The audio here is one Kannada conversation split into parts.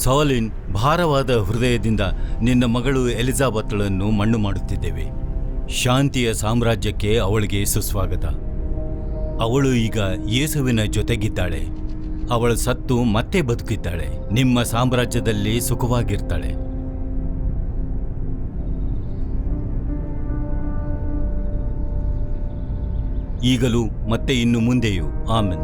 ಸಾಲಿನ್, ಭಾರವಾದ ಹೃದಯದಿಂದ ನಿನ್ನ ಮಗಳು ಎಲಿಜಾಬೆತ್ಳನ್ನು ಮಣ್ಣು ಮಾಡುತ್ತಿದ್ದೇವೆ. ಶಾಂತಿಯ ಸಾಮ್ರಾಜ್ಯಕ್ಕೆ ಅವಳಿಗೆ ಸುಸ್ವಾಗತ. ಅವಳು ಈಗ ಯೇಸುವಿನ ಜೊತೆಗಿದ್ದಾಳೆ. ಅವಳು ಸತ್ತು ಮತ್ತೆ ಬದುಕಿದ್ದಾಳೆ. ನಿಮ್ಮ ಸಾಮ್ರಾಜ್ಯದಲ್ಲಿ ಸುಖವಾಗಿರ್ತಾಳೆ. ಈಗಲೂ ಮತ್ತೆ ಇನ್ನು ಮುಂದೆಯೂ. ಆಮೆನ್.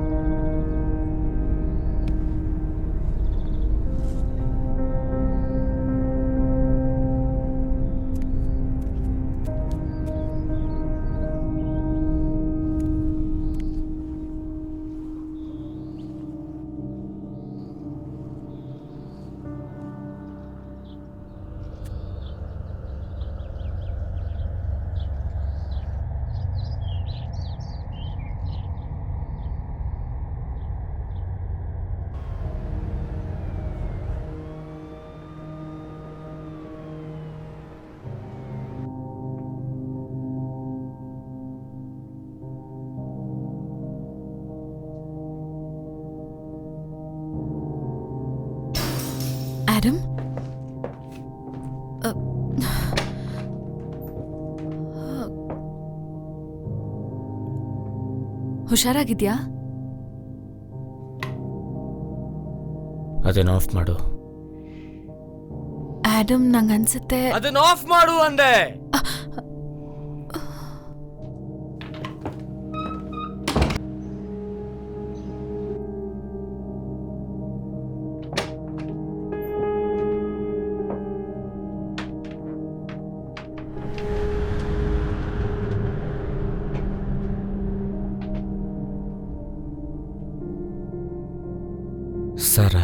ಆಡಮ್, ಹುಷಾರಾಗಿದ್ಯಾ? ಅದನ್ನ ಆಫ್ ಮಾಡು. ಆಡಮ್, ನಂಗನ್ಸುತ್ತೆ ಅದನ್ನ ಆಫ್ ಮಾಡು ಅಂದೆ. ಸಾರಾ,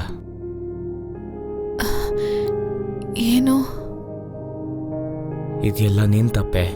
ಏನು? ಇದೆಲ್ಲ ನಿನ್ ತಪ್ಪೆ.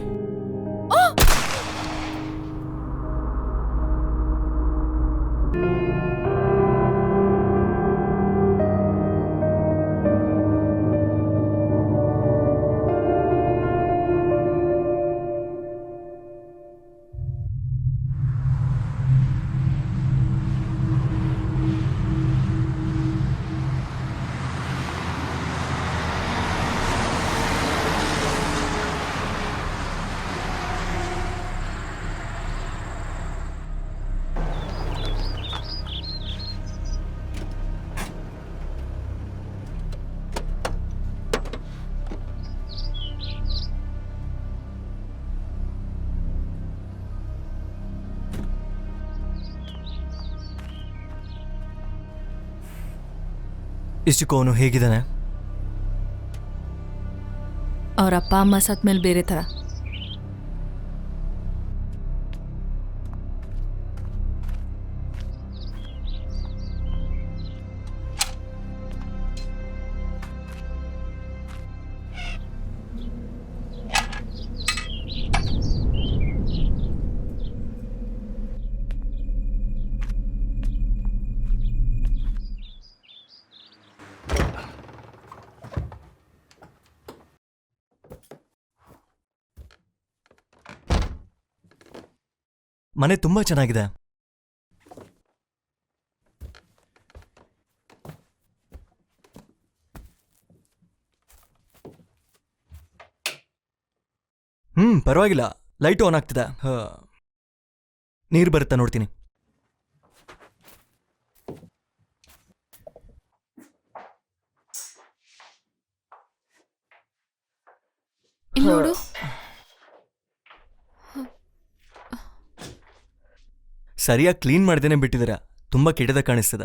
ಇಷ್ಟಕ್ಕೂ ಅವನು ಹೇಗಿದ್ದಾನೆ? ಅವ್ರ ಅಪ್ಪ ಅಮ್ಮ ಸತ್ ಮೇಲೆ ಬೇರೆ ಥರ. ಮನೆ ತುಂಬಾ ಚೆನ್ನಾಗಿದೆ. ಪರವಾಗಿಲ್ಲ. ಲೈಟು ಆನ್ ಆಗ್ತಿದೆ. ನೀರು ಬರುತ್ತಾ ನೋಡ್ತೀನಿ. ನೋಡು, ಸರಿಯಾಗಿ ಕ್ಲೀನ್ ಮಾಡ್ದೇನೆ ಬಿಟ್ಟಿದ್ದೀರಾ. ತುಂಬ ಕೆಟ್ಟದ ಕಾಣಿಸ್ತದ.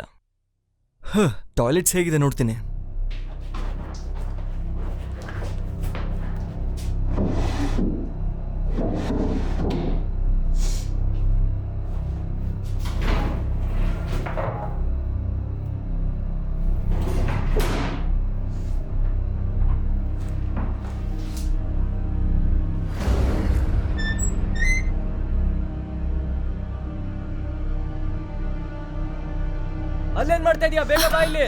ಟಾಯ್ಲೆಟ್ಸ್ ಹೇಗಿದೆ ನೋಡ್ತೀನಿ. ಅಲ್ಲೇನ್ ಮಾಡ್ತಾ ಇದೀಯಾ? ಬೇಗ ಬಾ ಇಲ್ಲಿ.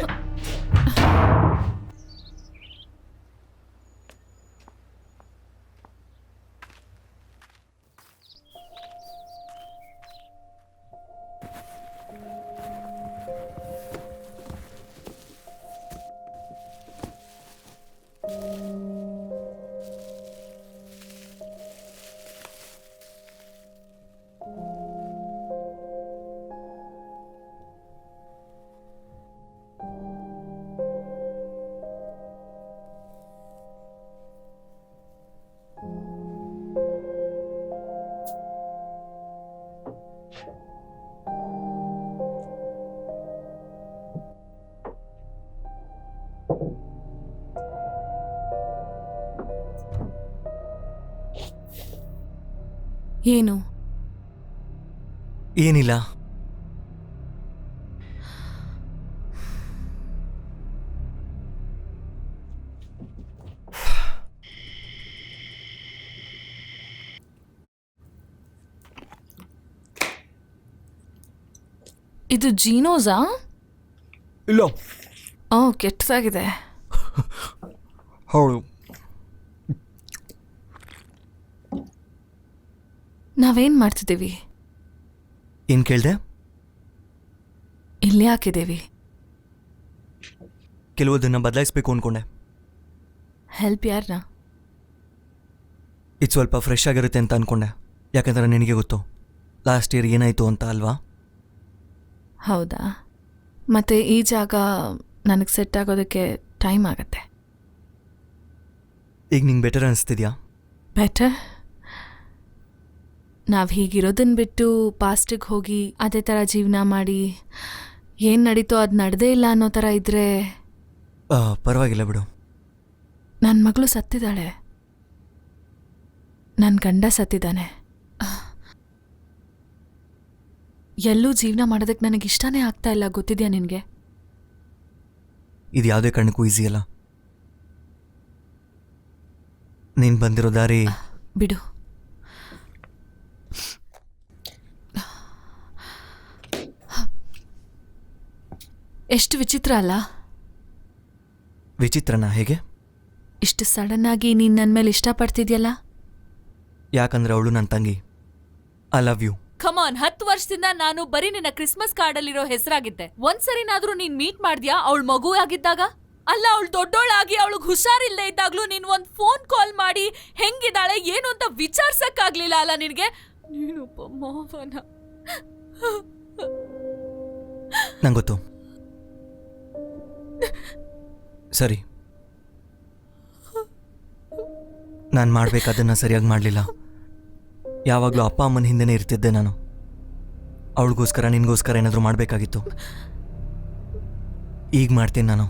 ಏನು? ಏನಿಲ್ಲ. ಇದು ಜೀನೋಸಾ? ಇಲ್ಲ. ಕೆಟ್ಟದಾಗಿದೆ. ಹೌದು. ನಾವೇನ್ ಮಾಡ್ತಿದ್ದೀವಿ? ಏನು ಕೇಳಿದೆ? ಇಲ್ಲಿ ಹಾಕಿದ್ದೀವಿ. ಕೆಲವುದನ್ನು ಬದಲಾಯಿಸ್ಬೇಕು ಅಂದ್ಕೊಂಡೆ. ಹೆಲ್ಪ್ ಯಾರನ್ನ? ಇದು ಸ್ವಲ್ಪ ಫ್ರೆಶ್ ಆಗಿರುತ್ತೆ ಅಂತ ಅಂದ್ಕೊಂಡೆ. ಯಾಕಂದ್ರೆ ನಿನಗೆ ಗೊತ್ತು ಲಾಸ್ಟ್ ಇಯರ್ ಏನಾಯಿತು ಅಂತ ಅಲ್ವಾ? ಹೌದಾ? ಮತ್ತೆ ಈ ಜಾಗ ನನಗೆ ಸೆಟ್ ಆಗೋದಕ್ಕೆ ಟೈಮ್ ಆಗತ್ತೆ. ಈಗ ನಿಂಗೆ ಬೆಟರ್ ಅನಿಸ್ತಿದ್ಯಾ? ಬೆಟರ್? ನಾವು ಹೀಗಿರೋದನ್ನ ಬಿಟ್ಟು ಪಾಸ್ಟಿಗೆ ಹೋಗಿ ಅದೇ ಥರ ಜೀವನ ಮಾಡಿ ಏನು ನಡೀತೋ ಅದು ನಡೆದೇ ಇಲ್ಲ ಅನ್ನೋ ಥರ ಇದ್ದರೆ. ಪರವಾಗಿಲ್ಲ ಬಿಡು. ನನ್ನ ಮಗಳು ಸತ್ತಿದ್ದಾಳೆ. ನನ್ನ ಗಂಡ ಸತ್ತಿದ್ದಾನೆ. ಎಲ್ಲೂ ಜೀವನ ಮಾಡೋದಕ್ಕೆ ನನಗೆ ಇಷ್ಟನೇ ಆಗ್ತಾ ಇಲ್ಲ. ಗೊತ್ತಿದೆಯಾ ನಿನಗೆ? ಇದು ಯಾವುದೇ ಕಾರಣಕ್ಕೂ ಈಸಿ ಅಲ್ಲ. ನೀನು ಬಂದಿರೋ ದಾರಿ. ಬಿಡು. ಎಷ್ಟು ವಿಚಿತ್ರ ಅಲ್ಲ? ವಿಚಿತ್ರನಾ? ಹೇಗೆ? ಇಷ್ಟು ಸಡನ್ ಆಗಿ ನೀನು ನನ್ನ ಮೇಲೆ ಇಷ್ಟಪಡ್ತಿದ್ಯಲ್ಲ? ಯಾಕಂದ್ರೆ ಅವಳು ನನ್ನ ತಂಗಿ. I love you. ಕಮಾನ್, 10 ವರ್ಷದಿಂದ ನಾನು ಬರೀ ನಿನ್ನ ಕ್ರಿಸ್ಮಸ್ ಕಾರ್ಡಲ್ಲಿರೋ ಹೆಸರಾಗಿದ್ದೆ. ಒಂದ್ಸರಿನಾದ್ರೂ ನೀನ್ ಮೀಟ್ ಮಾಡ್ದ್ಯಾ ಅವಳ ಮಗು ಆಗಿದ್ದಾಗ? ಅಲ್ಲ, ಅವಳು ದೊಡ್ಡೋಳಾಗಿ ಅವಳಿಗೆ ಹುಷಾರಿಲ್ಲದೆ ಇದ್ದಾಗ್ಲೂ ನೀನ್ ಒಂದ್ ಫೋನ್ ಕಾಲ್ ಮಾಡಿ ಹೆಂಗಿದ್ದಾಳೆ ಏನು ಅಂತ ವಿಚಾರ್ಸಕ್ಕಾಗ್ಲಿಲ್ಲ ಅಲ್ಲ ನಿನ್ಗೆ? ನೀನೊಬ್ಬ ಮಾವನ. ನಂಗೆ ಗೊತ್ತು. ಸರಿ, ನಾನು ಮಾಡ್ಬೇಕಾದನ್ನ ಸರಿಯಾಗಿ ಮಾಡಲಿಲ್ಲ. ಯಾವಾಗಲೂ ಅಪ್ಪ ಅಮ್ಮನ ಹಿಂದೆನೇ ಇರ್ತಿದ್ದೆ ನಾನು. ಅವಳಿಗೋಸ್ಕರ ನಿನಗೋಸ್ಕರ ಏನಾದರೂ ಮಾಡಬೇಕಾಗಿತ್ತು. ಈಗ ಮಾಡ್ತೀನಿ ನಾನು.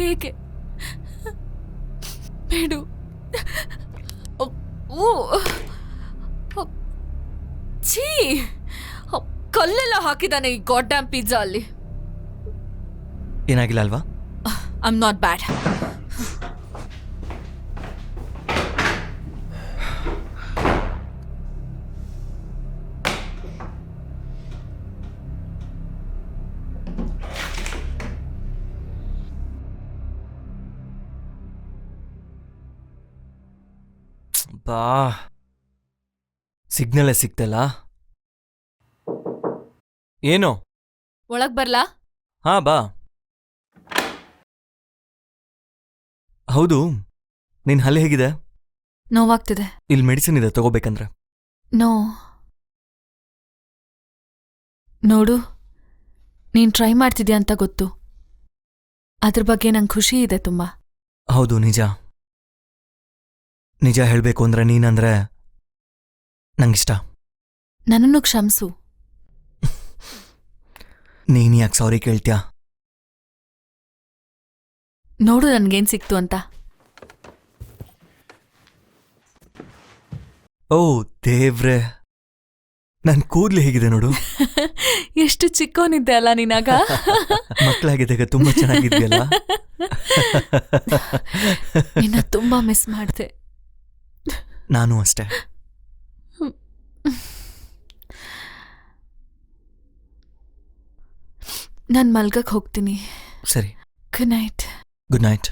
ಹೇಗೆ? ಬೇಡು. ಛೀ, ಕಲ್ಲೆಲ್ಲ ಹಾಕಿದಾನೆ ಈ ಗಾಡ್ ಡ್ಯಾಮ್ ಪಿಜ್ಜಾ ಅಲ್ಲಿ. ಏನಾಗಿಲ್ಲ ಅಲ್ವಾ? I am not bad. ಬಾ, ಸಿಗ್ನಲೇ ಸಿಕ್ತಲ್ಲ. ಏನು? ಒಳಗ್ ಬರ್ಲಾ? ಹಾ, ಬಾ. ಹೌದು, ನಿನ್ ಹಲ್ಲೆ ಹೇಗಿದೆ? ನೋವಾಗ್ತಿದೆ. ಇಲ್ಲಿ ಮೆಡಿಸಿನ್ ಇದೆ, ತಗೋಬೇಕಂದ್ರೆ. ನೋಡು, ನೀನ್ ಟ್ರೈ ಮಾಡ್ತಿದ್ಯಾ ಅಂತ ಗೊತ್ತು. ಅದ್ರ ಬಗ್ಗೆ ನಂಗೆ ಖುಷಿ ಇದೆ ತುಂಬಾ. ಹೌದು, ನಿಜ. ನಿಜ ಹೇಳಬೇಕು ಅಂದ್ರೆ ನೀನಂದ್ರೆ ನಂಗಿಷ್ಟ. ನನ್ನನ್ನು ಕ್ಷಮಿಸು. ನೀನ್ ಯಾಕೆ ಸಾರಿ ಕೇಳ್ತ್ಯಾ? ನೋಡು ನನ್ಗೇನ್ ಸಿಕ್ತು ಅಂತ. ಓ ದೇವ್ರೆ, ನನ್ ಕೂದ್ಲು ಹೇಗಿದೆ ನೋಡು. ಎಷ್ಟು ಚಿಕ್ಕೋನಿದ್ದೆ ಅಲ್ಲ ನೀನಾಗ. ಮಕ್ಕಳಾಗಿದ್ದಾಗ ತುಂಬಾ ಚೆನ್ನಾಗಿದ್ಯಲ್ಲ. ನಿನ್ನ ತುಂಬಾ ಮಿಸ್ ಮಾಡ್ದೆ. ನಾನು ಅಷ್ಟೇ. ನಾನು ಮಲ್ಗಕ್ಕೆ ಹೋಗ್ತೀನಿ. ಸರಿ, good night. Good night.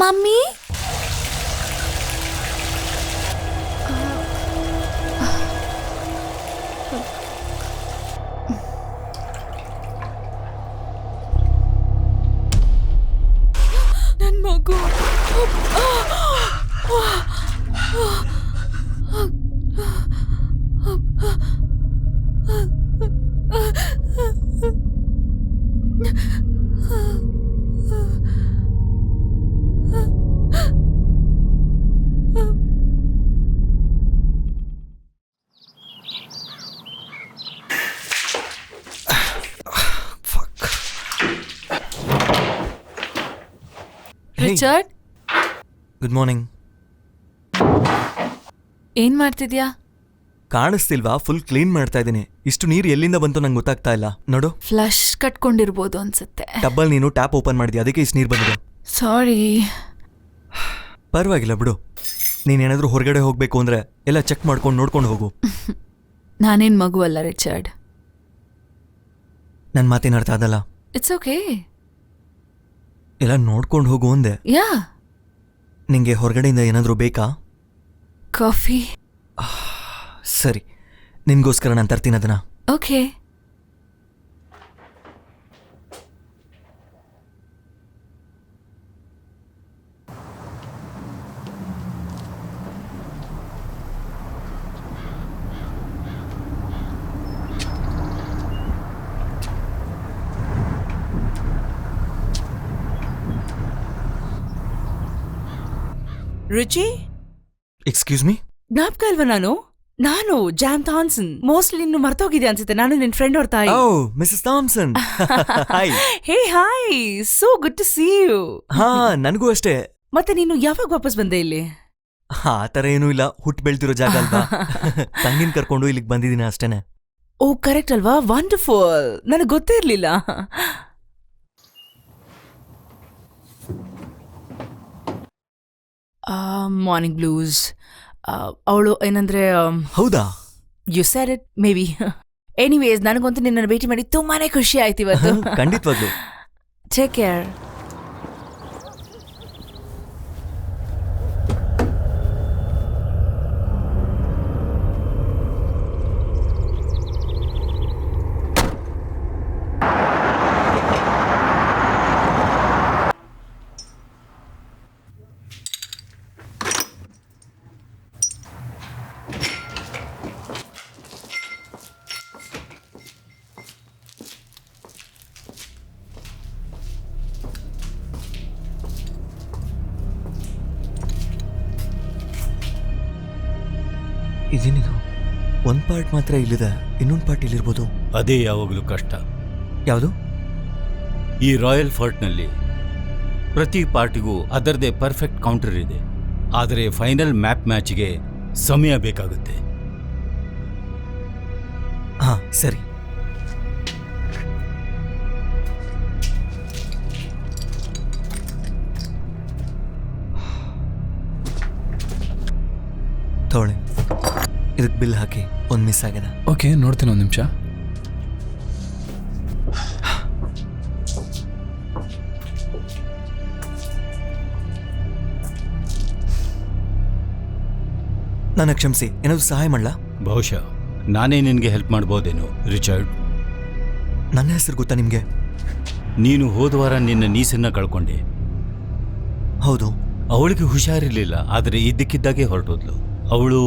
Mummy, ನನ್ ಮಗು. Richard, good morning. ಏನ್ ಮಾಡ್ತಿದ್ಯಾ? ಕಾಣಿಸ್ತಿಲ್ವಾ? ಫುಲ್ ಕ್ಲೀನ್ ಮಾಡ್ತಾ ಇದ್ದೀನಿ. ಇಷ್ಟು ನೀರು ಎಲ್ಲಿಂದ ಬಂತು ನಂಗೆ ಗೊತ್ತಾಗ್ತಾ ಇಲ್ಲ. ನೋಡು, ಫ್ಲಶ್ ಕಟ್ಕೊಂಡಿರ್ಬೋದು ಅನ್ಸುತ್ತೆ. ಟಬ್ಬಲ್ ನೀನು ಟ್ಯಾಪ್ ಓಪನ್ ಮಾಡಿದ್ಯಾ, ಅದಕ್ಕೆ ಇಷ್ಟು ನೀರು ಬಂದಿದೆ. ಸಾರಿ. ಪರವಾಗಿಲ್ಲ ಬಿಡು. ನೀನೇನಾದ್ರೂ ಹೊರಗಡೆ ಹೋಗ್ಬೇಕು ಅಂದ್ರೆ ಎಲ್ಲ ಚೆಕ್ ಮಾಡ್ಕೊಂಡು ನೋಡ್ಕೊಂಡು ಹೋಗು. ನಾನೇನ್ ಮಗು ಅಲ್ಲ ರಿಚರ್ಡ್. ನನ್ನ ಮಾತೇನು ಅರ್ಥ ಆಗಲ್ಲ. It's okay. ಎಲ್ಲ ನೋಡ್ಕೊಂಡು ಹೋಗು ಅಂದೆ. ಯಾ. ನಿಂಗೆ ಹೊರಗಡೆಯಿಂದ ಏನಾದರೂ ಬೇಕಾ? ಕಾಫಿ. ಸರಿ, ನಿನ್ಗೋಸ್ಕರ ನಾನು ತರ್ತೀನಿ ಅದನ್ನ. ಓಕೆ. ರುಚಿ, ಎಕ್ಸ್ಕ್ಯೂಸ್ ಮೀ. ಜ್ಞಾಪಕ ಇಲ್ವಾ ನಾನು ಜಾಮ್ ಥಾನ್ಸನ್. ಮೋಸ್ಟ್ಲಿ ನಿನ್ನ ಮರ್ತೋಗಿದೆ ಅನ್ಸುತ್ತೆ. ನಾನು ನಿನ್ ಫ್ರೆಂಡ್ ಅವ್ರ ತಾಯಿ. Oh, Mrs Thomson. Hi. Hey hi, so good to see you. ಹಾ, ನನಗೂ ಅಷ್ಟೇ. ಮತ್ತೆ ನೀನು ಯಾವಾಗ ವಾಪಸ್ ಬಂದೆ ಇಲ್ಲಿ? ಆ ಥರ ಏನೂ ಇಲ್ಲ, ಹುಟ್ಟು ಬೆಳ್ತಿರೋ ಜಾಗ ಅಲ್ವಾ. ತಂಗಿನ ಕರ್ಕೊಂಡು ಇಲ್ಲಿಗೆ ಬಂದಿದ್ದೀನಿ ಅಷ್ಟೇನೆ. ಓ ಕರೆಕ್ಟ್ ಅಲ್ವಾ? ವಂಡರ್ಫುಲ್. ನನಗೆ ಗೊತ್ತೇ ಇರ್ಲಿಲ್ಲ. Morning blues. ಅವಳು ಏನಂದ್ರೆ, ಹೌದಾ? You said it may be. Anyways, ನನಗಂತೂ ನಿನ್ನನ್ನು ಭೇಟಿ ಮಾಡಿ ತುಂಬಾನೇ ಖುಷಿ ಆಯ್ತು ಇವತ್ತು. ಖಂಡಿತವಾಗ್ಲು. Take care. ಇದೇನಿದು? ಒಂದು ಪಾರ್ಟ್ ಮಾತ್ರ ಇಲ್ಲಿದೆ, ಇನ್ನೊಂದು ಪಾರ್ಟ್ ಇಲ್ಲಿರ್ಬೋದು. ಅದೇ ಯಾವಾಗಲೂ ಕಷ್ಟ. ಯಾವುದು? ಈ ರಾಯಲ್ ಫೋರ್ಟ್ನಲ್ಲಿ ಪ್ರತಿ ಪಾರ್ಟಿಗೂ ಅದರದೇ ಪರ್ಫೆಕ್ಟ್ ಕೌಂಟರ್ ಇದೆ. ಆದರೆ ಫೈನಲ್ ಮ್ಯಾಚ್ಗೆ ಸಮಯ ಬೇಕಾಗುತ್ತೆ. ಹಾ, ಸರಿ. ತಗೊಳ್ಳಿ, ಇದಕ್ಕೆ ಬಿಲ್ ಹಾಕಿ. ಒಂದು ಮಿಸ್ ಆಗಿದೆ. ಓಕೆ, ನೋಡ್ತೀನಿ ಒಂದು ನಿಮಿಷ. ನನ್ನ ಕ್ಷಮಿಸಿ, ಏನಾದರೂ ಸಹಾಯ ಮಾಡಲಾ? ಬಹುಶಃ ನಾನೇ ನಿನಗೆ ಹೆಲ್ಪ್ ಮಾಡ್ಬೋದೇನೋ ರಿಚರ್ಡ್. ನನ್ನ ಹೆಸರು ಗೊತ್ತಾ ನಿಮಗೆ? ನೀನು ಹೋದ ವಾರ ನಿನ್ನ ನೀಸನ್ನ ಕಳ್ಕೊಂಡೆ. ಹೌದು. ಅವಳಿಗೆ ಹುಷಾರಿರ್ಲಿಲ್ಲ, ಆದರೆ ಇದ್ದಕ್ಕಿದ್ದಾಗೆ ಹೊರಟೋದ್ಲು. ಅವಳು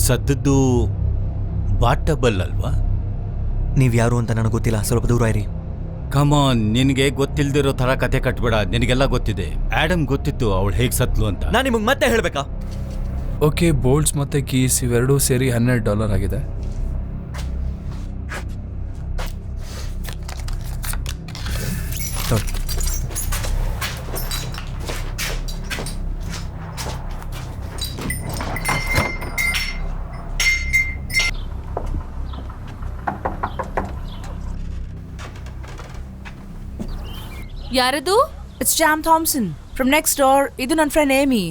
ಸದ್ದದ್ದು ಬಾಟಬಲ್ ಅಲ್ವಾ? ನೀವು ಯಾರು ಅಂತ ನನಗೆ ಗೊತ್ತಿಲ್ಲ, ಸ್ವಲ್ಪ ದೂರ ಇರಿ. ಕಮಾನ್, ನಿನಗೆ ಗೊತ್ತಿಲ್ದಿರೋ ಥರ ಕತೆ ಕಟ್ಬೇಡ. ನಿನಗೆಲ್ಲ ಗೊತ್ತಿದೆ. ಆಡಮ್ ಗೊತ್ತಿತ್ತು ಅವಳು ಹೇಗೆ ಸತ್ಲು ಅಂತ. ನಾನು ನಿಮಗೆ ಮತ್ತೆ ಹೇಳಬೇಕಾ? ಓಕೆ, ಬೋಲ್ಟ್ಸ್ ಮತ್ತು ಕೀಸ್ ಇವೆರಡೂ ಸೇರಿ $12 ಆಗಿದೆ. ಯಾರದು? It's jam Thomson from next door. ಇದು ನನ್ನ ಫ್ರೆಂಡ್ ಏಮಿ.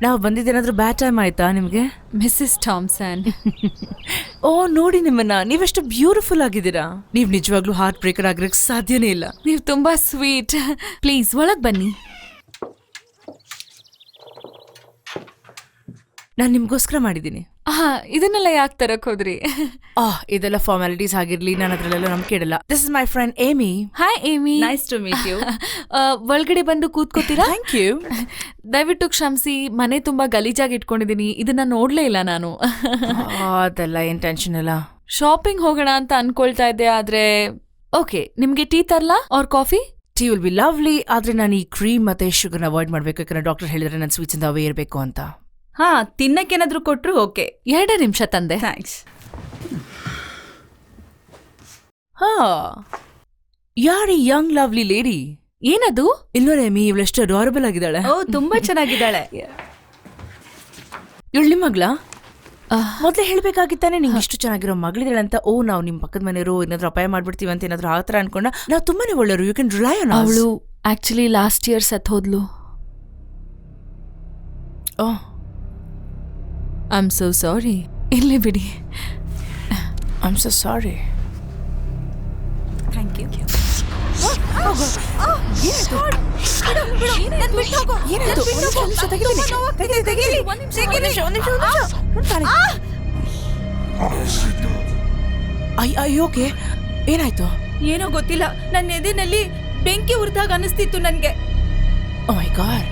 ನಾವು ಬಂದಿದ್ದೇನಾದ್ರೂ ಬ್ಯಾಡ್ ಟೈಮ್ ಆಯ್ತಾ ನಿಮಗೆ? Missus Thomson. ಓ ನೋಡಿ ನಿಮ್ಮನ್ನ, ನೀವೆಷ್ಟು ಬ್ಯೂಟಿಫುಲ್ ಆಗಿದ್ದೀರಾ. ನೀವು ನಿಜವಾಗ್ಲೂ ಹಾರ್ಟ್ ಬ್ರೇಕರ್ ಆಗಿರಕ್ಕೆ ಸಾಧ್ಯನೇ ಇಲ್ಲ. ನೀವು ತುಂಬಾ ಸ್ವೀಟ್. ಪ್ಲೀಸ್ ಒಳಗ್ ಬನ್ನಿ. ನಾನು ನಿಮ್ಗೋಸ್ಕರ ಮಾಡಿದ್ದೀನಿ. ಇದನ್ನೆಲ್ಲ ಯಾಕೆ ತರಕ್ ಹೋದ್ರಿ? ಇದೆಲ್ಲ ಫಾರ್ಮಾಲಿಟೀಸ್ ಆಗಿರ್ಲಿ, ನಾನು ಅದ್ರಲ್ಲೆಲ್ಲ ನಂಬಿಕೆ ಇಡಲ್ಲ. This is my friend Amy. Hi Amy. Nice to meet you. ಒಳಗಡೆ ಬಂದು ಕೂತ್ಕೋತೀರಾ? Thank you. ದಯವಿಟ್ಟು ಕ್ಷಮಿಸಿ, ಮನೆ ತುಂಬಾ ಗಲೀಜಾಗಿ ಇಟ್ಕೊಂಡಿದೀನಿ. ಇದನ್ನ ನೋಡ್ಲೇ ಇಲ್ಲ ನಾನು. ಅದೆಲ್ಲ ಏನ್ ಟೆನ್ಷನ್ ಇಲ್ಲ. ಶಾಪಿಂಗ್ ಹೋಗೋಣ ಅಂತ ಅನ್ಕೊಳ್ತಾ ಇದ್ದೆ, ಆದ್ರೆ ಓಕೆ. ನಿಮ್ಗೆ ಟೀ ತರ್ಲಾ or coffee? Tea will be lovely, ಆದ್ರೆ ನಾನು ಈ ಕ್ರೀಮ್ ಮತ್ತೆ ಶುಗರ್ನ ಅವಾಯ್ಡ್ ಮಾಡ್ಬೇಕು, ಯಾಕಂದ್ರೆ ಡಾಕ್ಟರ್ ಹೇಳಿದ್ರೆ ನನ್ನ ಸ್ವೀಟ್ಸ್ ಇಂದ ಅವೇ ಇರಬೇಕು ಅಂತ. ಹಾ, ತಿನ್ನಕ್ಕೇನಾದ್ರೂ ಕೊಟ್ರು ಓಕೆ. 2 ನಿಮಿಷ ತಂದೆ. ಥ್ಯಾಂಕ್ಸ್. ಹಾ, ಯಾರ್ ಈ ಯಂಗ್ ಲವ್ಲಿ ಲೇಡಿ? ಏನದು? ಇಲ್ವೇ ರೇಮಿ, ಇವಳೆಷ್ಟು ಅಡಾರಬಲ್ ಆಗಿದ್ದಾಳೆ. ಓ, ತುಂಬಾ ಚೆನ್ನಾಗಿದ್ದಾಳೆ. ಇವಳು ನಿಮ್ಮ ಮಗ್ಳಾ? ಮೊದ್ಲೇ ಹೇಳ್ಬೇಕಾಗಿತ್ತಾನೆ ನಿಂಗೆ ಇಷ್ಟು ಚೆನ್ನಾಗಿರೋ ಮಗಳಿದ್ದಾಳೆ ಅಂತ. ಓ, ನಾವು ನಿಮ್ ಪಕ್ಕದ ಮನೆಯವರು ಏನಾದ್ರು ಅಪಾಯ ಮಾಡ್ಬಿಡ್ತೀವಿ ಅಂತ ಏನಾದ್ರು ಆ ಥರ ಅನ್ಕೊಂಡ. ನಾವು ತುಂಬಾನೇ ಒಳ್ಳೆಯವರು, ಯು ಕ್ಯಾನ್ ರಿಲೈ ಆನ್. ಅವಳು ಆಕ್ಚುಲಿ ಲಾಸ್ಟ್ ಇಯರ್ ಸತ್ ಹೋದ್ಲು. Oh, I am so sorry. ಇಲ್ಲಿ ಬಿಡಿ. I am so sorry. Thank you. ಅಯ್ಯೋಕೆ, ಏನಾಯ್ತು? ಏನೋ ಗೊತ್ತಿಲ್ಲ, ನನ್ನ ಎದೆನಲ್ಲಿ ಬೆಂಕಿ ಉರಿದಾಗ ಅನಿಸ್ತಿತ್ತು ನನ್ಗೆ. Oh my god.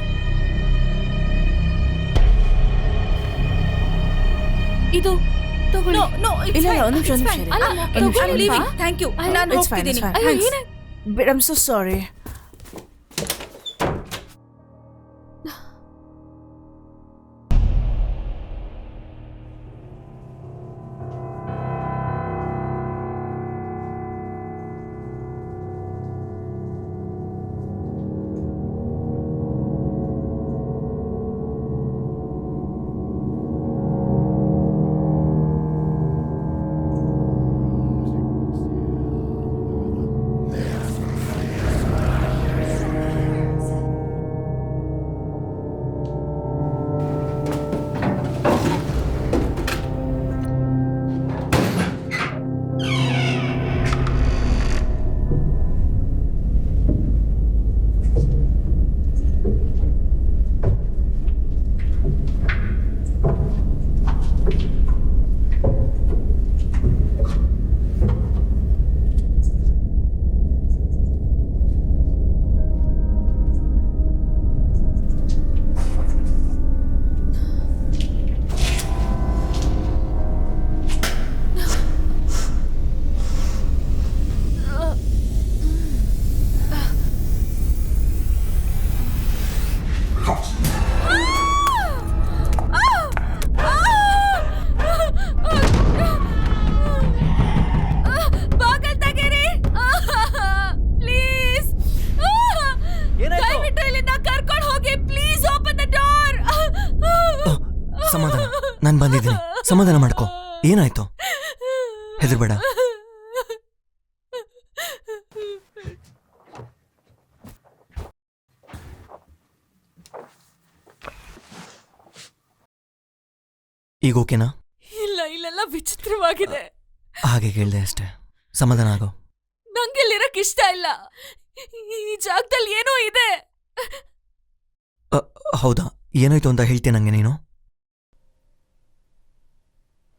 ಇದು ತಗೊಳ್ಳಿ. ಇಲ್ಲ, ಒಂದು ನಿಮಿಷ, ಒಂದು ನಿಮಿಷ. ಅಲ್ಲ, ತಗೊಳ್ಳಿ. Thank you. ನಾನು It's fine, it's ಹೋಗ್ತಿದ್ದೀನಿ. fine. ಅಯ್ಯೋ, Thanks. ಏನಾಯ್ತು? But I'm so sorry. ಸಮಾಧಾನ, ನಾನು ಬಂದಿದ್ದೀನಿ. ಸಮಾಧಾನ ಮಾಡ್ಕೊ. ಏನಾಯ್ತು? ಹೆದರ್ಬೇಡ. ಈಗ ಓಕೆನಾ? ಇಲ್ಲ, ಇಲ್ಲೆಲ್ಲ ವಿಚಿತ್ರವಾಗಿದೆ. ಹಾಗೆ ಕೇಳ್ದೆ ಅಷ್ಟೇ. ಸಮಾಧಾನ ಆಗೋ. ನಂಗೆ ಇಲ್ಲಿರಕ್ ಇಷ್ಟ ಇಲ್ಲ. ಈ ಜಾಗದಲ್ಲಿ ಏನೋ ಇದೆ. ಹೌದಾ? ಏನಾಯ್ತು ಅಂತ ಹೇಳ್ತೀನಿ ನಂಗೆ ನೀನು?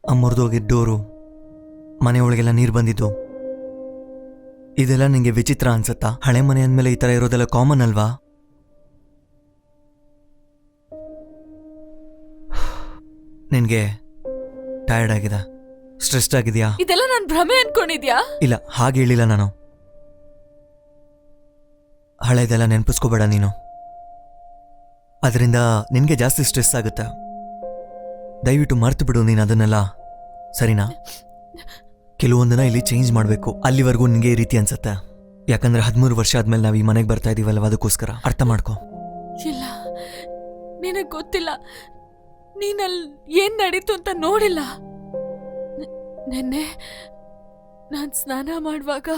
ಮುರಿದೋಗಿದ್ದ ಡೋರು, ಮನೆಯೊಳಗೆಲ್ಲ ನೀರು ಬಂದಿದ್ದು, ಇದೆಲ್ಲ ನಿಂಗೆ ವಿಚಿತ್ರ ಅನ್ಸತ್ತಾ? ಹಳೆ ಮನೆ ಅಂದಮೇಲೆ ಈ ಥರ ಇರೋದೆಲ್ಲ ಕಾಮನ್ ಅಲ್ವಾ? ನಿನ್ಗೆ ಟಯರ್ಡ್ ಆಗಿದೆ, ಸ್ಟ್ರೆಸ್ಡ್ ಆಗಿದೆಯಾ? ಇದೆಲ್ಲ ನನ್ ಭ್ರಮೆ ಅನ್ಕೊಂಡಿದ್ಯಾ? ಇಲ್ಲ, ಹಾಗೆ ಹೇಳಿಲ್ಲ ನಾನು. ಹಳೆದೆಲ್ಲ ನೆನಪಿಸ್ಕೋಬೇಡ ನೀನು, ಅದರಿಂದ ನಿನಗೆ ಜಾಸ್ತಿ ಸ್ಟ್ರೆಸ್ ಆಗುತ್ತೆ. ದಯವಿಟ್ಟು ಮರ್ತು ಬಿಡು ನೀನು ಅದನ್ನೆಲ್ಲ, ಸರಿನಾ? ಕೆಲವೊಂದನ್ನ ಇಲ್ಲಿ ಚೇಂಜ್ ಮಾಡಬೇಕು. ಅಲ್ಲಿವರೆಗೂ ನಿನಗೆ ಈ ರೀತಿ ಅನ್ಸುತ್ತೆ, ಯಾಕಂದ್ರೆ 13 ವರ್ಷ ಆದ್ಮೇಲೆ ನಾವು ಈ ಮನೆಗೆ ಬರ್ತಾ ಇದೀವಲ್ವ, ಅದಕ್ಕೋಸ್ಕರ. ಅರ್ಥ ಮಾಡ್ಕೊ. ಇಲ್ಲ, ನಿನಗ್ ಗೊತ್ತಿಲ್ಲ. ನೀನಲ್ಲಿ ಏನ್ ನಡೀತು ಅಂತ ನೋಡಿಲ್ಲ. ನೆನ್ನೆ ನಾನ್ ಸ್ನಾನ ಮಾಡುವಾಗ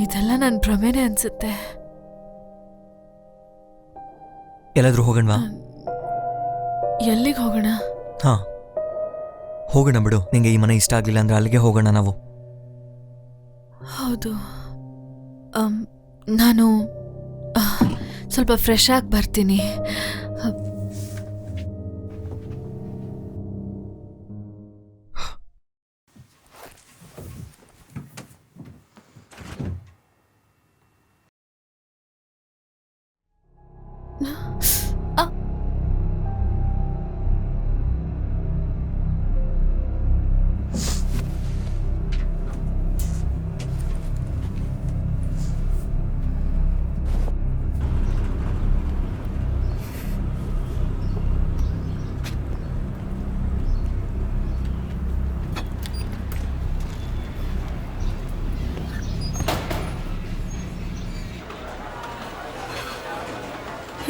ಇದೆಲ್ಲ ನನ್ ಭ್ರಮೆನೆ ಅನ್ಸುತ್ತೆ. ಎಲ್ಲಾದ್ರೂ ಹೋಗೋಣವಾ? ಎಲ್ಲಿಗೆ ಹೋಗೋಣ? ಹಾ, ಹೋಗೋಣ ಬಿಡು. ನಿಂಗೆ ಈ ಮನೆ ಇಷ್ಟ ಆಗ್ಲಿಲ್ಲ ಅಂದ್ರೆ ಅಲ್ಲಿಗೆ ಹೋಗೋಣ ನಾವು. ಹೌದು, ನಾನು ಸ್ವಲ್ಪ ಫ್ರೆಶ್ ಆಗಿ ಬರ್ತೀನಿ.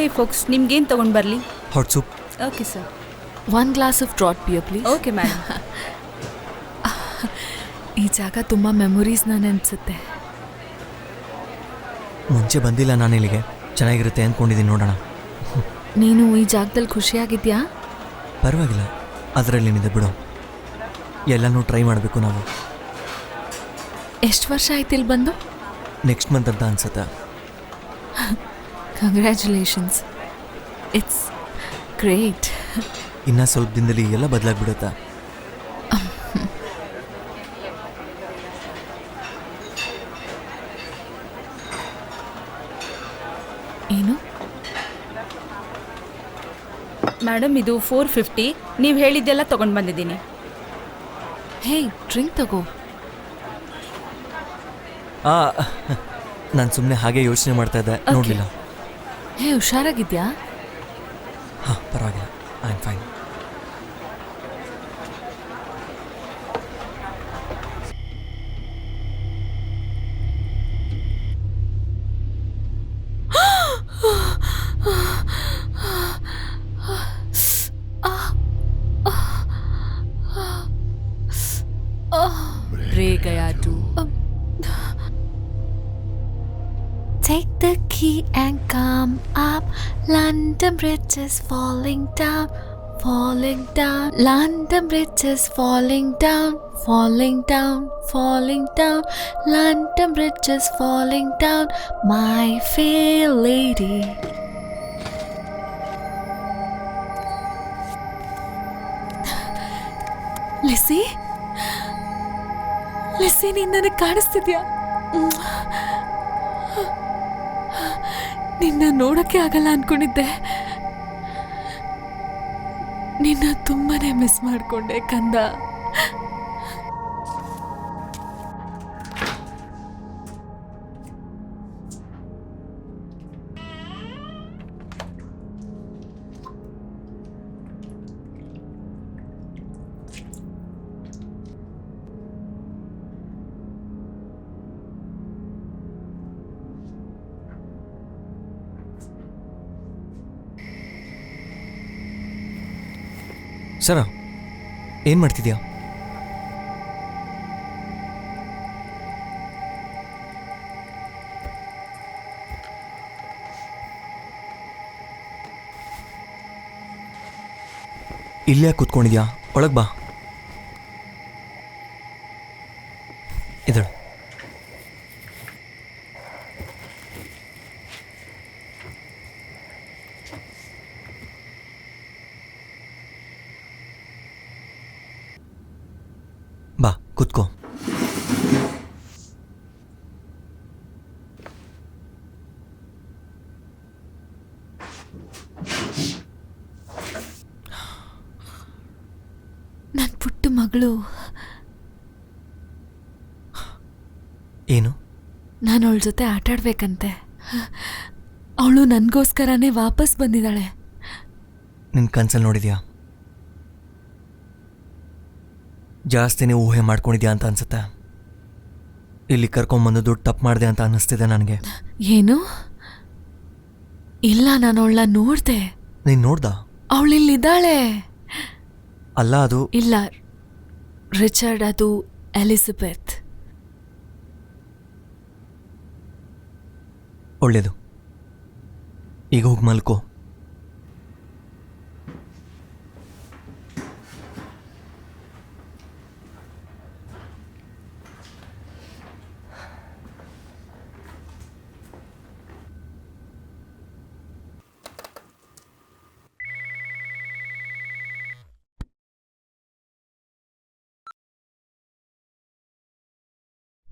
ಹೇ ಫೋಕ್ಸ್ ನಿಮ್ಗೇನು ತೊಗೊಂಡು ಬರಲಿ? Hot soup. Okay sir. 1 glass of trot beer, please. Okay madam. ಈ ಜಾಗ ತುಂಬ ಮೆಮೊರೀಸ್ನ ನೆನ್ಸುತ್ತೆ. ಮುಂಚೆ ಬಂದಿಲ್ಲ ನಾನು ಇಲ್ಲಿಗೆ, ಚೆನ್ನಾಗಿರುತ್ತೆ ಅಂದ್ಕೊಂಡಿದ್ದೀನಿ, ನೋಡೋಣ. ನೀನು ಈ ಜಾಗದಲ್ಲಿ ಖುಷಿಯಾಗಿದ್ಯಾ? ಪರವಾಗಿಲ್ಲ, ಅದರಲ್ಲೇನಿದೆ ಬಿಡು. ಎಲ್ಲನೂ ಟ್ರೈ ಮಾಡಬೇಕು ನಾವು. ಎಷ್ಟು ವರ್ಷ ಆಯ್ತು ಇಲ್ಲಿ ಬಂದು? ನೆಕ್ಸ್ಟ್ ಮಂತ್ ಅಂತ ಅನ್ಸುತ್ತೆ. Congratulations, it's great. ಇನ್ನೂ ಸ್ವಲ್ಪ ದಿನದಲ್ಲಿ ಎಲ್ಲ ಬದಲಾಗ್ಬಿಡುತ್ತಾ? ಏನು? ಮೇಡಮ್ ಇದು 450. ನೀವು ಹೇಳಿದ್ದೆಲ್ಲ ತೊಗೊಂಡು ಬಂದಿದ್ದೀನಿ. ಹೇ, ಡ್ರಿಂಕ್ ತಗೋ. ನಾನು ಸುಮ್ಮನೆ ಹಾಗೆ ಯೋಚನೆ ಮಾಡ್ತಾ ಇದ್ದೆ, ನೋಡಲಿಲ್ಲ. ಹೇ, ಹುಷಾರಾಗಿದ್ಯಾ? ಹಾಂ, ಪರವಾಗಿಲ್ಲ, ಐ ಆಮ್ ಫೈನ್. रह गया तू. Take the key and come up. London Bridge is falling down, falling down. London Bridge is falling down, falling down, falling down. London Bridge is falling down, my fair lady. ಲಿಸಿ, ಲಿಸಿ, ನೀನು ನನಗೆ ಕಾಣಿಸ್ತಿದ್ಯಾ? ನಿನ್ನ ನೋಡೋಕ್ಕೆ ಆಗಲ್ಲ ಅನ್ಕೊಂಡಿದ್ದೆ. ನಿನ್ನ ತುಂಬಾನೇ ಮಿಸ್ ಮಾಡ್ಕೊಂಡೆ ಕಂದ. ಸರ, ಏನು ಮಾಡ್ತಿದ್ಯಾ? ಇಲ್ಲೇ ಕೂತ್ಕೊಂಡಿದ್ಯಾ? ಒಳಗೆ ಬಾ. ಇದಳು. ಬಾ, ಕೂತ್ಕೋ. ನನ್ನ ಪುಟ್ಟ ಮಗಳು. ಏನು? ನಾನು ಅವಳ ಜೊತೆ ಆಟಾಡ್ಬೇಕಂತೆ. ಅವಳು ನನಗೋಸ್ಕರನೇ ವಾಪಸ್ ಬಂದಿದ್ದಾಳೆ. ನಿನ್ನ ಕನ್ಸಲ್ಲಿ ನೋಡಿದ್ಯಾ? ಜಾಸ್ತಿನೇ ಊಹೆ ಮಾಡ್ಕೊಂಡಿದ್ಯಾ ಅಂತ ಅನ್ಸುತ್ತೆ. ಇಲ್ಲಿ ಕರ್ಕೊಂಬಂದು ದುಡ್ಡು ತಪ್ಪು ಮಾಡಿದೆ ಅಂತ ಅನ್ನಿಸ್ತಿದೆ ನನಗೆ. ಏನು? ಇಲ್ಲ, ನಾನು ಅವಳನ್ನ ನೋಡ್ದೆ. ನೀನು ನೋಡ್ದ? ಅವಳಿಲ್ಲಿದ್ದಾಳೆ. ಅಲ್ಲ, ಅದು ಇಲ್ಲ ರಿಚರ್ಡ್, ಅದು ಎಲಿಜಬೆತ್. ಒಳ್ಳೇದು. ಈಗ ಹೋಗಿ ಮಲ್ಕೋ.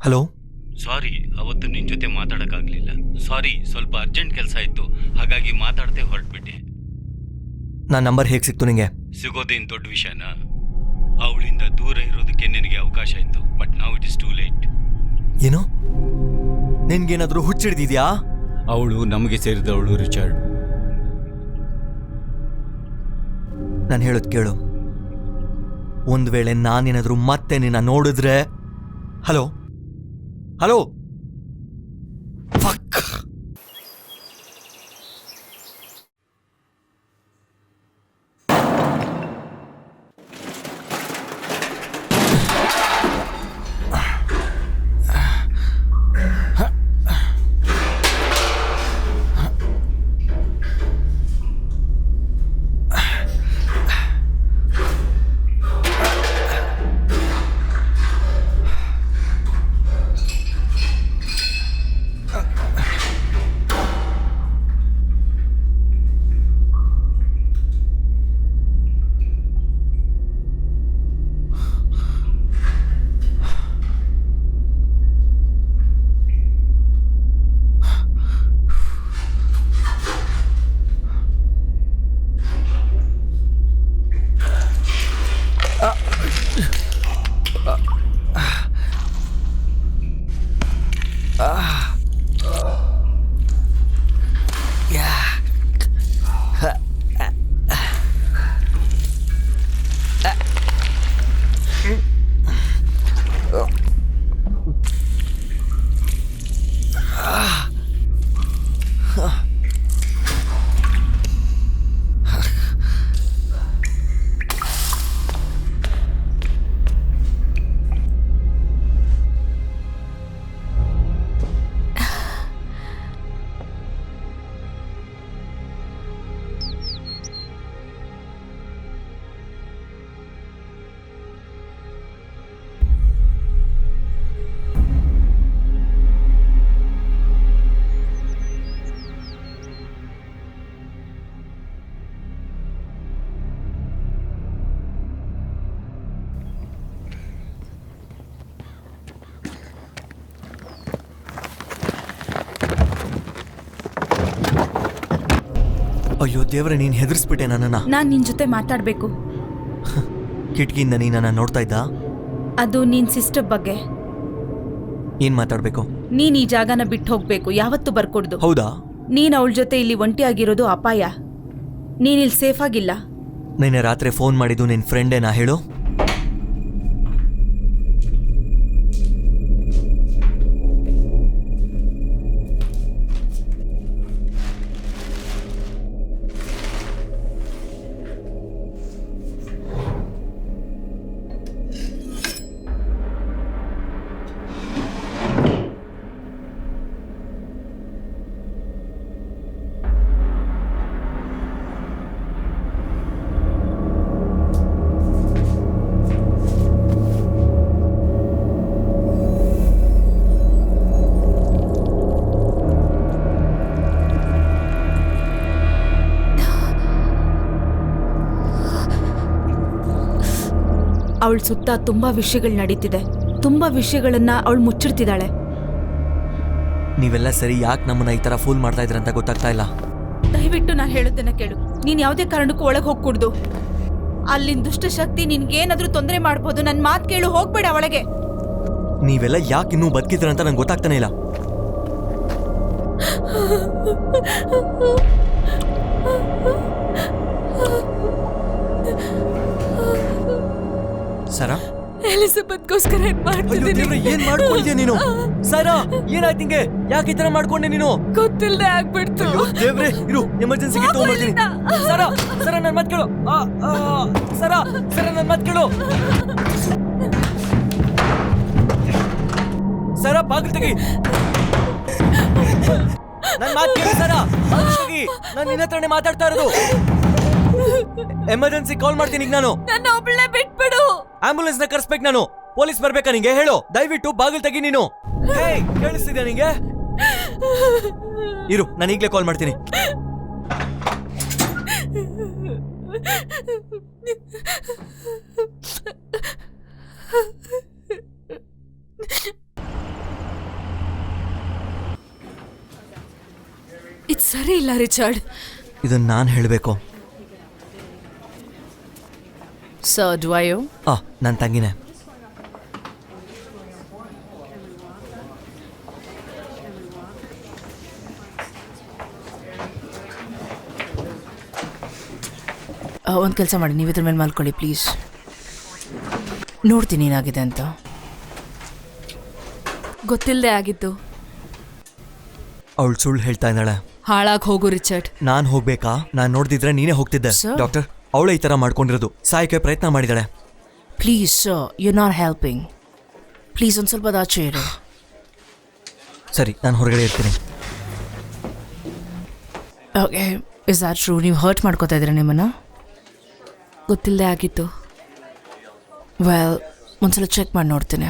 ಹಲೋ. ಸಾರಿ, ಅವತ್ತು ನಿನ್ನ ಜೊತೆ ಮಾತಾಡೋಕ್ಕಾಗಲಿಲ್ಲ. ಸಾರಿ, ಸ್ವಲ್ಪ ಅರ್ಜೆಂಟ್ ಕೆಲಸ ಇತ್ತು, ಹಾಗಾಗಿ ಮಾತಾಡದೆ ಹೊರಟ್ಬಿಟ್ಟೆ. ನನ್ನ ನಂಬರ್ ಹೇಗೆ ಸಿಕ್ತು ನಿಂಗೆ? ಸಿಗೋದೇನು ದೊಡ್ಡ ವಿಷಯನಾ? ಅವಳಿಂದ ದೂರ ಇರೋದಕ್ಕೆ ನಿನಗೆ ಅವಕಾಶ ಇತ್ತು, but now it is too late. ಏನು? ನಿನ್ಗೇನಾದರೂ ಹುಚ್ಚಿಡ್ದಿದ್ಯಾ? ಅವಳು ನಮಗೆ ಸೇರಿದವಳು ರಿಚರ್ಡ್. ನಾನು ಹೇಳೋದು ಕೇಳು. ಒಂದು ವೇಳೆ ನಾನೇನಾದರೂ ಮತ್ತೆ ನಿನ್ನ ನೋಡಿದ್ರೆ... ಹಲೋ ಹಲೋ. ಫಕ್. ಅಯ್ಯೋ ದೇವ್ರೆ, ನೀನ್ ಹೆದರ್ಸ್ಬಿಟ್ಟೆ ನನ್ನನ್ನ. ನಾನ್ ನಿನ್ ಜೊತೆ ಮಾತಾಡ್ಬೇಕು. ಕಿಟಕಿಯಿಂದ ನೀ ನನ್ನ ನೋಡ್ತಾ ಇದ್ದ? ಅದು ನಿನ್ ಸಿಸ್ಟರ್ ಬಗ್ಗೆ. ಏನ್ ಮಾತಾಡ್ಬೇಕು? ನೀನ್ ಈ ಜಾಗನ ಬಿಟ್ಟು ಹೋಗ್ಬೇಕು, ಯಾವತ್ತೂ ಬರ್ಕೊಡ್ದು. ಹೌದಾ? ನೀನ್ ಅವಳ ಜೊತೆ ಇಲ್ಲಿ ಒಂಟಿಯಾಗಿರೋದು ಅಪಾಯ. ನೀನ್ ಇಲ್ಲಿ ಸೇಫ್ ಆಗಿಲ್ಲ. ನಿನ್ನೆ ರಾತ್ರಿ ಫೋನ್ ಮಾಡಿದ್ದು ನಿನ್ ಫ್ರೆಂಡೇನಾ ಹೇಳು? ಅವಳ ಸುತ್ತ ತುಂಬಾ ವಿಷಯಗಳು ನಡೀತಿದೆ. ತುಂಬಾ ವಿಷಯಗಳನ್ನ ಅವಳು ಮುಚ್ಚಿಡ್ತಿದ್ದಾಳೆ. ನೀವೆಲ್ಲ ಸರಿ, ಯಾಕೆ ನಮ್ಮನ್ನ ಈ ತರ ಫೂಲ್ ಮಾಡ್ತಾ ಇದ್ರಂತ ಗೊತ್ತಾಗ್ತಾ ಇಲ್ಲ. ದಯವಿಟ್ಟು ನಾನು ಹೇಳೋದನ್ನ ಕೇಳು. ನೀನ್ ಯಾವುದೇ ಕಾರಣಕ್ಕೂ ಒಳಗೆ ಹೋಗ್ಕೂಡ್ದು. ಅಲ್ಲಿನ ದುಷ್ಟಶಕ್ತಿ ನಿನ್ಗೇನಾದ್ರೂ ತೊಂದರೆ ಮಾಡ್ಬೋದು. ನನ್ ಮಾತು ಕೇಳು, ಹೋಗ್ಬೇಡ ಒಳಗೆ. ನೀವೆಲ್ಲ ಯಾಕೆ ಇನ್ನೂ ಬದುಕಿದ್ರ ಅಂತ ನಂಗೆ ಗೊತ್ತಾಗ್ತಾನೆ ಇಲ್ಲ. ಸರಾ, ಎಲಿಜಬೆತ್ಗೋಸ್ಕರ ಏನ್ ಮಾಡ್ತಿದ್ದೀನಿ? ಏನ್ ಮಾಡ್ಕೊಂಡಿದ್ಯಾ ನೀನು? ಸರಾ, ಏನಾಯ್ತು ನಿಂಗೆ? ಯಾಕೆ ಈ ತರ ಮಾಡ್ಕೊಂಡೆ ನೀನು? ಗೊತ್ತಿಲ್ಲದೆ ಆಗ್ಬಿಡ್ತು. ದೇವ್ರೆ, ಇರು, ಎಮರ್ಜೆನ್ಸಿಗೆ ತಗೊಂಡ್ಬರ್ತೀನಿ. ಸರಾ, ಸರಾ, ನನ್ನ ಮಾತು ಕೇಳು. ಸರಾ, ಸರಾ, ನನ್ನ ಮಾತು ಕೇಳು. ಸರಾ, ಬಾಗಿಲು ತೆಗಿ. ನನ್ನ ಮಾತು ಕೇಳಿ ಸರಾ, ಬಾಗಿಲು ತೆಗಿ. ನಾನು ನಿನ್ನ ಹತ್ರನೇ ಮಾತಾಡ್ತಾ ಇರೋದು. ಎಮರ್ಜೆನ್ಸಿ ಕಾಲ್ ಮಾಡ್ತೀನಿ ಈಗ ನಾನು. ನನ್ನ ಒಬ್ಳೇ ಬಿಟ್ಬಿಡು. ಆಂಬುಲೆನ್ಸ್ ನ ಕರ್ಸ್ಬೇಕು ನಾನು. ಪೊಲೀಸ್ ಬರ್ಬೇಕಾ ನಿಂಗೆ? ಹೇಳು, ದಯವಿಟ್ಟು ಬಾಗಿಲು ತೆಗಿ ನೀನು. ಕೇಳಿಸ್ತಿದ್ಯಾ ನಿಂಗೆ? ಇರು, ನಾನು ಈಗಲೇ ಕಾಲ್ ಮಾಡ್ತೀನಿ. ಇದು ಸರಿ ಇಲ್ಲ ರಿಚರ್ಡ್. ಇದನ್ನ ನಾನು ಹೇಳಬೇಕು. ಸರ್, ಡ್ವಾಯೋ? ನನ್ನ ತಂಗಿನೇ. ಒಂದು ಕೆಲಸ ಮಾಡಿ, ನೀವು ಇದ್ರ ಮೇಲೆ ಮಲ್ಕೊಳ್ಳಿ ಪ್ಲೀಸ್. ನೋಡ್ತೀನಿ ಏನಾಗಿದೆ ಅಂತ. ಗೊತ್ತಿಲ್ಲದೆ ಆಗಿತ್ತು. ಅವಳು ಸುಳ್ಳು ಹೇಳ್ತಾ ಇದ್ದಾಳೆ. ಹಾಳಾಗಿ ಹೋಗು ರಿಚರ್ಡ್. ನಾನು ಹೋಗ್ಬೇಕಾ? ನಾನು ನೋಡ್ದಿದ್ರೆ ನೀನೇ ಹೋಗ್ತಿದ್ದೆ. Sir? ಡಾಕ್ಟರ್, ಅವಳೇ ಈ ತರ ಮಾಡ್ಕೊಂಡಿರೋದು. ಸಾಯಕ್ಕೆ ಪ್ರಯತ್ನ ಮಾಡಿದಾಳೆ. Please sir, you not helping. Please ಒಂದು ಸ್ವಲ್ಪ ಆಚೆ ಇರು. ಸರಿ, ನಾನು ಹೊರಗಡೆ ಇರ್ತೀನಿ. Okay, is are true? ನೀವು ಹರ್ಟ್ ಮಾಡ್ಕೋತಾ ಇದ್ದೀರಾ ನಿಮ್ಮನ್ನು? ಗೊತ್ತಿಲ್ಲದೆ ಆಗಿತ್ತು. ವೆಲ್, ಒಂದ್ಸಲ ಚೆಕ್ ಮಾಡಿ ನೋಡ್ತೀನಿ.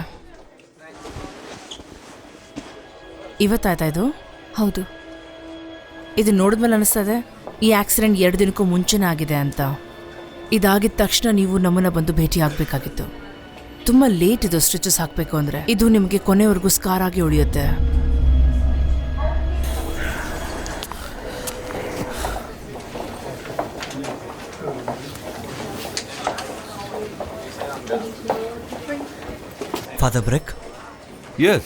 ಇವತ್ತಾಯ್ತಾ ಇದು? ಹೌದು. ಇದು ನೋಡಿದ್ಮೇಲೆ ಅನಿಸ್ತದೆ ಈ ಆಕ್ಸಿಡೆಂಟ್ 2 ದಿನಕ್ಕೂ ಮುಂಚೆನೇ ಆಗಿದೆ ಅಂತ. ಇದಾಗಿದ್ದ ತಕ್ಷಣ ನೀವು ನಮ್ಮನ್ನು ಬಂದು ಭೇಟಿ ಆಗಬೇಕಾಗಿತ್ತು. ತುಂಬ ಲೇಟ್ ಇದು ಸ್ಟಿಚಸ್ ಹಾಕಬೇಕು ಅಂದರೆ. ಇದು ನಿಮಗೆ ಕೊನೆವರೆಗೂ ಸ್ಕಾರ್ ಆಗಿ ಉಳಿಯುತ್ತೆ. Father break? Yes.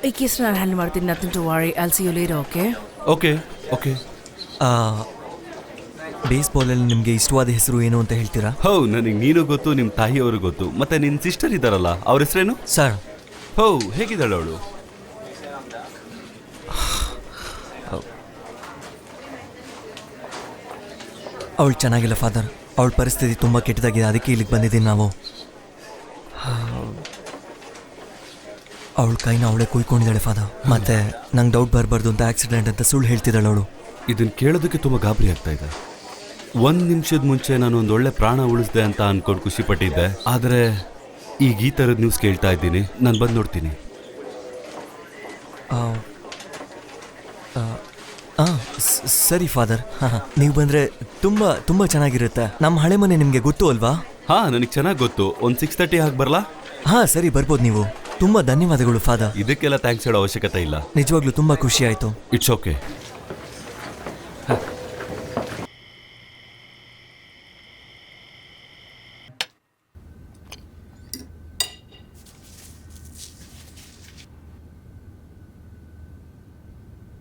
ಈ ಕೇಸ್ ನಾನು ಹ್ಯಾಂಡಲ್ ಮಾಡ್ತೀನಿ. Nothing to worry. I'll see you later. Okay? Okay. Okay. ಬೇಸ್ಬಾಲಲ್ಲಿ ನಿಮಗೆ ಇಷ್ಟವಾದ ಹೆಸರು ಏನು ಅಂತ ಹೇಳ್ತೀರಾ? ಹೋ, ನನಗೆ ನೀನು ಗೊತ್ತು, ನಿಮ್ಮ ತಾಯಿಯವರು ಗೊತ್ತು, ಮತ್ತೆ ನಿನ್ನ ಸಿಸ್ಟರ್ ಇದ್ದಾರಲ್ಲ, ಅವ್ರ ಹೆಸರೇನು? ಸರ್, ಹೋ, ಹೇಗಿದ್ದಾಳೆ ಅವಳು? ಅವಳು ಚೆನ್ನಾಗಿಲ್ಲ ಫಾದರ್. ಅವಳ ಪರಿಸ್ಥಿತಿ ತುಂಬ ಕೆಟ್ಟದಾಗಿದೆ, ಅದಕ್ಕೆ ಇಲ್ಲಿಗೆ ಬಂದಿದ್ದೀನಿ ನಾವು. ಅವಳ ಕೈನ ಅವಳೇ ಕುಯ್ಕೊಂಡಿದ್ದಾಳೆ ಫಾದರ್. ಮತ್ತೆ ನಂಗೆ ಡೌಟ್ ಬರಬಾರ್ದು ಅಂತ ಆಕ್ಸಿಡೆಂಟ್ ಅಂತ ಸುಳ್ಳು ಹೇಳ್ತಿದ್ದಾಳೆ ಅವಳು. ಇದನ್ನ ಕೇಳೋದಕ್ಕೆ ತುಂಬ ಗಾಬರಿ ಆಗ್ತಾ ಇದೆ. 1 ನಿಮಿಷದ ಮುಂಚೆ ನಾನು ಒಂದು ಒಳ್ಳೆ ಪ್ರಾಣ ಉಳಿಸ್ದೆ ಅಂತ ಅನ್ಕೊಂಡು ಖುಷಿ ಪಟ್ಟಿದ್ದೆ, ಆದರೆ ಈಗ ಈ ಥರದ ನ್ಯೂಸ್ ಕೇಳ್ತಾ ಇದ್ದೀನಿ. ನಾನು ಬಂದು ನೋಡ್ತೀನಿ. ಸರಿ ಫಾದರ್, ನೀವು ಬಂದರೆ ತುಂಬ ತುಂಬ ಚೆನ್ನಾಗಿರುತ್ತೆ. ನಮ್ಮ ಹಳೆ ಮನೆ ನಿಮಗೆ ಗೊತ್ತು ಅಲ್ವಾ? ಹಾ, ನನಗೆ ಚೆನ್ನಾಗಿ ಗೊತ್ತು. ಒಂದು 6:30 ಹಾಗೆ ಬರಲಾ? ಹಾಂ ಸರಿ, ಬರ್ಬೋದು ನೀವು. ತುಂಬ ಧನ್ಯವಾದಗಳು ಫಾದರ್. ಇದಕ್ಕೆಲ್ಲ ಥ್ಯಾಂಕ್ಸ್ ಹೇಳೋ ಅವಶ್ಯಕತೆ ಇಲ್ಲ. ನಿಜವಾಗ್ಲೂ ತುಂಬ ಖುಷಿ ಆಯಿತು. It's okay.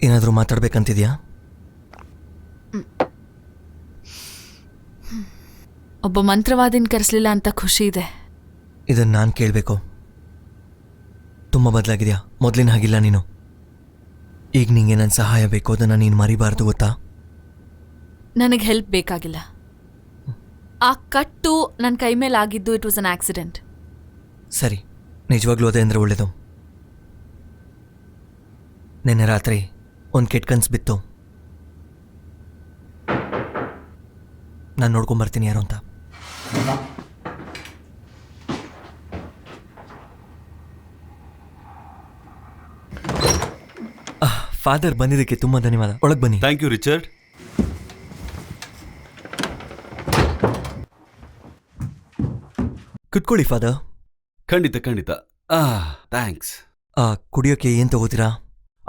ಏನಾದರೂ ಮಾತಾಡ್ಬೇಕಂತಿದ್ಯಾ? ಒಬ್ಬ ಮಂತ್ರವಾದಿನ ಕರೆಸಲಿಲ್ಲ ಅಂತ ಖುಷಿ ಇದೆ. ಇದನ್ನು ನಾನು ಕೇಳಬೇಕು. ತುಂಬ ಬದಲಾಗಿದೆಯಾ? ಮೊದಲಿನ ಹಾಗಿಲ್ಲ ನೀನು. ಈಗ ನಿಂಗೆ ನನ್ನ ಸಹಾಯ ಬೇಕು, ಅದನ್ನು ನೀನು ಮರಿಬಾರ್ದು, ಗೊತ್ತಾ? ನನಗೆ ಹೆಲ್ಪ್ ಬೇಕಾಗಿಲ್ಲ. ಆ ಕಟ್ಟು ನನ್ನ ಕೈ ಮೇಲೆ ಆಗಿದ್ದು ಇಟ್ ವಾಸ್ ಅನ್ ಆಕ್ಸಿಡೆಂಟ್. ಸರಿ, ನಿಜವಾಗ್ಲೂ ಅದೇ ಅಂದರೆ ಒಳ್ಳೆಯದು. ನಿನ್ನೆ ರಾತ್ರಿ ಒಂದು ಕೆಟ್ಟ ಕನ್ಸು ಬಿತ್ತು. ನಾನು ನೋಡ್ಕೊಂಬರ್ತೀನಿ ಯಾರು ಅಂತ. ಫಾದರ್, ಬಂದಿದ್ದಕ್ಕೆ ತುಂಬ ಧನ್ಯವಾದ. ಒಳಗೆ ಬನ್ನಿ. Thank you Richard. ಕುತ್ಕೊಳ್ಳಿ ಫಾದರ್. ಖಂಡಿತ ಖಂಡಿತ. ಥ್ಯಾಂಕ್ಸ್. ಕುಡಿಯೋಕೆ ಏನು ತಗೋತೀರಾ?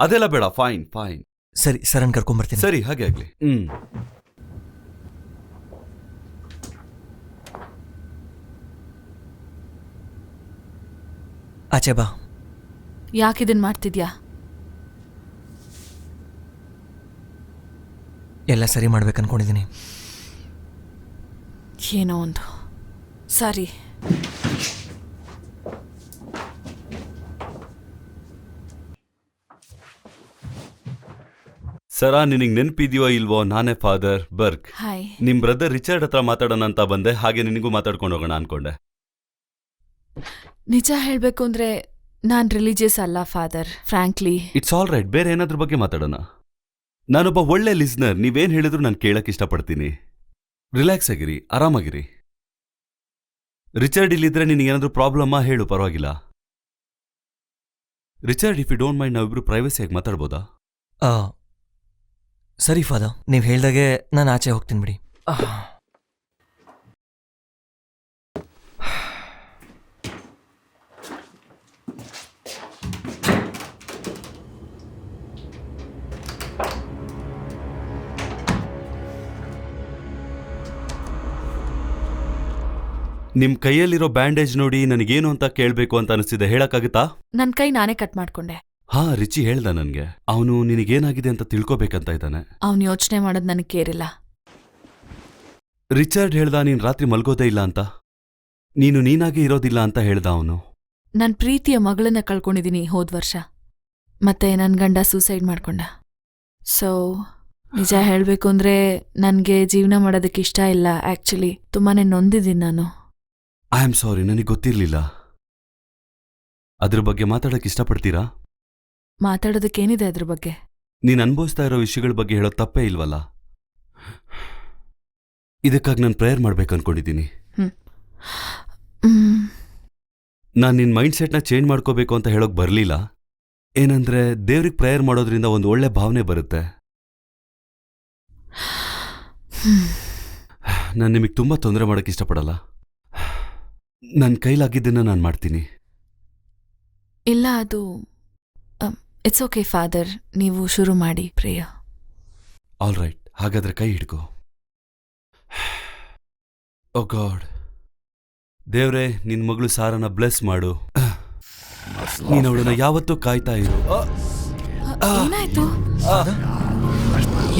ಅದೆಲ್ಲ ಬೇಡ. Fine fine. ಸರಿ, ಸರನ್ ಕರ್ಕೊಂಬರ್ತೀನಿ. ಸರಿ, ಹಾಗೆ ಆಗ್ಲಿ. ಆಚೆ ಬಾ. ಯಾಕಿದನ್ ಮಾಡ್ತಿದ್ಯಾ? ಎಲ್ಲ ಸರಿ ಮಾಡ್ಬೇಕು ಅನ್ಕೊಂಡಿದ್ದೀನಿ. ಏನೋ ಒಂದು ಸರಿ. ಸರಾ, ನಿನಗೆ ನೆನಪಿದೆಯೋ ಇಲ್ವೋ, ನಾನೇ ಫಾದರ್ ಬರ್ಕ್. ಹಾಯ್. ನಿಮ್ ಬ್ರದರ್ ರಿಚರ್ಡ್ ಹತ್ರ ಮಾತಾಡೋಣ ಅಂತ ಬಂದೆ. ಹಾಗೆ ನಿನಗೂ ಮಾತಾಡ್ಕೊಂಡು ಹೋಗೋಣ ಅನ್ಕೊಂಡೆ. ನಿಜ ಹೇಳ್ಬೇಕು ಅಂದ್ರೆ ನಾನ್ ರಿಲಿಜಿಯಸ್ ಅಲ್ಲ father, frankly. It's all right. ಬೇರೆ ಏನಾದ್ರ ಬಗ್ಗೆ ಮಾತಾಡೋಣ. ನಾನೊಬ್ಬ ಒಳ್ಳೆ ಲಿಸ್ನರ್. ನೀವೇನ್ ಹೇಳಿದ್ರು ನಾನು ಕೇಳಕ್ ಇಷ್ಟಪಡ್ತೀನಿ. ರಿಲ್ಯಾಕ್ಸ್ ಆಗಿರಿ, ಆರಾಮಾಗಿರಿ. ರಿಚರ್ಡ್ ಇಲ್ಲಿದ್ರೆ ನಿನಗೇನಾದ್ರೂ ಪ್ರಾಬ್ಲಮ್ಮಾ ಹೇಳು, ಪರವಾಗಿಲ್ಲ. Richard, if you don't mind, ನಾವಿಬ್ರು ಪ್ರೈವಸಿಯಾಗಿ ಮಾತಾಡ್ಬೋದಾ? ಸರಿ ಫಾದರ್, ನೀವು ಹೇಳ್ದಾಗೆ ನಾನು ಆಚೆ ಹೋಗ್ತೀನಿ ಬಿಡಿ. ನಿಮ್ ಕೈಯಲ್ಲಿರೋ ಬ್ಯಾಂಡೇಜ್ ನೋಡಿ ನನಗೇನು ಅಂತ ಕೇಳ್ಬೇಕು ಅಂತ ಅನಿಸ್ತಿದೆ. ಹೇಳಕ್ಕಾಗುತ್ತಾ? ನನ್ ಕೈ ನಾನೇ ಕಟ್ ಮಾಡ್ಕೊಂಡೆ. ಹಾ, ರಿಚಿ ಹೇಳ್ದ ನನ್ಗೆ. ಅವನು ನಿನಗೇನಾಗಿದೆ ಅಂತ ತಿಳ್ಕೊಬೇಕಂತ ಇದ್ದಾನೆ. ಅವ್ನು ಯೋಚನೆ ಮಾಡೋದು ನನಗೆ ಕೇರಿಲ್ಲ. ರಿಚರ್ಡ್ ಹೇಳ್ದ ನೀನ್ ರಾತ್ರಿ ಮಲ್ಗೋದೇ ಇಲ್ಲ ಅಂತ, ನೀನು ನೀನಾಗೆ ಇರೋದಿಲ್ಲ ಅಂತ ಹೇಳ್ದ ಅವನು. ನನ್ ಪ್ರೀತಿಯ ಮಗಳನ್ನ ಕಳ್ಕೊಂಡಿದೀನಿ ಹೋದ್ ವರ್ಷ. ಮತ್ತೆ ನನ್ ಗಂಡ ಸೂಸೈಡ್ ಮಾಡ್ಕೊಂಡ. ಸೊ ನಿಜ ಹೇಳ್ಬೇಕು ಅಂದ್ರೆ ನನ್ಗೆ ಜೀವನ ಮಾಡೋದಕ್ಕೆ ಇಷ್ಟ ಇಲ್ಲ. ಆಕ್ಚುಲಿ ತುಂಬಾನೇ ನೊಂದಿದ್ದೀನಿ ನಾನು. ಐ ಆಮ್ ಸಾರಿ, ನನಗೆ ಗೊತ್ತಿರ್ಲಿಲ್ಲ. ಅದ್ರ ಬಗ್ಗೆ ಮಾತಾಡಕ್ ಇಷ್ಟಪಡ್ತೀರಾ? ಮಾತಾಡೋದಕ್ಕೇನಿದೆ ಅದ್ರ ಬಗ್ಗೆ? ನೀನ್ ಅನ್ಭವಿಸ್ತಾ ಇರೋ ವಿಷಯಗಳ ಬಗ್ಗೆ ಹೇಳೋ ತಪ್ಪೇ ಇಲ್ವಲ್ಲ. ಇದಕ್ಕಾಗಿ ನಾನು ಪ್ರೇಯರ್ ಮಾಡ್ಬೇಕು ಅನ್ಕೊಂಡಿದ್ದೀನಿ. ನಾನು ನಿನ್ ಮೈಂಡ್ ಸೆಟ್ನ ಚೇಂಜ್ ಮಾಡ್ಕೋಬೇಕು ಅಂತ ಹೇಳೋಕ್ ಬರ್ಲಿಲ್ಲ. ಏನಂದ್ರೆ ದೇವ್ರಿಗೆ ಪ್ರೇಯರ್ ಮಾಡೋದ್ರಿಂದ ಒಂದು ಒಳ್ಳೆ ಭಾವನೆ ಬರುತ್ತೆ. ನಾನು ನಿಮಗೆ ತುಂಬಾ ತೊಂದರೆ ಮಾಡಕ್ ಇಷ್ಟಪಡಲ್ಲ. ನನ್ನ ಕೈಲಾಗಿದ್ದನ್ನ ನಾನು ಮಾಡ್ತೀನಿ. ಇಲ್ಲ, ಅದು ಇಟ್ಸ್ ಓಕೆ ಫಾದರ್, ನೀವು ಶುರು ಮಾಡಿ ಪ್ರೇಯರ್. ಆಲ್ ರೈಟ್, ಹಾಗಾದ್ರೆ ಕೈ ಹಿಡ್ಕೋ. ಓ ಗಾಡ್, ದೇವ್ರೆ, ನಿನ್ ಮಗಳು ಸಾರನ ಬ್ಲೆಸ್ ಮಾಡು. ನೀನು ಅವಳನ್ನ ಯಾವತ್ತೂ ಕಾಯ್ತಾ ಇರು. ಏನಾಯ್ತು?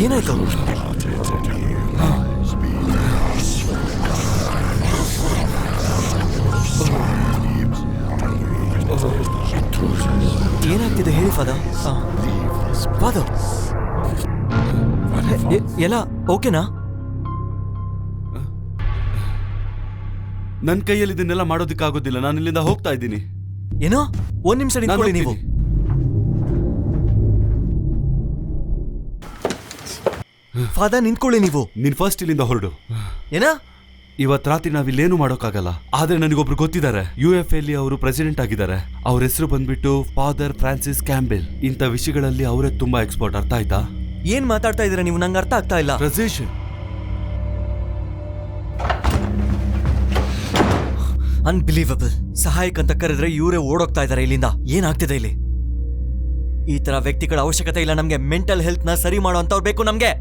ಏನಾಯ್ತು? ಎಲ್ಲ ಓಕೆನಾ? ನನ್ನ ಕೈಯಲ್ಲಿ ಇದನ್ನೆಲ್ಲ ಮಾಡೋದಕ್ಕಾಗೋದಿಲ್ಲ. ನಾನು ಇಲ್ಲಿಂದ ಹೋಗ್ತಾ ಇದ್ದೀನಿ. ಏನೋ 1 ನಿಮಿಷ ನಿಂತ್ಕೊಳ್ಳಿ ನೀವು. ಫಾದರ್ ನಿಂತ್ಕೊಳ್ಳಿ ನೀವು. ನೀನ್ ಫಸ್ಟ್ ಇಲ್ಲಿಂದ ಹೊರಡು. ಏನಾ? ಇವತ್ ರಾತ್ರಿ ನಾವಿಲ್ಲೇನು ಮಾಡೋಕ್ಕಾಗಲ್ಲ. ಆದ್ರೆ ನನಗೊಬ್ರು ಗೊತ್ತಿದ್ದಾರೆ. UFA ಅವರು ಪ್ರೆಸಿಡೆಂಟ್ ಆಗಿದ್ದಾರೆ. ಅವ್ರ ಹೆಸರು ಬಂದ್ಬಿಟ್ಟು ಫಾದರ್ ಫ್ರಾನ್ಸಿಸ್ ಕ್ಯಾಂಬೆಲ್. ಇಂಥ ವಿಷಯಗಳಲ್ಲಿ ಅವರೇ ತುಂಬಾ ಎಕ್ಸ್ಪರ್ಟ್. ಅರ್ಥ ಆಯ್ತಾ? ಏನ್ ಮಾತಾಡ್ತಾ ಇದೀರಾ ನೀವು? ನಂಗೆ ಅರ್ಥ ಆಗ್ತಾ ಇಲ್ಲ. ರಜೇಶ್, ಅನ್ಬಿಲೀವಬಲ್. ಸಹಾಯಕ್ಕಂತ ಕರೆದ್ರೆ ಇವರೇ ಓಡೋಗ್ತಾ ಇದಾರೆ ಇಲ್ಲಿಂದ. ಏನಾಗ್ತಿದೆ ಇಲ್ಲಿ? ಈ ತರ ವ್ಯಕ್ತಿಗಳ ಅವಶ್ಯಕತೆ ಇಲ್ಲ ನಮ್ಗೆ. ಮೆಂಟಲ್ ಹೆಲ್ತ್ ನ ಸರಿ ಮಾಡೋ ಅಂತವ್ರು ಬೇಕು ನಮ್ಗೆ.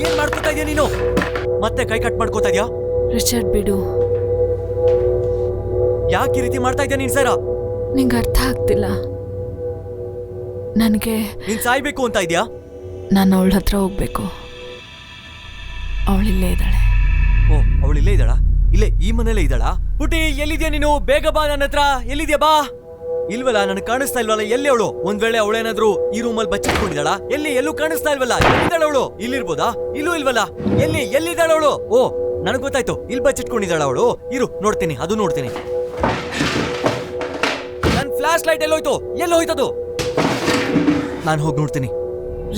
ಏನ್ ಮಾಡ್ಕೋತಾ ಇದೀಯ ನೀನು? ಮತ್ತೆ ಕೈ ಕಟ್ ಮಾಡ್ಕೋತಾ ಇದೀಯಾ? ರಿಚರ್ಡ್ ಬಿಡು, ಯಾಕೆ ಈ ರೀತಿ ಮಾಡ್ತಾ ಇದೀಯ ನೀನ್ ಸರ? ನಿಂಗೆ ಅರ್ಥ ಆಗ್ತಿಲ್ಲ. ನನಗೆ ನೀನ್ ಸಾಯ್ಬೇಕು ಅಂತ ಇದೆಯಾ? ನಾನು ಅವಳ ಹತ್ರ ಹೋಗ್ಬೇಕು. ಅವಳಿಲ್ಲೇ ಇದ್ದಾಳೆ. ಓ, ಅವಳು ಇಲ್ಲೇ ಇದ್ದಾಳಾ? ಇಲ್ಲೇ ಈ ಮನೇಲೇ ಇದ್ದಾಳಾ? ಪುಟಿ, ಎಲ್ಲಿದ್ಯಾ ನೀನು? ಬೇಗ ಬಾ ನನ್ನ ಹತ್ರ. ಎಲ್ಲಿದ್ಯಾ? ಬಾ. ಇಲ್ವಲ್ಲ, ನನಗೆ ಕಾಣಿಸ್ತಾ ಇಲ್ವಲ್ಲ. ಎಲ್ಲಿ ಅವಳು? ಒಂದ್ ವೇಳೆ ಅವಳೇನಾದ್ರೂ ಈ ರೂಮಲ್ಲಿ ಬಚ್ಚಿಟ್ಕೊಂಡಿದ್ದಾಳ? ಎಲ್ಲೂ ಕಾಣಿಸ್ತಾ ಇಲ್ವಲ್ಲ. ಎಲ್ಲಿದ್ದಾಳ ಅವಳು? ಇಲ್ಲಿರ್ಬೋದಾ? ಇಲ್ಲೂ ಇಲ್ವಲ್ಲ. ಎಲ್ಲಿದ್ದಾಳ ಅವಳು? ಓ, ನನಗೆ ಗೊತ್ತಾಯ್ತು. ಇಲ್ಲಿ ಬಚ್ಚಿಟ್ಕೊಂಡಿದ್ದಾಳ ಅವಳು. ಇರು, ನೋಡ್ತೀನಿ, ಅದು ನೋಡ್ತೀನಿ. ನನ್ ಫ್ಲಾಶ್ ಲೈಟ್ ಎಲ್ಲೋಯ್ತು? ಎಲ್ಲೋಯ್ತದು? ನಾನು ಹೋಗಿ ನೋಡ್ತೀನಿ.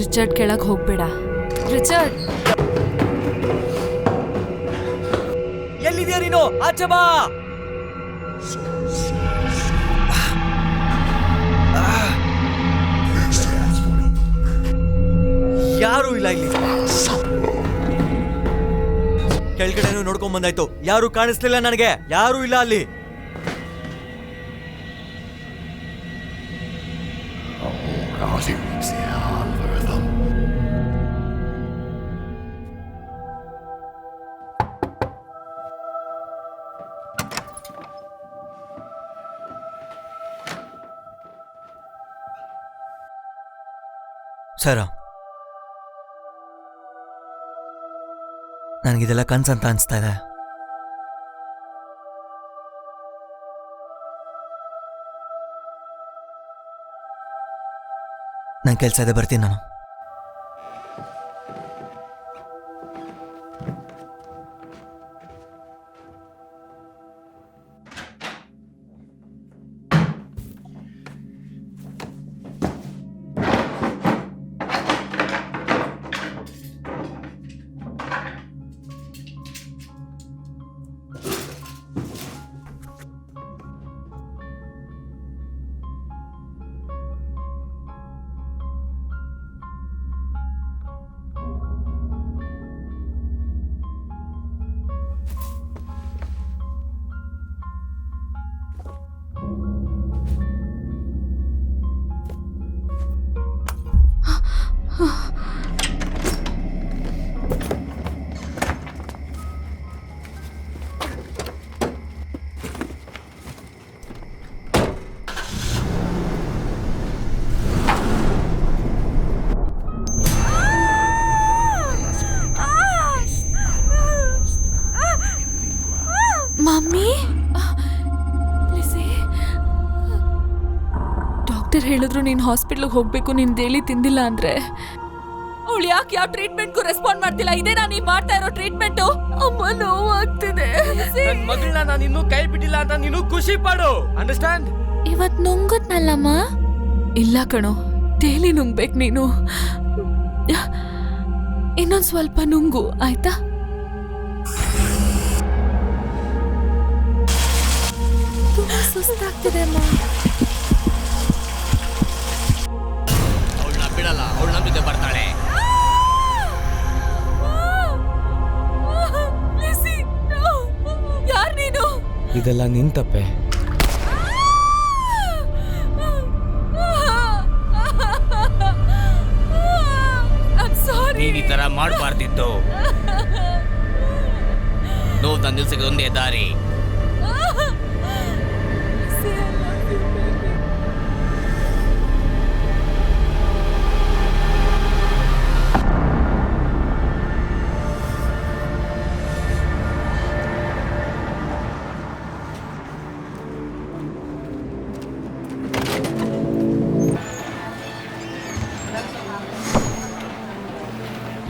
ರಿಚರ್ಡ್, ಕೆಳಗೆ ಹೋಗ್ಬೇಡ. ರಿಚರ್ಡ್, ಎಲ್ಲಿದ್ಯಾ ನೀನು? ಆಚೆ ಬಾ. ಯಾರು ಇಲ್ಲ ಇಲ್ಲಿ. ಕೆಳಗಡೆನೂ ನೋಡ್ಕೊಂಡ್ ಬಂದಾಯ್ತು. ಯಾರು ಕಾಣಿಸ್ಲಿಲ್ಲ ನನಗೆ. ಯಾರು ಇಲ್ಲ ಅಲ್ಲಿ. ಸರ, ನನಗಿದೆಲ್ಲ ಕನ್ಸಂತ ಅನ್ಸ್ತಾ ಇದೆ. ನನ್ನ ಕೆಲಸ ಇದೆ, ಬರ್ತೀನಿ ನಾನು. ಮಮ್ಮಿ, ಡಾಕ್ಟರ್ ಹೇಳಿದ್ರು ನೀನು ಹಾಸ್ಪಿಟ್ಲಿಗೆ ಹೋಗ್ಬೇಕು, ನೀನು ಡೈಲಿ ತಿಂದಿಲ್ಲ ಅಂದ್ರೆ. ಅವಳು ಯಾಕೆ ಯಾವ ಟ್ರೀಟ್ಮೆಂಟ್ಗೂ ರೆಸ್ಪಾಂಡ್ ಮಾಡ್ತಿಲ್ಲ? ಇದೇ ನಾನು ಮಾಡ್ತಾ ಇರೋ ಟ್ರೀಟ್ಮೆಂಟು. ಅಮ್ಮ, ನೋವಾಗ್ತಿದೆ. ನನ್ ಮಗಳನ್ನ ನಾನು ಇನ್ನೂ ಕೈ ಬಿಟ್ಟಿಲ್ಲ ಅಂತ ನೀನು ಖುಷಿ ಪಡು. ಅಂಡರ್ಸ್ಟ್ಯಾಂಡ್? ಇವತ್ ನುಂಗತ್ನಲ್ಲಮ್ಮ. ಇಲ್ಲ ಕಣೋ, ಡೈಲಿ ನುಂಗ್ಬೇಕು ನೀನು. ಇನ್ನೊಂದ್ ಸ್ವಲ್ಪ ನುಂಗು, ಆಯ್ತಾ? ತುಂಬಾ ಸುಸ್ತಾಗ್ತಿದೆ ಅಮ್ಮ. ಅವಳನ್ನ ಬಿಡಲ್ಲ, ಅವಳು ನಮ್ಮ ಜೊತೆ ಬರ್ತಾಳೆ. ಯಾರ್ ನೀನು? ಇದೆಲ್ಲ ನಿನ್ ತಪ್ಪೆ. ನೀನ್ ಈ ತರ ಮಾಡಬಾರ್ದಿತ್ತು. ನೋವು ನಿಲ್ಸಕ್ಕೆ ಒಂದೇ ದಾರಿ.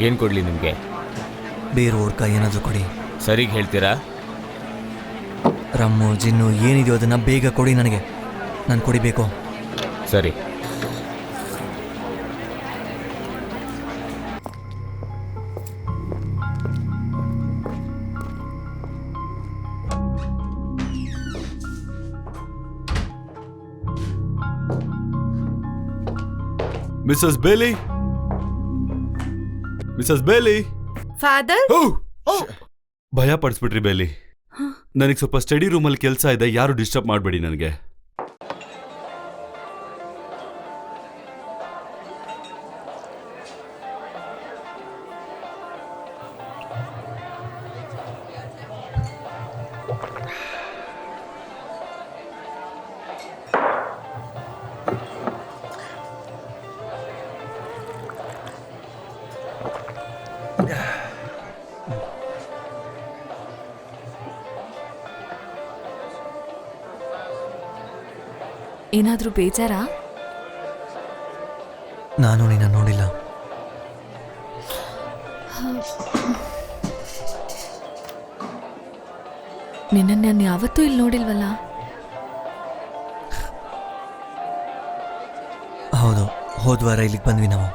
ಏನು ಕೊಡಲಿ ನಿಮಗೆ? ಬೇರೆಯವ್ರ ಕೈ ಏನಾದರೂ ಕೊಡಿ. ಸರಿಗೆ ಹೇಳ್ತೀರಾ? ರಮ್ಮು ಜಿನ್ನು ಏನಿದೆಯೋ ಅದನ್ನು ಬೇಗ ಕೊಡಿ ನನಗೆ. ನಾನು ಕೊಡಿಬೇಕು. ಸರಿ. ಮಿಸಸ್ ಬೇಲಿ, ಮಿಸಸ್ ಬೇಲಿ. ಫಾದರ್, ಭಯ ಪಡಿಸ್ಬಿಟ್ರಿ ಬೇಲಿ. ನನಗೆ ಸ್ವಲ್ಪ ಸ್ಟಡಿ ರೂಮಲ್ಲಿ ಕೆಲಸ ಇದೆ, ಯಾರು ಡಿಸ್ಟರ್ಬ್ ಮಾಡಬೇಡಿ ನನಗೆ. ಏನಾದ್ರೂ ಬೇಜಾರಾ? ನಾನು ನಿನ್ನ ನೋಡಿಲ್ಲ. ನಿನ್ನನ್ನು ನಾನು ಯಾವತ್ತೂ ಇಲ್ಲಿ ನೋಡಿಲ್ವಲ್ಲ. ಹೌದು, ಹೋದ್ವಾರ ಇಲ್ಲಿಗೆ ಬಂದ್ವಿ ನಾವು.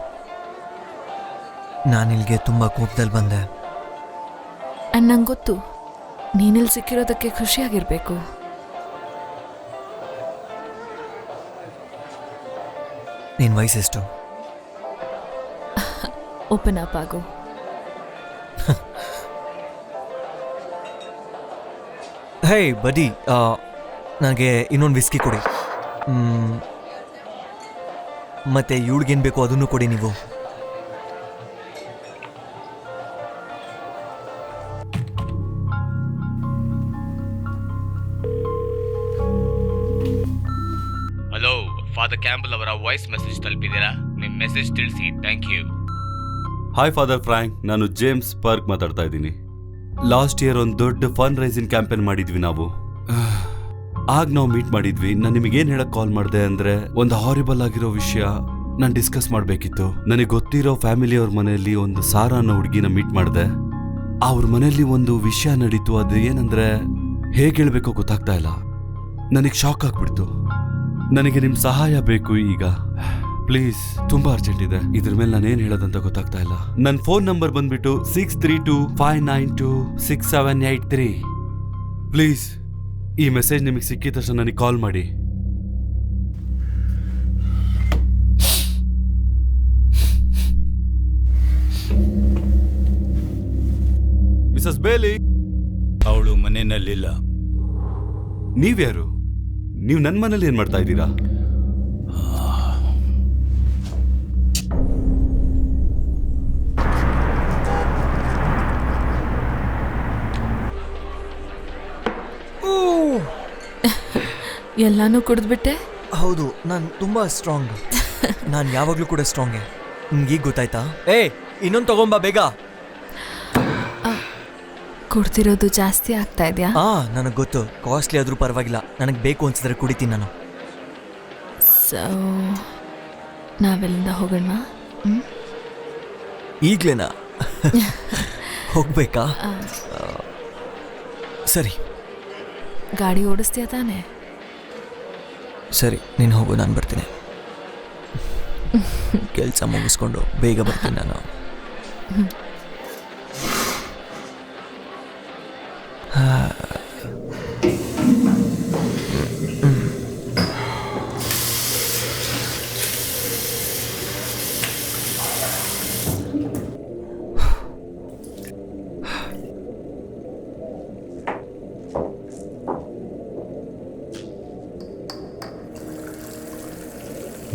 ನಾನಿಲ್ಲಿಗೆ ತುಂಬ ಕೋಪದಲ್ಲಿ ಬಂದೆ. ನಂಗೆ ಗೊತ್ತು, ನೀನಿಲ್ಲಿ ಸಿಕ್ಕಿರೋದಕ್ಕೆ ಖುಷಿಯಾಗಿರ್ಬೇಕು. ನಿನ್ನ ವಯಸ್ಸೆಷ್ಟು? ಓಪನ್ ಅಪ್ ಆಗು. ಹೇ ಬಡಿ, ನನಗೆ ಇನ್ನೊಂದು ವಿಸ್ಕಿ ಕೊಡಿ. ಮತ್ತೆ ಇವಳಿಗೇನು ಬೇಕೋ ಅದನ್ನು ಕೊಡಿ ನೀವು. ಹಲೋ, ಫಾದರ್ ಕ್ಯಾಂಪಲ್ ಅವರ ವಾಯ್ಸ್ ಮೆಸೇಜ್ ತಲುಪಿದ್ದೀರಾ? ನಿಮ್ಮ ಮೆಸೇಜ್ ತಿಳಿಸಿ. Thank you. Hi Father Frank, ನಾನು ಜೇಮ್ಸ್ ಪಾರ್ಕ್ ಮಾತಾಡ್ತಾ ಇದ್ದೀನಿ. ಲಾಸ್ಟ್ ಇಯರ್ ಒಂದು ದೊಡ್ಡ ಫಂಡ್ ರೈಸಿಂಗ್ ಕ್ಯಾಂಪೇನ್ ಮಾಡಿದ್ವಿ ನಾವು. ಆಗ ನಾವು ಮೀಟ್ ಮಾಡಿದ್ವಿ. ನಾನು ನಿಮಗೇನು ಹೇಳಕ್ ಕಾಲ್ ಮಾಡಿದೆ ಅಂದ್ರೆ, ಒಂದು ಹಾರಿಬಲ್ ಆಗಿರೋ ವಿಷಯ ನಾನು ಡಿಸ್ಕಸ್ ಮಾಡಬೇಕಿತ್ತು. ನನಗೆ ಗೊತ್ತಿರೋ ಫ್ಯಾಮಿಲಿಯವ್ರ ಮನೆಯಲ್ಲಿ ಒಂದು ಸಾರಾ ಅನ್ನೋ ಹುಡುಗಿನ ಮೀಟ್ ಮಾಡಿದೆ. ಅವ್ರ ಮನೆಯಲ್ಲಿ ಒಂದು ವಿಷಯ ನಡೀತು. ಅದು ಏನಂದ್ರೆ ಹೇಗೆ ಹೇಳ್ಬೇಕೋ ಗೊತ್ತಾಗ್ತಾ ಇಲ್ಲ. ನನಗೆ ಶಾಕ್ ಆಗ್ಬಿಡ್ತು. ನನಗೆ ನಿಮ್ಮ ಸಹಾಯ ಬೇಕು ಈಗ, ಪ್ಲೀಸ್. ತುಂಬಾ ಅರ್ಜೆಂಟ್ ಇದೆ. ಇದ್ರ ಮೇಲೆ ನಾನೇನ್ ಹೇಳೋದಂತ ಗೊತ್ತಾಗ್ತಾ ಇಲ್ಲ. ನನ್ನ ಫೋನ್ ನಂಬರ್ ಬಂದ್ಬಿಟ್ಟು 6325926783. ಪ್ಲೀಸ್ ಈ ಮೆಸೇಜ್ ನಿಮಗೆ ಸಿಕ್ಕಿದ ತಕ್ಷಣ ನನಗೆ ಕಾಲ್ ಮಾಡಿ. ಮಿಸಸ್ ಬೇಲಿ. ಅವಳು ಮನೆಯಲ್ಲಿಲ್ಲ. ನೀವ್ಯಾರು? ನೀವು ನನ್ನ ಮನೇಲಿ ಏನ್ ಮಾಡ್ತಾ ಇದ್ದೀರಾ? ಎಲ್ಲಾನು ಕುಡಿದ್ಬಿಟ್ಟೆ? ಹೌದು, ನಾನು ತುಂಬ ಸ್ಟ್ರಾಂಗ್. ನಾನು ಯಾವಾಗಲೂ ಕೂಡ ಸ್ಟ್ರಾಂಗೆ. ನಿಮ್ಗೀಗ ಗೊತ್ತಾಯ್ತಾ? ಇನ್ನೊಂದು ತಗೊಂಬಾ ಬೇಗ. ಕುಡ್ತಿರೋದು ಜಾಸ್ತಿ ಆಗ್ತಾ ಇದೆಯಾ? ನನಗೆ ಗೊತ್ತು. ಕಾಸ್ಟ್ಲಿ ಆದರೂ ಪರವಾಗಿಲ್ಲ, ನನಗೆ ಬೇಕು ಅನ್ಸಿದ್ರೆ ಕುಡಿತೀನಿ ನಾನು. ಸೊ ನಾವೆಲ್ಲಿಂದ ಹೋಗೋಣ? ಈಗ್ಲೇನಾ? ಹೋಗ್ಬೇಕಾ? ಸರಿ. ಗಾಡಿ ಓಡಿಸ್ತೀಯ ತಾನೆ? ಸರಿ, ನೀನು ಹೋಗು, ನಾನು ಬರ್ತೀನಿ. ಕೆಲಸ ಮುಗಿಸ್ಕೊಂಡು ಬೇಗ ಬರ್ತೀನಿ ನಾನು.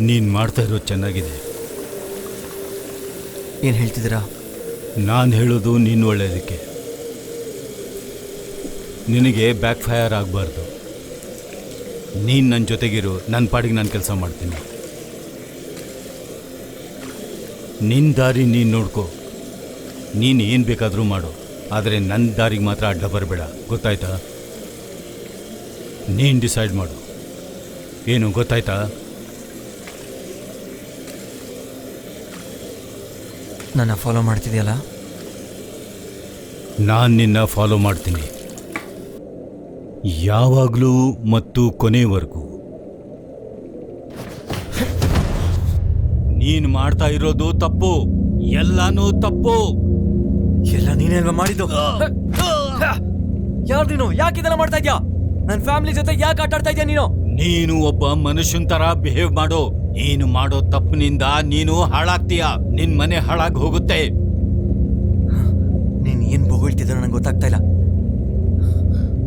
ನೀನು ಮಾಡ್ತಾ ಇರೋದು ಚೆನ್ನಾಗಿದೆ. ಏನು ಹೇಳ್ತಿದ್ದೀರಾ? ನಾನು ಹೇಳೋದು ನೀನು ಒಳ್ಳೆಯದಕ್ಕೆ. ನಿನಗೆ ಬ್ಯಾಕ್ ಫೈರ್ ಆಗಬಾರ್ದು. ನೀನು ನನ್ನ ಜೊತೆಗಿರು, ನನ್ನ ಪಾಡಿಗೆ ನಾನು ಕೆಲಸ ಮಾಡ್ತೀನಿ. ನಿನ್ನ ದಾರಿ ನೀನು ನೋಡ್ಕೋ. ನೀನು ಏನು ಬೇಕಾದರೂ ಮಾಡು, ಆದರೆ ನನ್ನ ದಾರಿಗೆ ಮಾತ್ರ ಅಡ್ಡ ಬರಬೇಡ. ಗೊತ್ತಾಯ್ತಾ? ನೀನು ಡಿಸೈಡ್ ಮಾಡು. ಏನು ಗೊತ್ತಾಯ್ತಾ? ನನ್ನ ಫಾಲೋ ಮಾಡ್ತಿದ್ಯಲ್ಲ? ನಾನು ನಿನ್ನ ಫಾಲೋ ಮಾಡ್ತೀನಿ, ಯಾವಾಗಲೂ ಮತ್ತು ಕೊನೆವರೆಗೂ. ನೀನು ಮಾಡ್ತಾ ಇರೋದು ತಪ್ಪು, ಎಲ್ಲಾನು ತಪ್ಪು. ಎಲ್ಲ ನೀನೇಲ್ವ ಮಾಡಿದ್ದು? ಯಾರು ನೀನು? ಯಾಕೆ ಇದೆಲ್ಲ ಮಾಡ್ತಾ ಇದ್ಯಾ? ನನ್ನ ಫ್ಯಾಮಿಲಿ ಜೊತೆ ಯಾಕೆ ಆಟ ಆಡ್ತಾ ಇದ್ಯಾ ನೀನು? ನೀನು ಒಬ್ಬ ಮನುಷ್ಯನ್ ತರ ಬಿಹೇವ್ ಮಾಡೋ. ನೀನು ಮಾಡೋ ತಪ್ಪಿನಿಂದ ನೀನು ಹಾಳಾಗ್ತೀಯ, ನಿನ್ ಮನೆ ಹಾಳಾಗಿ ಹೋಗುತ್ತೆ. ನೀನು ಏನು ಬೊಗಳ್ತಿದ್ದ ನನಗೆ ಗೊತ್ತಾಗ್ತಾ ಇಲ್ಲ.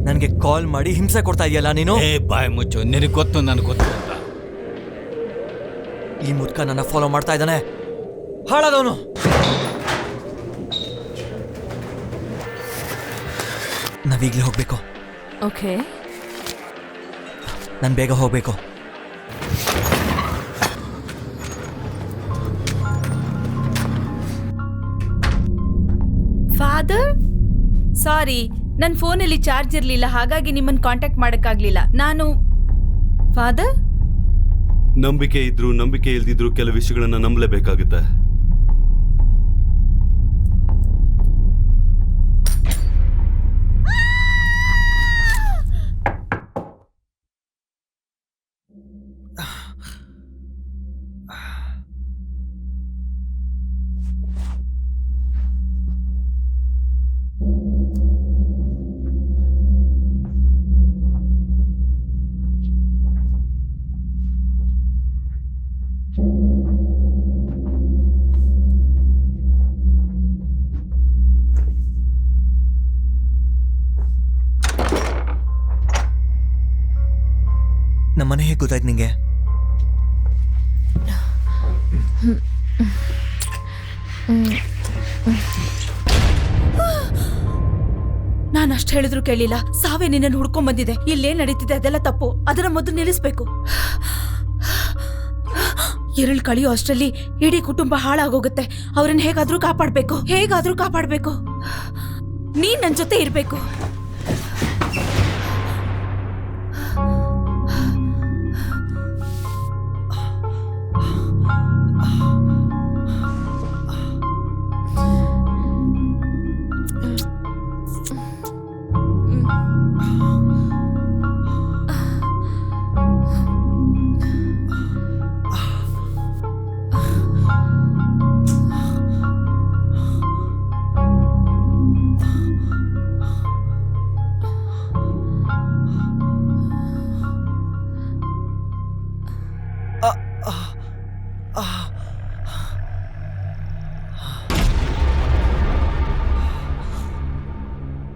ನನಗೆ ಕಾಲ್ ಮಾಡಿ ಹಿಂಸೆ ಕೊಡ್ತಾ ಇದೆಯಲ್ಲ ನೀನು. ಏ ಬಾಯ್ ಮುಚ್ಚು, ನಿನಗೆ ಗೊತ್ತು ನನಗೆ ಗೊತ್ತು ಅಂತ. ಈ ಮುದ್ಕ ನನ್ನ ಫಾಲೋ ಮಾಡ್ತಾ ಇದ್ದಾನೆ, ಹಾಳಾದವನು. ನಾವೀಗ್ಲೇ ಹೋಗ್ಬೇಕು. ಓಕೆ, ನಾನು ಬೇಗ ಹೋಗ್ಬೇಕು. ಫಾದರ್, ಸಾರಿ, ನನ್ನ ಫೋನಲ್ಲಿ ಚಾರ್ಜ್ ಇರಲಿಲ್ಲ, ಹಾಗಾಗಿ ನಿಮ್ಮನ್ನು ಕಾಂಟ್ಯಾಕ್ಟ್ ಮಾಡೋಕ್ಕಾಗಲಿಲ್ಲ. ನಾನು ಫಾದರ್, ನಂಬಿಕೆ ಇದ್ರು ನಂಬಿಕೆ ಇಲ್ದಿದ್ರು ಕೆಲವು ವಿಷಯಗಳನ್ನ ನಂಬಲೇಬೇಕಾಗುತ್ತೆ. ನಮ್ಮನೆ ಹೇಗೆ ಗೊತ್ತಾಯ್ತು ನಿಂಗೆ? ನಾನು ಅಷ್ಟು ಹೇಳಿದ್ರು ಕೇಳಿಲ್ಲ. ಸಾವೇ ನಿನ್ನನ್ನು ಹುಡ್ಕೊಂಡ್ ಬಂದಿದೆ. ಇಲ್ಲೇನ್ ನಡೀತಿದೆ ಅದೆಲ್ಲ ತಪ್ಪು, ಅದನ್ನ ಮೊದಲು ನಿಲ್ಲಿಸ್ಬೇಕು. ಎರಳು ಕಳಿಯೋ ಅಷ್ಟರಲ್ಲಿ ಇಡೀ ಕುಟುಂಬ ಹಾಳಾಗೋಗುತ್ತೆ. ಅವ್ರನ್ನ ಹೇಗಾದ್ರೂ ಕಾಪಾಡ್ಬೇಕು. ನೀನ್ ನನ್ ಜೊತೆ ಇರ್ಬೇಕು.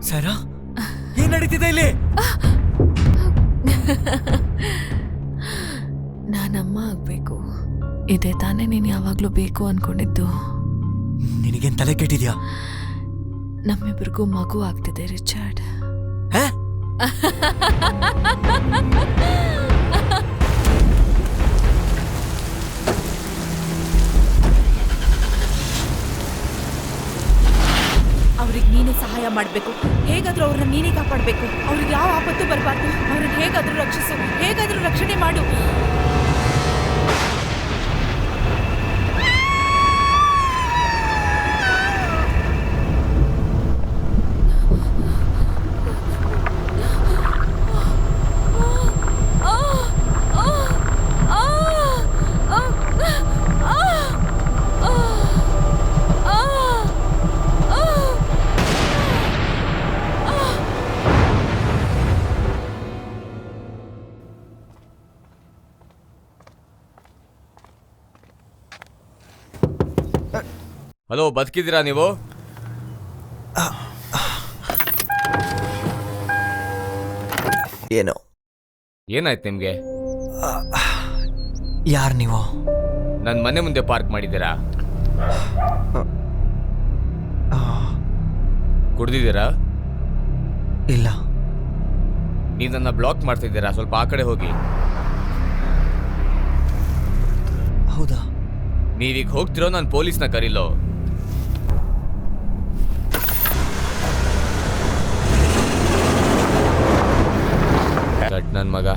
ಸರಾ, ಏನ್ ನಡೀತಿದೆ ಇಲ್ಲಿ? ನಾನಮ್ಮ ಆಗ್ಬೇಕು, ಇದೇ ತಾನೇ ನೀನು ಯಾವಾಗ್ಲೂ ಬೇಕು ಅನ್ಕೊಂಡಿದ್ದು. ನಿನಗೇನ್ ತಲೆ ಕೆಟ್ಟಿದ್ಯಾ? ನಮ್ಮಿಬ್ರಿಗೂ ಮಗು ಆಗ್ತಿದೆ ರಿಚರ್ಡ್. ಹಾ? ಅವ್ರಿಗೆ ನೀನೇ ಸಹಾಯ ಮಾಡ್ಬೇಕು. ಹೇಗಾದ್ರೂ ಅವ್ರನ್ನ ನೀನೇ ಕಾಪಾಡ್ಬೇಕು. ಅವ್ರಿಗೆ ಯಾವ ಆಪತ್ತು ಬರಬಾರ್ದು. ಅವ್ರನ್ನ ಹೇಗಾದ್ರೂ ರಕ್ಷಿಸು, ಹೇಗಾದ್ರೂ ರಕ್ಷಣೆ ಮಾಡು. ಹಲೋ, ಬದುಕಿದ್ದೀರಾ ನೀವು? ಏನೋ ಏನಾಯ್ತು ನಿಮ್ಗೆ? ಯಾರು ನೀವು? ನನ್ನ ಮನೆ ಮುಂದೆ ಪಾರ್ಕ್ ಮಾಡಿದ್ದೀರಾ? ಕುಡ್ದಿದ್ದೀರಾ? ಇಲ್ಲ. ನೀವು ನನ್ನ ಬ್ಲಾಕ್ ಮಾಡ್ತಿದ್ದೀರಾ? ಸ್ವಲ್ಪ ಆ ಕಡೆ ಹೋಗಿ. ಹೌದಾ? ನೀವೀಗ ಹೋಗ್ತಿರೋ ನಾನು ಪೊಲೀಸ್ನ ಕರೀಲೋ? ನನ್ನ ಮಗ.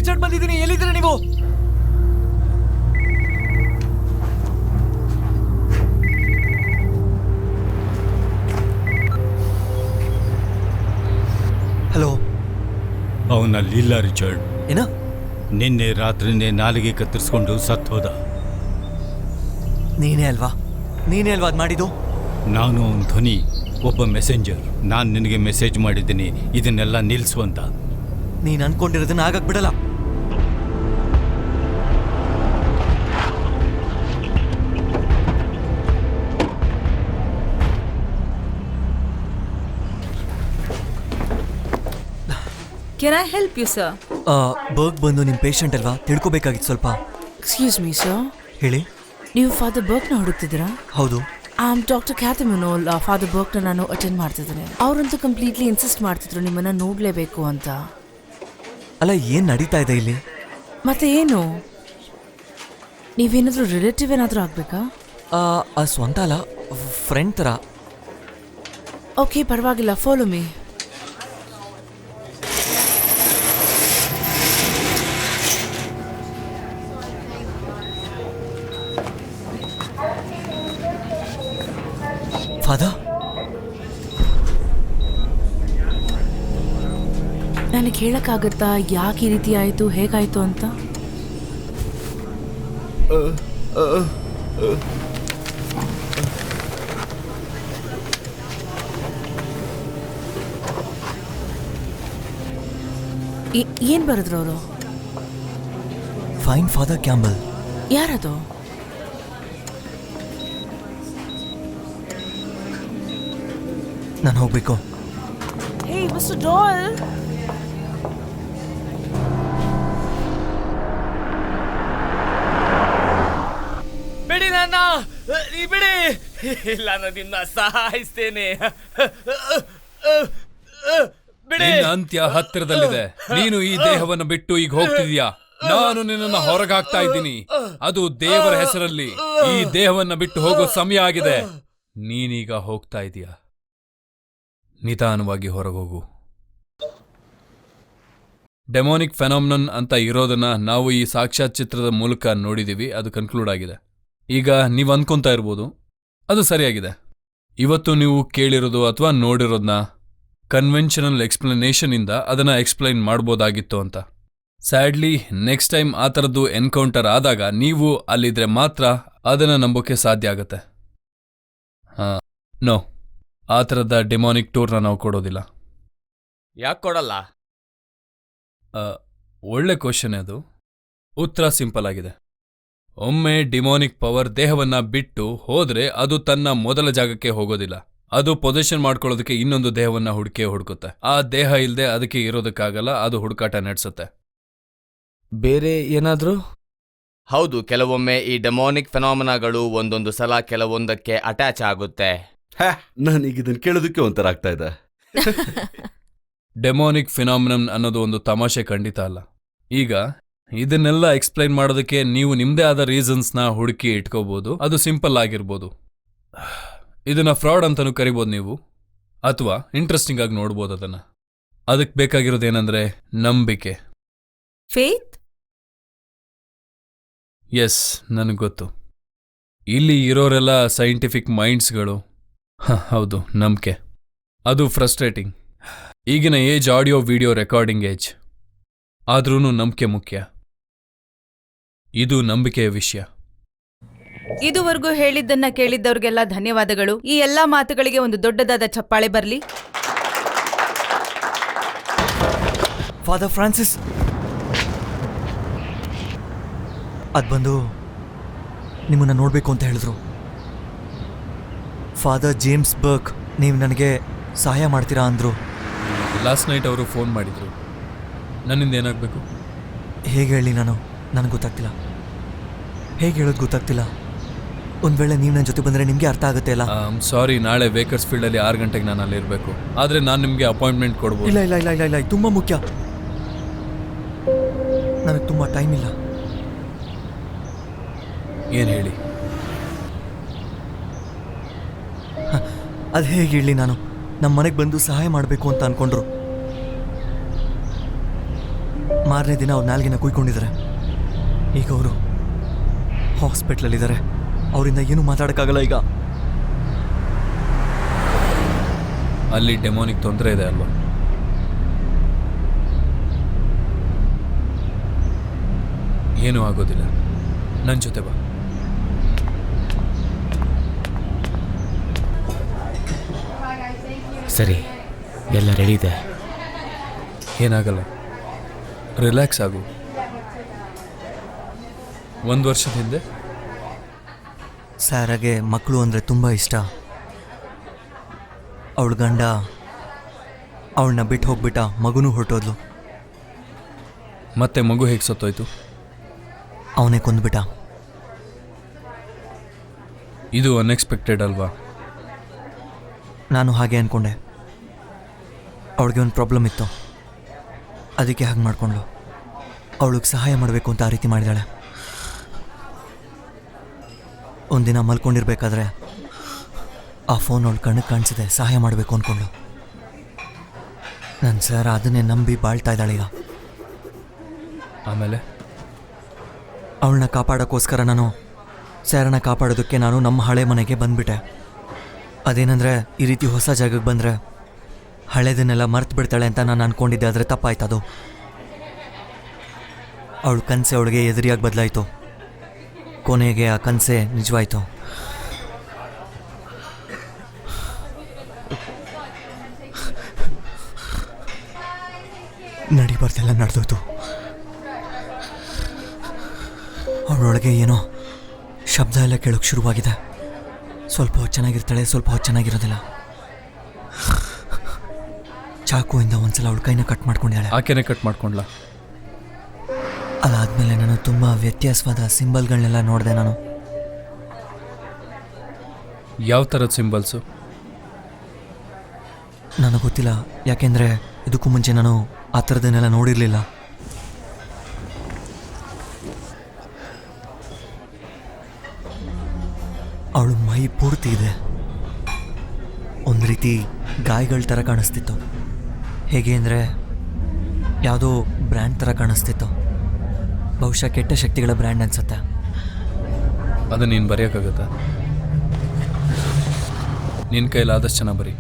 ರಿಚರ್ಡ್ ಬಂದಿದ್ದೀನಿ, ಎಲ್ಲಿದ್ದೀರಾ ನೀವು? ಹಲೋ. ಅವನಲ್ಲಿಲ್ಲ ರಿಚರ್ಡ್. ಏನ? ನಿನ್ನೆ ರಾತ್ರಿನೇ ನಾಲಿಗೆ ಕತ್ತರಿಸ್ಕೊಂಡು ಸತ್ತು ಹೋದ. ನೀನೇ ಅಲ್ವಾ ಅದ್ ಮಾಡಿದ್ದು? ನಾನು ಅವನ ಧ್ವನಿ, ಒಬ್ಬ ಮೆಸೆಂಜರ್. ನಾನು ನಿನಗೆ ಮೆಸೇಜ್ ಮಾಡಿದ್ದೀನಿ ಇದನ್ನೆಲ್ಲ ನಿಲ್ಲಿಸು ಅಂತ. ನೀನ್ ಅನ್ಕೊಂಡಿರೋದನ್ನ ಆಗಕ್ ಬಿಡಲ್ಲ. Can I help you sir? Berg ಬಂದು ನಿಮ್ ಪೇಷಂಟ್ ಅಲ್ವಾ, ತಿಳ್ಕೊಬೇಕಾಗಿತ್ತು ಸ್ವಲ್ಪ. ಎಕ್ಸ್ಕ್ಯೂಸ್ ಮೀ ಸರ್, ಹೇಳಿ. ನೀವು ಫಾದರ್ ಬರ್ಕ್ನ ಹುಡುಕ್ತಿದ್ದೀರಾ? ಹೌದು. ಡಾಕ್ಟರ್ ಖ್ಯಾತಿ ಮಿನೋಲ್. ಫಾದರ್ ಬರ್ಕ್ನ ನಾನು ಅಟೆಂಡ್ ಮಾಡ್ತಿದ್ದೇನೆ. ಅವರಂತೂ ಕಂಪ್ಲೀಟ್ಲಿ ಇನ್ಸಿಸ್ಟ್ ಮಾಡ್ತಿದ್ರು ನಿಮ್ಮನ್ನ ನೋಡ್ಲೇಬೇಕು ಅಂತ. ಅಲ್ಲ, ಏನ್ ನಡೀತಾ ಇದೆ ಇಲ್ಲಿ? ಮತ್ತೆ ಏನು, ನೀವೇನಾದ್ರೂ ರಿಲೇಟಿವ್ ಏನಾದ್ರೂ ಆಗ್ಬೇಕಾ? ಸ್ವಂತ ಅಲ್ಲ, ಫ್ರೆಂಡ್ ತರ. ಓಕೆ, ಪರವಾಗಿಲ್ಲ, ಫಾಲೋ ಮೀ. ಫಾದರ್, ನನಗೆ ಹೇಳಕ್ಕಾಗತ್ತಾ ಯಾಕೆ ಈ ರೀತಿ ಆಯ್ತು, ಹೇಗಾಯ್ತು ಅಂತ? ಏನ್ ಬರೆದ್ರು ಅವರು? Fine father camel. ಯಾರದು? ನಾನು ಹೋಗ್ಬೇಕು. ಹೇ ಮಿಸ್ಟರ್ ಡಾಯಲ್. ಬಿಡಿ ನನ್ನ, ಬಿಡಿ, ಇಲ್ಲ ನಾನು ನಿನ್ನ ಸಹಾಯಿಸ್ತೇನೆ. ಬಿಡಿ. ನಿನ್ನ ಅಂತ್ಯ ಹತ್ತಿರದಲ್ಲಿದೆ. ನೀನು ಈ ದೇಹವನ್ನು ಬಿಟ್ಟು ಈಗ ಹೋಗ್ತಿದ್ಯಾ. ನಾನು ನಿನ್ನನ್ನು ಹೊರಗಾಗ್ತಾ ಇದ್ದೀನಿ, ಅದು ದೇವರ ಹೆಸರಲ್ಲಿ. ಈ ದೇಹವನ್ನ ಬಿಟ್ಟು ಹೋಗೋ ಸಮಯ ಆಗಿದೆ. ನೀನೀಗ ಹೋಗ್ತಾ ಇದೀಯ. ನಿಧಾನವಾಗಿ ಹೊರಗೋಗು. ಡೆಮೋನಿಕ್ ಫೆನಾಮಿನನ್ ಅಂತ ಇರೋದನ್ನ ನಾವು ಈ ಸಾಕ್ಷಾತ್ ಚಿತ್ರದ ಮೂಲಕ ನೋಡಿದೀವಿ. ಅದು ಕನ್ಕ್ಲೂಡ್ ಆಗಿದೆ. ಈಗ ನೀವು ಅನ್ಕೊಂತಾ ಇರ್ಬೋದು, ಅದು ಸರಿಯಾಗಿದೆ. ಇವತ್ತು ನೀವು ಕೇಳಿರೋದು ಅಥವಾ ನೋಡಿರೋದನ್ನ ಕನ್ವೆನ್ಷನಲ್ ಎಕ್ಸ್ಪ್ಲನೇಷನ್ ಇಂದ ಅದನ್ನ ಎಕ್ಸ್ಪ್ಲೈನ್ ಮಾಡ್ಬೋದಾಗಿತ್ತು ಅಂತ. ಸ್ಯಾಡ್ಲಿ ನೆಕ್ಸ್ಟ್ ಟೈಮ್ ಆ ಥರದ್ದು ಎನ್ಕೌಂಟರ್ ಆದಾಗ ನೀವು ಅಲ್ಲಿದ್ರೆ ಮಾತ್ರ ಅದನ್ನ ನಂಬೋಕೆ ಸಾಧ್ಯ ಆಗತ್ತೆ. ನೋ, ಆ ಥರದ ಡೆಮಾನಿಕ್ ಟೂರ್ನ ನಾವು ಕೊಡೋದಿಲ್ಲ. ಯಾಕೆ ಕೊಡಲ್ಲ? ಒಳ್ಳೆ ಕ್ವಶನ್ ಅದು. ಉತ್ತರ ಸಿಂಪಲ್ ಆಗಿದೆ. ಒಮ್ಮೆ ಡಿಮಾನಿಕ್ ಪವರ್ ದೇಹವನ್ನ ಬಿಟ್ಟು ಹೋದ್ರೆ ಅದು ತನ್ನ ಮೊದಲ ಜಾಗಕ್ಕೆ ಹೋಗೋದಿಲ್ಲ. ಅದು ಪೊಸಿಷನ್ ಮಾಡ್ಕೊಳ್ಳೋದಕ್ಕೆ ಇನ್ನೊಂದು ದೇಹವನ್ನ ಹುಡುಕುತ್ತೆ. ಆ ದೇಹ ಇಲ್ಲದೆ ಅದಕ್ಕೆ ಇರೋದಕ್ಕಾಗಲ್ಲ. ಅದು ಹುಡುಕಾಟ ನಡೆಸುತ್ತೆ. ಬೇರೆ ಏನಾದ್ರೂ? ಹೌದು, ಕೆಲವೊಮ್ಮೆ ಈ ಡೆಮಾನಿಕ್ ಫೆನಾಮಿನಾಗಳು ಒಂದೊಂದು ಸಲ ಕೆಲವೊಂದಕ್ಕೆ ಅಟ್ಯಾಚ್ ಆಗುತ್ತೆ. ನನಗೆ ಇದನ್ನ ಕೇಳೋದಕ್ಕೆ ಒಂಥರ ಆಗ್ತಾ ಇದೆ. ಡೆಮಾನಿಕ್ ಫಿನಾಮಿನನ್ ಅನ್ನೋದು ಒಂದು ತಮಾಷೆ ಖಂಡಿತ ಅಲ್ಲ. ಈಗ ಇದನ್ನೆಲ್ಲ ಎಕ್ಸ್ಪ್ಲೈನ್ ಮಾಡೋದಕ್ಕೆ ನೀವು ನಿಮ್ದೇ ಆದ ರೀಸನ್ಸ್ನ ಹುಡುಕಿ ಇಟ್ಕೋಬಹುದು. ಅದು ಸಿಂಪಲ್ ಆಗಿರ್ಬೋದು. ಇದನ್ನ ಫ್ರಾಡ್ ಅಂತಲೂ ಕರಿಬೋದು ನೀವು, ಅಥವಾ ಇಂಟ್ರೆಸ್ಟಿಂಗ್ ಆಗಿ ನೋಡ್ಬೋದು ಅದನ್ನ. ಅದಕ್ಕೆ ಬೇಕಾಗಿರೋದೇನೆಂದ್ರೆ ನಂಬಿಕೆ. ಫೇತ್? ಎಸ್, ನನಗೆ ಗೊತ್ತು. ಇಲ್ಲಿ ಇರೋರೆಲ್ಲ ಸೈಂಟಿಫಿಕ್ ಮೈಂಡ್ಸ್ಗಳು. ಹೌದು, ನಂಬಿಕೆ. ಅದು ಫ್ರಸ್ಟ್ರೇಟಿಂಗ್. ಈಗಿನ age audio video recording age. ಆದ್ರೂ ನಂಬಿಕೆ ಮುಖ್ಯ. ಇದು ನಂಬಿಕೆಯ ವಿಷಯ. ಇದುವರೆಗೂ ಹೇಳಿದ್ದನ್ನ ಕೇಳಿದ್ದವ್ರಿಗೆಲ್ಲ ಧನ್ಯವಾದಗಳು. ಈ ಎಲ್ಲಾ ಮಾತುಗಳಿಗೆ ಒಂದು ದೊಡ್ಡದಾದ ಚಪ್ಪಾಳೆ ಬರಲಿ. ಫಾದರ್ ಫ್ರಾನ್ಸಿಸ್ ಅದು ಬಂದು ನಿಮ್ಮನ್ನ ನೋಡಬೇಕು ಅಂತ ಹೇಳಿದ್ರು. ಫಾದರ್ ಜೇಮ್ಸ್ ಬರ್ಕ್, ನೀವು ನನಗೆ ಸಹಾಯ ಮಾಡ್ತೀರಾ ಅಂದರು. ಲಾಸ್ಟ್ ನೈಟ್ ಅವರು ಫೋನ್ ಮಾಡಿದ್ರು. ನನ್ನಿಂದ ಏನಾಗಬೇಕು? ಹೇಗೆ ಹೇಳಿ ನನಗೆ ಗೊತ್ತಾಗ್ತಿಲ್ಲ. ಹೇಗೆ ಹೇಳೋದು ಗೊತ್ತಾಗ್ತಿಲ್ಲ. ಒಂದು ವೇಳೆ ನೀವು ನನ್ನ ಜೊತೆ ಬಂದರೆ ನಿಮಗೆ ಅರ್ಥ ಆಗುತ್ತೆ ಅಲ್ಲ? ಸಾರಿ, ನಾಳೆ ವೇಕರ್ಸ್ ಫೀಲ್ಡಲ್ಲಿ 6 ಗಂಟೆಗೆ ನಾನು ಅಲ್ಲಿರಬೇಕು. ಆದರೆ ನಾನು ನಿಮಗೆ ಅಪಾಯಿಂಟ್ಮೆಂಟ್ ಕೊಡ್ಬೋದು. ಇಲ್ಲ ಇಲ್ಲ ಇಲ್ಲ ಇಲ್ಲ ಇಲ್ಲ, ತುಂಬ ಮುಖ್ಯ. ನನಗೆ ತುಂಬ ಟೈಮ್ ಇಲ್ಲ. ಏನು ಹೇಳಿ? ಅದು ಹೇಗೆ ಹೇಳಿ? ನಮ್ಮ ಮನೆಗೆ ಬಂದು ಸಹಾಯ ಮಾಡಬೇಕು ಅಂತ ಅಂದ್ಕೊಂಡ್ರು. ಮಾರನೇ ದಿನ ಅವ್ರ ನಾಲ್ಗೆನ ಕುಯ್ಕೊಂಡಿದ್ದಾರೆ. ಈಗ ಅವರು ಹಾಸ್ಪಿಟ್ಲಲ್ಲಿದ್ದಾರೆ. ಅವರಿಂದ ಏನೂ ಮಾತಾಡೋಕ್ಕಾಗಲ್ಲ ಈಗ. ಅಲ್ಲಿ ಡೆಮೋನಿಕ್ ತೊಂದರೆ ಇದೆ ಅಲ್ವಾ? ಏನೂ ಆಗೋದಿಲ್ಲ, ನನ್ನ ಜೊತೆ ಬಾ. ಸರಿ, ಎಲ್ಲ ರೆಡಿ ಇದೆ. ಏನಾಗಲ್ಲ, ರಿಲ್ಯಾಕ್ಸ್ ಆಗು. 1 ವರ್ಷದ ಹಿಂದೆ ಸ್ಯಾರಾಗೆ ಮಕ್ಕಳು ಅಂದರೆ ತುಂಬ ಇಷ್ಟ. ಅವಳ ಗಂಡ ಅವಳನ್ನ ಬಿಟ್ಟು ಹೋಗ್ಬಿಟ್ಟ, ಮಗುನೂ ಹೊರಟೋದ್ಲು. ಮತ್ತೆ ಮಗು ಹೇಗೆ ಸತ್ತೋಯ್ತು? ಅವನೇ ಕೊಂದ್ಬಿಟ್ಟ. ಇದು ಅನ್ಎಕ್ಸ್ಪೆಕ್ಟೆಡ್ ಅಲ್ವಾ? ನಾನು ಹಾಗೆ ಅಂದ್ಕೊಂಡೆ. ಅವಳಿಗೆ ಒಂದು ಪ್ರಾಬ್ಲಮ್ ಇತ್ತು, ಅದಕ್ಕೆ ಹಾಗೆ ಮಾಡಿಕೊಂಡ್ಳು. ಅವಳಿಗೆ ಸಹಾಯ ಮಾಡಬೇಕು ಅಂತ ಆ ರೀತಿ ಮಾಡಿದಾಳೆ. ಒಂದಿನ ಮಲ್ಕೊಂಡಿರ್ಬೇಕಾದ್ರೆ ಆ ಫೋನ್ ಅವಳು ಕಣ್ಣಿಗೆ ಕಾಣಿಸಿದೆ. ಸಹಾಯ ಮಾಡಬೇಕು ಅಂದ್ಕೊಂಡ್ಳು. ನನ್ನ ಸರ್ ಅದನ್ನೇ ನಂಬಿ ಬಾಳ್ತಾ ಇದ್ದಾಳೆ ಈಗ. ಆಮೇಲೆ ಅವಳನ್ನ ಕಾಪಾಡೋಕ್ಕೋಸ್ಕರ ನಾನು ಸ್ಯಾರನ್ನ ಕಾಪಾಡೋದಕ್ಕೆ ನಾನು ನಮ್ಮ ಹಳೆ ಮನೆಗೆ ಬಂದುಬಿಟ್ಟೆ. ಅದೇನೆಂದರೆ, ಈ ರೀತಿ ಹೊಸ ಜಾಗಕ್ಕೆ ಬಂದರೆ ಹಳೇದನ್ನೆಲ್ಲ ಮರ್ತು ಬಿಡ್ತಾಳೆ ಅಂತ ನಾನು ಅಂದ್ಕೊಂಡಿದ್ದೆ. ಆದರೆ ತಪ್ಪಾಯ್ತದು. ಅವಳ ಕನಸೆ ಅವಳಿಗೆ ಎದುರಿಯಾಗಿ ಬದಲಾಯಿತು. ಕೊನೆಗೆ ಆ ಕನಸೆ ನಿಜವಾಯಿತು. ನಡಿಬಾರ್ದೆಲ್ಲ ನಡೆದೋಯ್ತು. ಅವಳೊಳಗೆ ಏನೋ ಶಬ್ದ ಎಲ್ಲ ಕೇಳೋಕ್ಕೆ ಶುರುವಾಗಿದೆ. ಸ್ವಲ್ಪ ಹೊತ್ತು ಚೆನ್ನಾಗಿರ್ತಾಳೆ, ಸ್ವಲ್ಪ ಹೊತ್ತು ಚೆನ್ನಾಗಿರೋದಿಲ್ಲ. ಚಾಕುವಿಂದ ಒಂದ್ಸಲ ಅವಳ ಕೈನ ಕಟ್ ಮಾಡ್ಕೊಂಡಿದ್ದಾಳೆ. ಆಕೆನೇ ಕಟ್ ಮಾಡ್ಕೊಂಡ್ಲಾ? ಅದಾದಮೇಲೆ ನಾನು ತುಂಬ ವ್ಯತ್ಯಾಸವಾದ ಸಿಂಬಲ್ಗಳನ್ನೆಲ್ಲ ನೋಡಿದೆ. ನಾನು ಯಾವ ಥರದ ಸಿಂಬಲ್ಸು? ನನಗೆ ಗೊತ್ತಿಲ್ಲ, ಯಾಕೆಂದರೆ ಇದಕ್ಕೂ ಮುಂಚೆ ನಾನು ಆ ಥರದನ್ನೆಲ್ಲ ನೋಡಿರಲಿಲ್ಲ. ಅವಳು ಮೈ ಪೂರ್ತಿ ಇದೆ. ಒಂದು ರೀತಿ ಗಾಯಗಳ ಥರ ಕಾಣಿಸ್ತಿತ್ತು. ಹೇಗೆ ಅಂದರೆ ಯಾವುದೋ ಬ್ರ್ಯಾಂಡ್ ಥರ ಕಾಣಿಸ್ತಿತ್ತು. ಬಹುಶಃ ಕೆಟ್ಟ ಶಕ್ತಿಗಳ ಬ್ರ್ಯಾಂಡ್ ಅನ್ಸುತ್ತೆ. ಅದನ್ನು ನೀನು ಬರೆಯೋಕ್ಕಾಗತ್ತಾ? ನಿನ್ನ ಕೈಲಾದಷ್ಟು ಚೆನ್ನಾಗಿ ಬರೀ.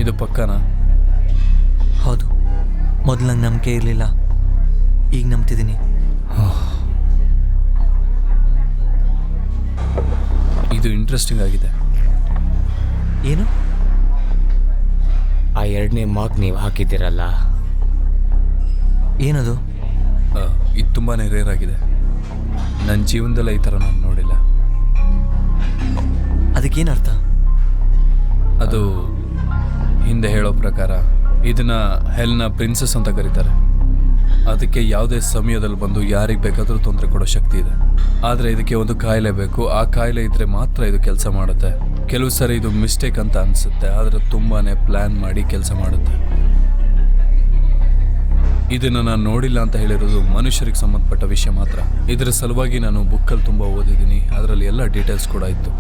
ಇದು ಪಕ್ಕನಾ? ಹೌದು. ಮೊದಲು ನಂಗೆ ನಂಬಿಕೆ ಇರಲಿಲ್ಲ, ಈಗ ನಂಬ್ತಿದ್ದೀನಿ. ಇದು ಇಂಟ್ರೆಸ್ಟಿಂಗ್ ಆಗಿದೆ. ಏನು? ಆ 2ನೇ ಮಾರ್ಕ್ ನೀವು ಹಾಕಿದ್ದೀರಲ್ಲ, ಏನದು? ಇದು ತುಂಬಾ ರೇರ್ ಆಗಿದೆ. ನನ್ನ ಜೀವನದಲ್ಲ ಈ ಥರ ನಾನು ನೋಡಿಲ್ಲ. ಅದಕ್ಕೇನರ್ಥ? ಅದು ಹಿಂದೆ ಹೇಳೋ ಪ್ರಕಾರ ಇದನ್ನ ಹೆಲ್ನ ಪ್ರಿನ್ಸಸ್ ಅಂತ ಕರೀತಾರೆ. ಅದಕ್ಕೆ ಯಾವುದೇ ಸಮಯದಲ್ಲಿ ಬಂದು ಯಾರಿಗೆ ಬೇಕಾದರೂ ತೊಂದರೆ ಕೊಡೋ ಶಕ್ತಿ ಇದೆ. ಆದರೆ ಇದಕ್ಕೆ ಒಂದು ಕಾಯಿಲೆ ಬೇಕು. ಆ ಕಾಯಿಲೆ ಇದ್ದರೆ ಮಾತ್ರ ಇದು ಕೆಲಸ ಮಾಡುತ್ತೆ. ಕೆಲವು ಸರಿ ಇದು ಮಿಸ್ಟೇಕ್ ಅಂತ ಅನಿಸುತ್ತೆ, ಆದರೆ ತುಂಬಾ ಪ್ಲ್ಯಾನ್ ಮಾಡಿ ಕೆಲಸ ಮಾಡುತ್ತೆ. ಇದನ್ನು ನಾನು ನೋಡಿಲ್ಲ ಅಂತ ಹೇಳಿರೋದು ಮನುಷ್ಯರಿಗೆ ಸಂಬಂಧಪಟ್ಟ ವಿಷಯ ಮಾತ್ರ. ಇದರ ಸಲುವಾಗಿ ನಾನು ಬುಕ್ಕಲ್ಲಿ ತುಂಬ ಓದಿದ್ದೀನಿ. ಅದರಲ್ಲಿ ಎಲ್ಲ ಡೀಟೇಲ್ಸ್ ಕೂಡ ಇತ್ತು.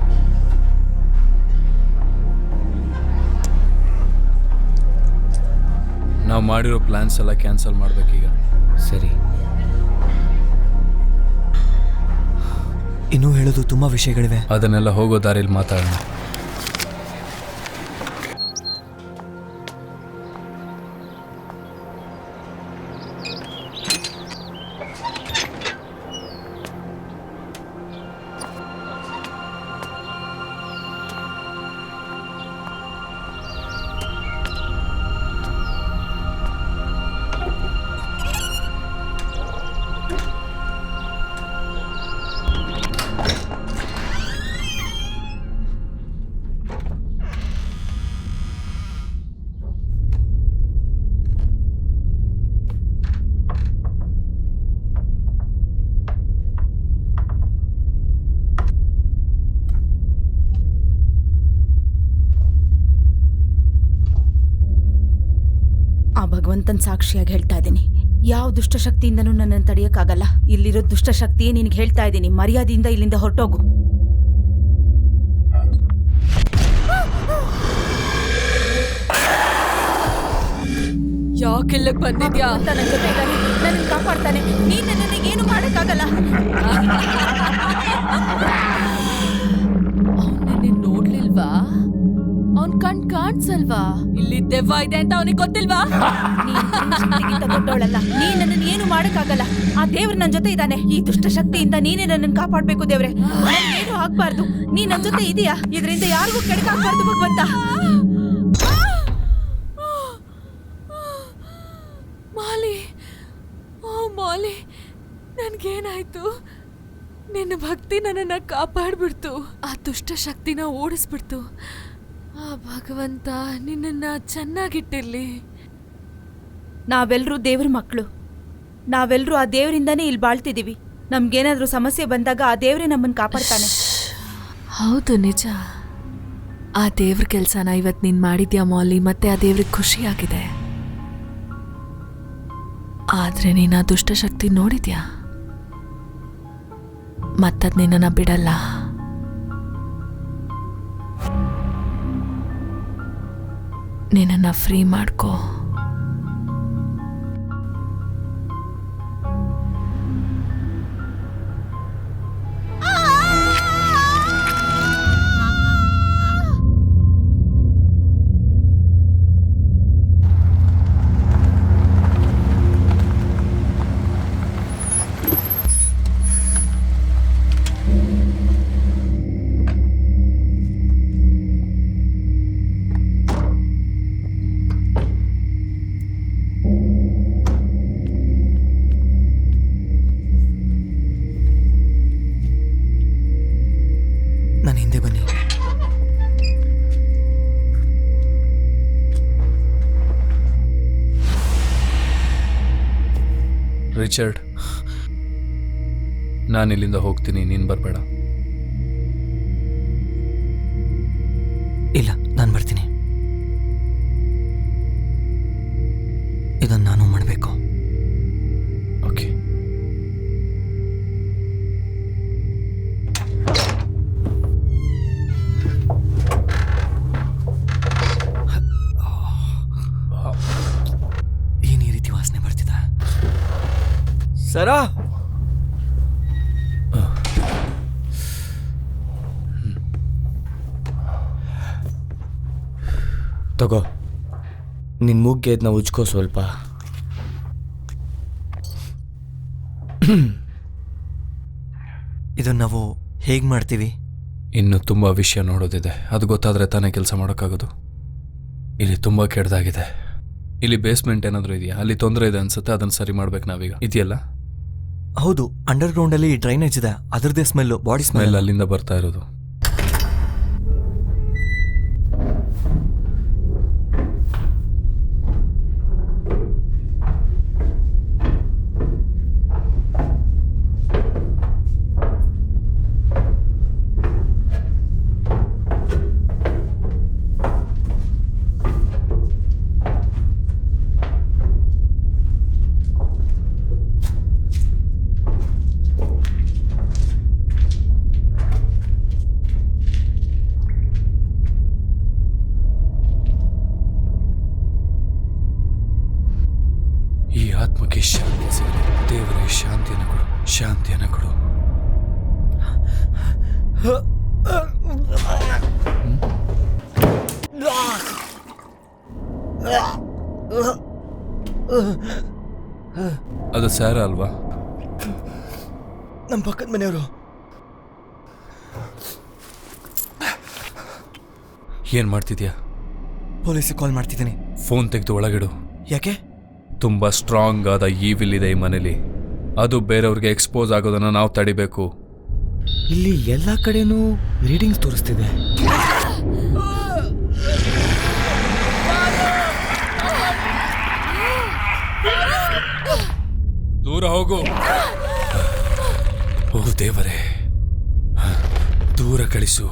ನಾವು ಮಾಡಿರೋ ಪ್ಲ್ಯಾನ್ಸ್ ಎಲ್ಲ ಕ್ಯಾನ್ಸಲ್ ಮಾಡಬೇಕೀಗ. ಸರಿ, ಇನ್ನೂ ಹೇಳೋದು ತುಂಬ ವಿಷಯಗಳಿವೆ. ಅದನ್ನೆಲ್ಲ ಹೋಗೋ ದಾರಿಯಲ್ಲಿ ಮಾತಾಡೋಣ. ಭಗವಂತನ ಸಾಕ್ಷಿಯಾಗಿ ಹೇಳ್ತಾ ಇದ್ದೀನಿ, ಯಾವ ದುಷ್ಟಶಕ್ತಿಯಿಂದನೂ ನನ್ನನ್ನು ತಡೆಯಕ್ಕಾಗಲ್ಲ. ಇಲ್ಲಿರೋ ದುಷ್ಟಶಕ್ತಿಯೇ ನಿನಗೆ ಹೇಳ್ತಾ ಇದ್ದೀನಿ, ಮರ್ಯಾದೆಯಿಂದ ಇಲ್ಲಿಂದ ಹೊರಟೋಗು. ಯಾಕೆಲ್ಲ ಬಂದಿದ್ಯಾ ಅಂತ ನನ್ನ ಜೊತೆ ಇದ್ದಾನೆ, ನನ್ನನ್ನು ಕಾಪಾಡ್ತಾನೆ. ನೀನ್ ನನ್ನನ್ನು ಏನು ಮಾಡಕ್ಕಾಗಲ್ಲ. ಅವನನ್ನ ನೋಡ್ಲಿಲ್ವಾ? ಅವನ್ ಕಾಣ್ಸಲ್ವಾ? ಇಲ್ಲಿ ದೆವ್ವ ಇದೆ ಅಂತ ಅವನಿಗೆ ಗೊತ್ತಿಲ್ವಾ? ದೊಡ್ಡವಳಲ್ಲ, ನೀನ್ ನನ್ನನ್ನು ಏನು ಮಾಡಕ್ಕಾಗಲ್ಲ. ಆ ದೇವ್ರು ನನ್ನ ಜೊತೆ ಇದ್ದಾನೆ. ಈ ದುಷ್ಟಶಕ್ತಿಯಿಂದ ನೀನೇ ನನ್ನನ್ನು ಕಾಪಾಡ್ಬೇಕು ದೇವ್ರೆ. ಏನು ಆಗ್ಬಾರ್ದು. ನೀನ್ ನನ್ನ ಜೊತೆ ಇದೀಯಾ, ಇದರಿಂದ ಯಾರಿಗೂ ಕೆಡಕಾಗ್ಬಾರ್ದು ಭಗವಂತ. ಮಾಲಿ, ಓ ಮಾಲಿ, ನನ್ಗೇನಾಯ್ತು? ನಿನ್ನ ಭಕ್ತಿ ನನ್ನನ್ನ ಕಾಪಾಡ್ಬಿಡ್ತು, ಆ ದುಷ್ಟ ಶಕ್ತಿನ ಓಡಿಸ್ಬಿಡ್ತು. ಆ ಭಗವಂತ ನಿನ್ನನ್ನ ಚೆನ್ನಾಗಿಟ್ಟಿರ್ಲಿ. ನಾವೆಲ್ಲರೂ ದೇವ್ರ ಮಕ್ಕಳು. ನಾವೆಲ್ಲರೂ ಆ ದೇವರಿಂದಾನೇ ಇಲ್ಲಿ ಬಾಳ್ತಿದೀವಿ. ನಮ್ಗೇನಾದ್ರೂ ಸಮಸ್ಯೆ ಬಂದಾಗ ಆ ದೇವ್ರೇ ನಮ್ಮನ್ನು ಕಾಪಾಡ್ತಾನೆ. ಹೌದು, ನಿಜ. ಆ ದೇವ್ರ ಕೆಲ್ಸನ ಇವತ್ತು ನೀನ್ ಮಾಡಿದ್ಯಾ ಮಾಲಿ, ಮತ್ತೆ ಆ ದೇವ್ರಿಗೆ ಖುಷಿಯಾಗಿದೆ. ಆದ್ರೆ ನೀನ್ ಆ ದುಷ್ಟಶಕ್ತಿ ನೋಡಿದ್ಯಾ? ಮತ್ತದ್ ನಿನ್ನನ್ನ ಬಿಡಲ್ಲ. ನಿನ್ನನ್ನ ಫ್ರೀ ಮಾಡ್ಕೋ. ನಾನು ಹಿಂದೆ ಬನ್ನಿ. ರಿಚರ್ಡ್, ನಾನು ಇಲ್ಲಿಂದ ಹೋಗ್ತೀನಿ, ನೀನು ಬರಬೇಡ. ಇಲ್ಲ, ನಾನು ಬರ್ತೀನಿ. ಇದನ್ನು ನಾನು ಮಾಡಬೇಕು. ಓಕೆ. ಏನು ಈ ರೀತಿ ವಾಸನೆ ಬರ್ತಿದೆ? ಸರಾ, ತಗೋ, ನಿನ್ನ ಮೂಗ್ಗೆ ಅದನ್ನ ಉಜ್ಕೋ ಸ್ವಲ್ಪ. ಇದನ್ನು ನಾವು ಹೇಗೆ ಮಾಡ್ತೀವಿ? ಇನ್ನು ತುಂಬ ವಿಷಯ ನೋಡೋದಿದೆ. ಅದು ಗೊತ್ತಾದರೆ ತಾನೇ ಕೆಲಸ ಮಾಡೋಕ್ಕಾಗೋದು. ಇಲ್ಲಿ ತುಂಬ ಕೆಡ್ದಾಗಿದೆ. ಇಲ್ಲಿ ಬೇಸ್ಮೆಂಟ್ ಏನಾದರೂ ಇದೆಯಾ? ಅಲ್ಲಿ ತೊಂದರೆ ಇದೆ ಅನ್ಸುತ್ತೆ, ಅದನ್ನು ಸರಿ ಮಾಡ್ಬೇಕು ನಾವೀಗ. ಇದೆಯಲ್ಲ? ಹೌದು, ಅಂಡರ್ಗ್ರೌಂಡಲ್ಲಿ ಡ್ರೈನೇಜ್ ಇದೆ, ಅದರದ್ದೇ ಸ್ಮೆಲ್ಲು, ಬಾಡಿ ಸ್ಮೆಲ್ ಅಲ್ಲಿಂದ ಬರ್ತಾ ಇರೋದು. ಈ ಆತ್ಮಕ್ಕೆ ಶಾಂತಿ ಸಿಗಲಿ. ದೇವರೇ ಶಾಂತಿಯನ್ನು ಕೊಡು, ಶಾಂತಿಯನ್ನು ಕೊಡು. ಅದು ಸ್ಯಾರ ಅಲ್ವಾ? ನಮ್ಮ ಪಕ್ಕದ ಮನೆಯವರು. ಏನು ಮಾಡ್ತಿದ್ಯಾ? ಪೊಲೀಸಿಗೆ ಕಾಲ್ ಮಾಡ್ತಿದ್ದೀನಿ. ಫೋನ್ ತೆಗೆದು ಒಳಗಿಡು. ಯಾಕೆ? ತುಂಬ ಸ್ಟ್ರಾಂಗ್ ಆದ ಈವಿಲ್ ಇದೆ ಈ ಮನೇಲಿ. ಅದು ಬೇರೆಯವ್ರಿಗೆ ಎಕ್ಸ್ಪೋಸ್ ಆಗೋದನ್ನು ನಾವು ತಡಿಬೇಕು. ಇಲ್ಲಿ ಎಲ್ಲ ಕಡೆನೂ ರೀಡಿಂಗ್ಸ್ ತೋರಿಸ್ತಿದೆ. ದೂರ ಹೋಗು. ಓ ದೇವರೇ, ದೂರ ಕಳಿಸು.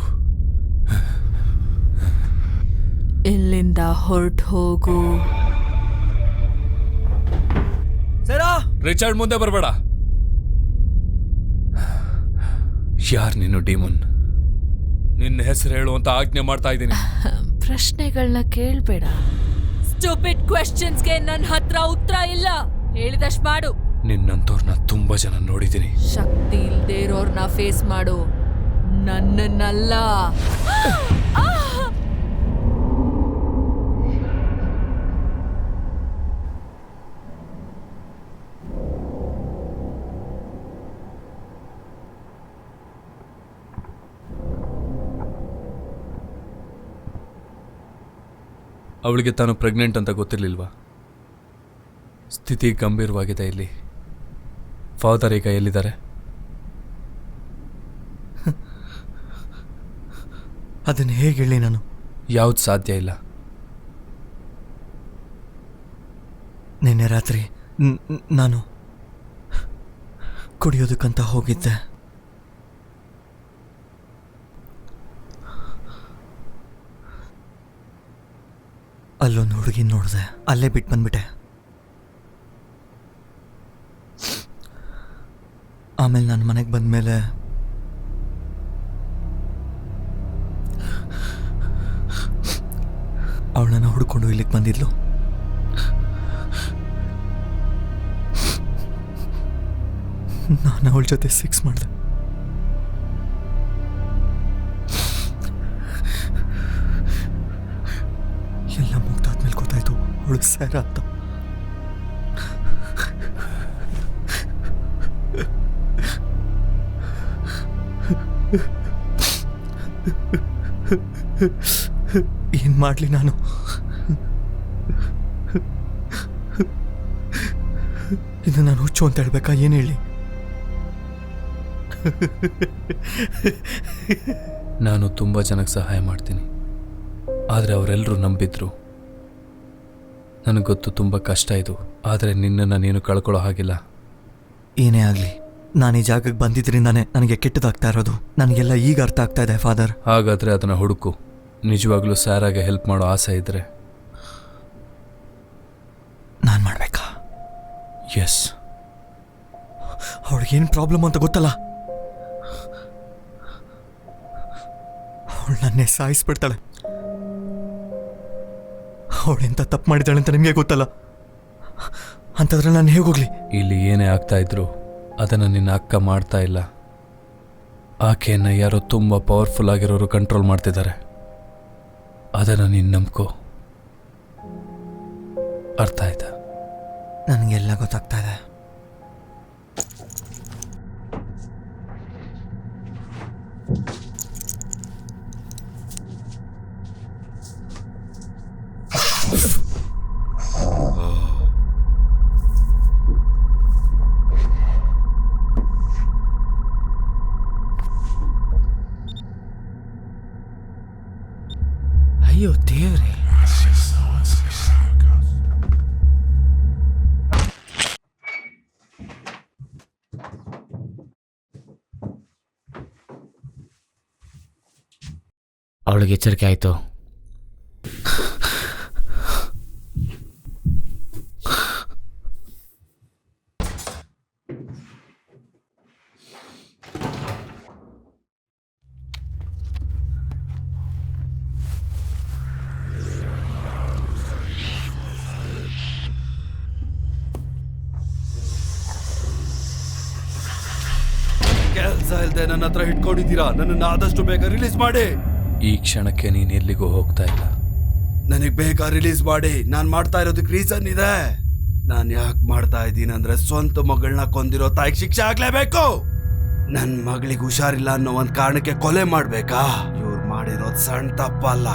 ಇಲ್ಲಿಂದ ಹೊರಟು ಹೋಗು. ರಿಚರ್ಡ್ ಮುಂದೆ ಬರಬೇಡ. ಯಾರ್ ನೀನು ಡೀಮನ್? ನಿನ್ನ ಹೆಸರು ಹೇಳುವಂತ ಆಜ್ಞೆ ಮಾಡ್ತಾ ಇದ್ದೀನಿ. ಪ್ರಶ್ನೆಗಳನ್ನ ಕೇಳ್ಬೇಡ. ಸ್ಟೂಪಿಡ್ ಕ್ವೆಶ್ಚನ್ಸ್ಗೆ ನನ್ನ ಹತ್ರ ಉತ್ತರ ಇಲ್ಲ. ಹೇಳಿದಷ್ಟು ಮಾಡು. ನಿನ್ನಂತವ್ರನ್ನ ತುಂಬಾ ಜನ ನೋಡಿದ್ದೀನಿ. ಶಕ್ತಿ ಇಲ್ದೇ ಇರೋರ್ನ ಫೇಸ್ ಮಾಡು, ನನ್ನನ್ನಲ್ಲ. ಅವಳಿಗೆ ತಾನು ಪ್ರೆಗ್ನೆಂಟ್ ಅಂತ ಗೊತ್ತಿರ್ಲಿಲ್ವಾ? ಸ್ಥಿತಿ ಗಂಭೀರವಾಗಿದೆ. ಇಲ್ಲಿ ಫಾದರ್ ಈಗ ಎಲ್ಲಿದ್ದಾರೆ? ಅದನ್ನು ಹೇಗೆ ಹೇಳಿ ನಾನು? ಯಾವ್ದು ಸಾಧ್ಯ ಇಲ್ಲ. ನಿನ್ನೆ ರಾತ್ರಿ ನಾನು ಕುಡಿಯೋದಕ್ಕಂತ ಹೋಗಿದ್ದೆ. ಅಲ್ಲೊಂದು ಹುಡುಗಿ ನೋಡಿದೆ, ಅಲ್ಲೇ ಬಿಟ್ಟು ಬಂದ್ಬಿಟ್ಟೆ. ಆಮೇಲೆ ನಾನು ಮನೆಗೆ ಬಂದಮೇಲೆ ಅವಳನ್ನ ಹುಡ್ಕೊಂಡು ಇಲ್ಲಿಗೆ ಬಂದಿದ್ಲು. ನಾನು ಅವಳ ಜೊತೆ ಸೆಕ್ಸ್ ಮಾಡಿದೆ. ಎಲ್ಲ ಮುಗ್ದಾದ್ಮೇಲೆ ಗೊತ್ತಾಯ್ತು ಅವಳು ಸ್ಯಾರ ಅಂತ. ಏನ್ ಮಾಡ್ಲಿ ನಾನು? ಇದು ನಾನು ಹುಚ್ಚು ಅಂತ ಹೇಳ್ಬೇಕಾ? ಏನ್ ಹೇಳಿ? ನಾನು ತುಂಬ ಜನಕ್ಕೆ ಸಹಾಯ ಮಾಡ್ತೀನಿ, ಆದರೆ ಅವರೆಲ್ಲರೂ ನಂಬಿದ್ರು. ನನಗೆ ಗೊತ್ತು ತುಂಬ ಕಷ್ಟ ಇದು, ಆದರೆ ನಿನ್ನನ್ನು ನೀನು ಕಳ್ಕೊಳ್ಳೋ ಹಾಗಿಲ್ಲ. ಏನೇ ಆಗಲಿ, ನಾನು ಈ ಜಾಗಕ್ಕೆ ಬಂದಿದ್ರಿಂದಾನೆ ನನಗೆ ಕೆಟ್ಟದಾಗ್ತಾ ಇರೋದು. ನನಗೆಲ್ಲ ಈಗ ಅರ್ಥ ಆಗ್ತಾ ಇದೆ ಫಾದರ್. ಹಾಗಾದರೆ ಅದನ್ನು ಹುಡುಕು. ನಿಜವಾಗ್ಲೂ ಸ್ಯಾರಾಗೆ ಹೆಲ್ಪ್ ಮಾಡೋ ಆಸೆ ಇದ್ದರೆ ನಾನು ಮಾಡಬೇಕಾ? ಎಸ್. ಅವಳಿಗೇನು ಪ್ರಾಬ್ಲಮ್ ಅಂತ ಗೊತ್ತಲ್ಲ. ಅವಳು ನನ್ನೇ ಸಾಯಿಸ್ಬಿಡ್ತಾಳೆ. ಅವಳೆಂತ ತಪ್ಪು ಮಾಡಿದ್ದಾಳೆ ಅಂತ ನಿಮಗೆ ಗೊತ್ತಲ್ಲ. ಅಂತಂದ್ರೆ ನಾನು ಹೇಗೋಗ್ಲಿ? ಇಲ್ಲಿ ಏನೇ ಆಗ್ತಾ ಇದ್ರು ಅದನ್ನು ನಿನ್ನ ಅಕ್ಕ ಮಾಡ್ತಾ ಇಲ್ಲ. ಆಕೆಯನ್ನು ಯಾರೋ ತುಂಬ ಪವರ್ಫುಲ್ ಆಗಿರೋರು ಕಂಟ್ರೋಲ್ ಮಾಡ್ತಿದ್ದಾರೆ. ಅದನ್ನು ನೀನು ನಂಬ್ಕೋ. ಅರ್ಥ ಆಯ್ತಾ? ನನಗೆಲ್ಲ ಗೊತ್ತಾಗ್ತಾ ಇದೆ. ಅಯ್ಯೋ ದೇವ್ರೆ, ಅವಳಿಗೆ ಎಚ್ಚರಿಕೆ ಆಯಿತು. ಕೆಲಸ ಇಲ್ಲದೆ ನನ್ನ ಹತ್ರ ಇಟ್ಕೊಂಡಿದ್ದೀರಾ. ನನ್ನನ್ನು ಆದಷ್ಟು ಬೇಗ ರಿಲೀಸ್ ಮಾಡಿ. ಈ ಕ್ಷಣಕ್ಕೆ ನೀನು ಎಲ್ಲಿಗೂ ಹೋಗ್ತಾ ಇಲ್ಲ. ನನಗೆ ಬೇಗ ರಿಲೀಸ್ ಮಾಡಿ. ನಾನು ಮಾಡ್ತಾ ಇರೋದಕ್ಕೆ ರೀಸನ್ ಇದೆ. ನಾನು ಯಾಕೆ ಮಾಡ್ತಾ ಇದ್ದೀನಿ ಅಂದ್ರೆ ಸ್ವಂತ ಮಗಳನ್ನ ಕೊಂದಿರೋ ತಾಯಿಗೆ ಶಿಕ್ಷೆ ಆಗ್ಲೇಬೇಕು. ನನ್ನ ಮಗಳಿಗೆ ಹುಷಾರಿಲ್ಲ ಅನ್ನೋ ಒಂದು ಕಾರಣಕ್ಕೆ ಕೊಲೆ ಮಾಡ್ಬೇಕಾ? ಇವ್ರು ಮಾಡಿರೋದು ಸಣ್ಣ ತಪ್ಪಲ್ಲ.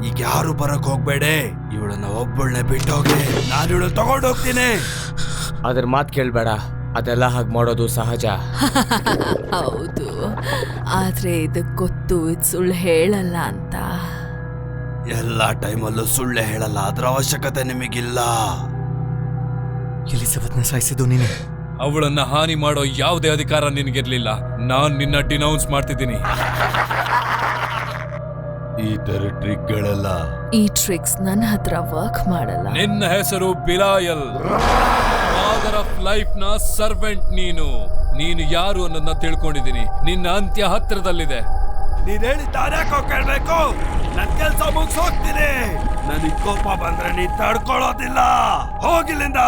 ಈಗ ಯಾರು ಬರಕ್ ಹೋಗ್ಬೇಡಿ. ಇವಳನ್ನ ಒಬ್ಬಳನ್ನೇ ಬಿಟ್ಟೋಗಿ, ನಾನು ಇವಳನ್ನ ತಗೊಂಡು ಹೋಗ್ತೀನಿ. ಅದ್ರ ಮಾತು ಕೇಳಬೇಡ. ಅದೆಲ್ಲ ಹಾಗೆ ಮಾಡೋದು ಸಹಜ. ಹೌದು, ಆದ್ರೆ ಇದಕ್ಕೆ ಗೊತ್ತು ಇದು ಸುಳ್ಳು ಹೇಳಲ್ಲ ಅಂತ. ಎಲ್ಲ ಟೈಮಲ್ಲೂ ಸುಳ್ಳೆ ಹೇಳಲ್ಲ. ಅದ್ರ ಅವಶ್ಯಕತೆ ನಿಮಗಿಲ್ಲ. ಎಲಿಜಬೆತ್ನ ಸಾಯಿಸಿದ್ದು ನೀನೆ. ಅವಳನ್ನ ಹಾನಿ ಮಾಡೋ ಯಾವುದೇ ಅಧಿಕಾರ ನಿನಗಿರ್ಲಿಲ್ಲ. ನಾನು ನಿನ್ನ ಡಿನೌನ್ಸ್ ಮಾಡ್ತಿದ್ದೀನಿ. ಈ ತರ ಟ್ರಿಕ್ಗಳೆಲ್ಲ ಈ ಟ್ರಿಕ್ಸ್ ನನ್ನ ಹತ್ರ ವರ್ಕ್ ಮಾಡಲ್ಲ. ನಿನ್ನ ಹೆಸರು ಬಿಲಾಯಲ್, ಫಾದರ್ ಆಫ್ ಲೈಫ್ ನ ಸರ್ವೆಂಟ್. ನೀನು ಯಾರು ಅನ್ನೋದನ್ನ ತಿಳ್ಕೊಂಡಿದ್ದೀನಿ. ನಿನ್ನ ಅಂತ್ಯ ಹತ್ರದಲ್ಲಿದೆ. ನೀನ್ ಹೇಳಿದ್ದಾನೆ ಕೇಳ್ಬೇಕು. ನನ್ ಕೆಲ್ಸ ಮುಗಿಸ್ ಹೋಗ್ತೀನಿ. ನನಗ್ ಕೋಪ ಬಂದ್ರೆ ನೀನ್ ತಡ್ಕೊಳ್ಳೋದಿಲ್ಲ. ಹೋಗಿಲ್ಲಿಂದ.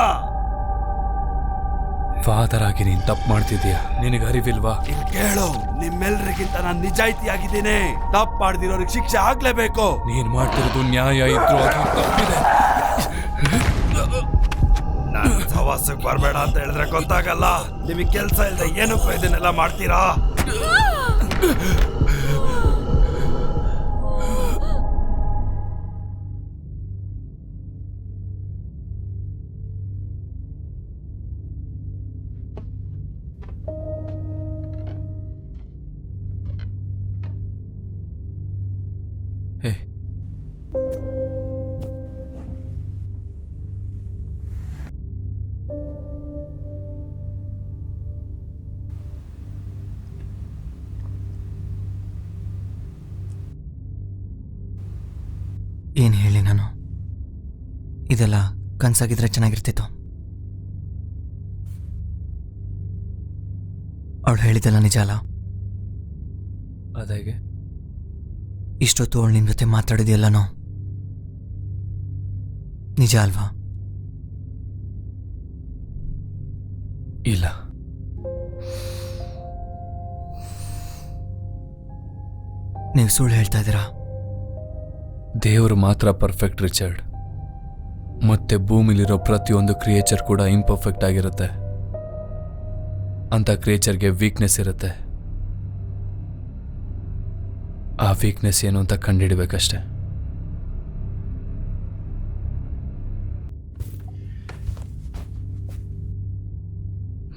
ಫಾದರ್ ಆಗಿ ನೀನ್ ತಪ್ಪು ಮಾಡ್ತಿದ್ಯಾ, ನಿನಗೆ ಅರಿವಿಲ್ವಾ? ಇಲ್ಲಿ ಕೇಳು, ನಿಮ್ಮೆಲ್ರಿಗಿಂತ ನಾನ್ ನಿಜಾಯಿತಿಯಾಗಿದ್ದೀನಿ. ತಪ್ಪು ಮಾಡ್ದಿರೋರಿಗೆ ಶಿಕ್ಷೆ ಆಗ್ಲೇಬೇಕು. ನೀನ್ ಮಾಡ್ತಿರೋದು ನ್ಯಾಯ ಇದ್ರು ಅದು ತಪ್ಪಿದೆ. ನಾನ್ ಸವಾಸಕ್ಕೆ ಬರ್ಬೇಡ ಅಂತ ಹೇಳಿದ್ರೆ ಗೊತ್ತಾಗಲ್ಲ. ನಿಮಗ್ ಕೆಲ್ಸ ಇಲ್ದೆ ಏನಕ್ಕೂ ಇದನ್ನೆಲ್ಲ ಮಾಡ್ತೀರಾ? ಹೇ, ಏನು ಹೇಳಿ ನಾನು? ಇದೆಲ್ಲ ಕನ್ಸಾಗಿದ್ರೆ ಚೆನ್ನಾಗಿರ್ತಿತ್ತು. ಅವಳು ಹೇಳಿದ್ದೆಲ್ಲ ನಿಜ ಅಲ್ಲ? ಅದಾಗೆ ಇಷ್ಟೊತ್ತು ಅವಳು ನಿನ್ನ ಜೊತೆ ಮಾತಾಡಿದೆಲ್ಲನೋ ನಿಜ ಅಲ್ವಾ? ಇಲ್ಲ, ನೀವು ಸುಳ್ಳು ಹೇಳ್ತಾ ಇದ್ದೀರಾ? ದೇವರು ಮಾತ್ರ ಪರ್ಫೆಕ್ಟ್ ರಿಚರ್ಡ್. ಮತ್ತೆ ಭೂಮಿಲಿರೋ ಪ್ರತಿಯೊಂದು ಕ್ರಿಯೇಚರ್ ಕೂಡ ಇಂಪರ್ಫೆಕ್ಟ್ ಆಗಿರುತ್ತೆ. ಅಂತ ಕ್ರಿಯೇಚರ್ಗೆ ವೀಕ್ನೆಸ್ ಇರುತ್ತೆ. ಆ ವೀಕ್ನೆಸ್ ಏನು ಅಂತ ಕಂಡುಹಿಡಬೇಕಷ್ಟೆ.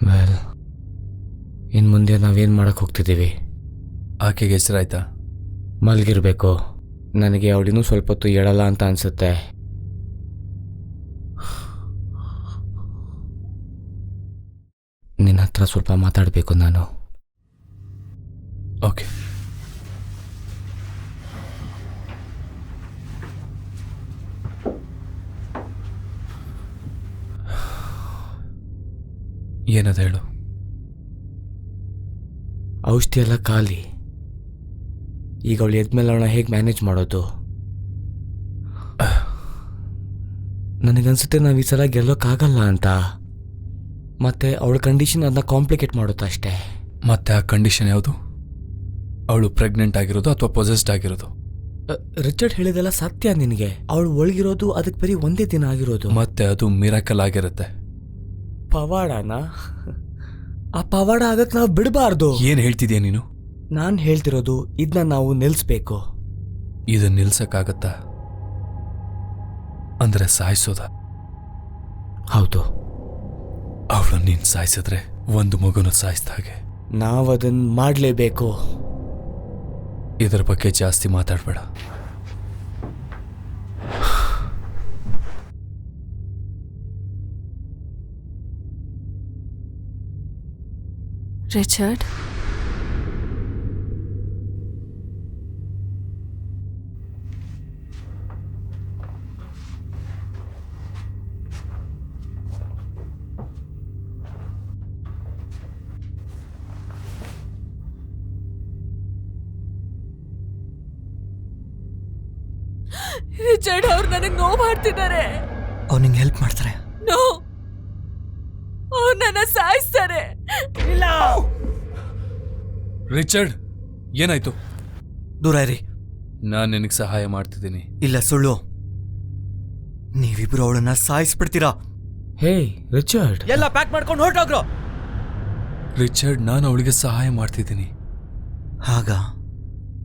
ವೆಲ್, ಇನ್ನು ಮುಂದೆ ನಾವೇನು ಮಾಡಕ್ಕೆ ಹೋಗ್ತಿದ್ದೀವಿ? ಆಕೆಗೆ ಹೆಸರಾಯ್ತಾ? ಮಲ್ಗಿರ್ಬೇಕು. ನನಗೆ ಅವಳಿನ್ನೂ ಸ್ವಲ್ಪ ಹೊತ್ತು ಹೇಳಲ್ಲ ಅಂತ ಅನ್ಸುತ್ತೆ. ನಿನ್ನ ಹತ್ರ ಸ್ವಲ್ಪ ಮಾತಾಡಬೇಕು ನಾನು. ಓಕೆ. ಏನದ ಹೇಳು. ಔಷಧಿ ಎಲ್ಲ ಖಾಲಿ. ಈಗ ಅವಳು ಎದ್ಮೇಲೆ ಅವಳನ್ನ ಹೇಗೆ ಮ್ಯಾನೇಜ್ ಮಾಡೋದು? ನನಗನ್ಸುತ್ತೆ ನಾವು ಈ ಸಲ ಗೆಲ್ಲೋಕ್ಕಾಗಲ್ಲ ಅಂತ. ಮತ್ತೆ ಅವಳ ಕಂಡೀಷನ್ ಅದನ್ನ ಕಾಂಪ್ಲಿಕೇಟ್ ಮಾಡುತ್ತೆ ಅಷ್ಟೇ. ಮತ್ತೆ ಆ ಕಂಡೀಷನ್ ಯಾವುದು? ಅವಳು ಪ್ರೆಗ್ನೆಂಟ್ ಆಗಿರೋದು ಅಥವಾ ಪೊಸೆಸ್ಡ್ ಆಗಿರೋದು? ರಿಚರ್ಡ್ ಹೇಳಿದೆಲ್ಲ ಸತ್ಯ. ನಿನಗೆ ಅವಳು ಒಳಗಿರೋದು ಅದಕ್ಕೆ ಬರೀ ಒಂದೇ ದಿನ ಆಗಿರೋದು. ಮತ್ತೆ ಅದು ಮಿರಾಕಲ್ ಆಗಿರುತ್ತೆ. ಪವಾಡನಾ? ಆ ಪವಾಡ ಆಗಕ್ಕೆ ನಾವು ಬಿಡಬಾರ್ದು. ಏನ್ ಹೇಳ್ತಿದ್ಯಾ ನೀನು? ನಾನು ಹೇಳ್ತಿರೋದು ಇದನ್ನ ನಾವು ನಿಲ್ಲಿಸ್ಬೇಕು. ಇದನ್ನ ನಿಲ್ಸಕ್ಕಾಗತ್ತಾ? ಅಂದ್ರೆ ಸಾಯಿಸೋದ? ಹೌದು. ಅವಳು ನೀನ್ ಸಾಯಿಸಿದ್ರೆ ಒಂದು ಮಗುನ ಸಾಯಿಸಿದ ಹಾಗೆ. ನಾವದನ್ನ ಮಾಡಲೇಬೇಕು. ಇದರ ಬಗ್ಗೆ ಜಾಸ್ತಿ ಮಾತಾಡಬೇಡ. ರಿಚರ್ಡ್, ರಿಚರ್ಡ್ ಅವ್ರು ನನಗೆ ನೋವು ಮಾಡ್ತಿದ್ದಾರೆ. ಅವ್ರು ನಿಂಗೆ ಹೆಲ್ಪ್ ಮಾಡ್ತಾರೆ. ನೋ, ಅವ್ರು ನನ್ನ ಸಾಯಿಸ್ತಾರೆ. ರಿಚರ್ಡ್, ಏನಾಯ್ತು? ದೂರ ಇರಿ. ನಾನು ನಿನಗೆ ಸಹಾಯ ಮಾಡ್ತಿದ್ದೀನಿ. ಇಲ್ಲ, ಸುಳ್ಳು. ನೀವಿಬ್ರು ಅವಳನ್ನ ಸಾಯಿಸ್ಬಿಡ್ತೀರಾ. ಹೇ ರಿಚರ್ಡ್, ಎಲ್ಲ ಪ್ಯಾಕ್ ಮಾಡ್ಕೊಂಡು ಹೊರಟೋಗ್ರು. ರಿಚರ್ಡ್, ನಾನು ಅವಳಿಗೆ ಸಹಾಯ ಮಾಡ್ತಿದ್ದೀನಿ. ಆಗ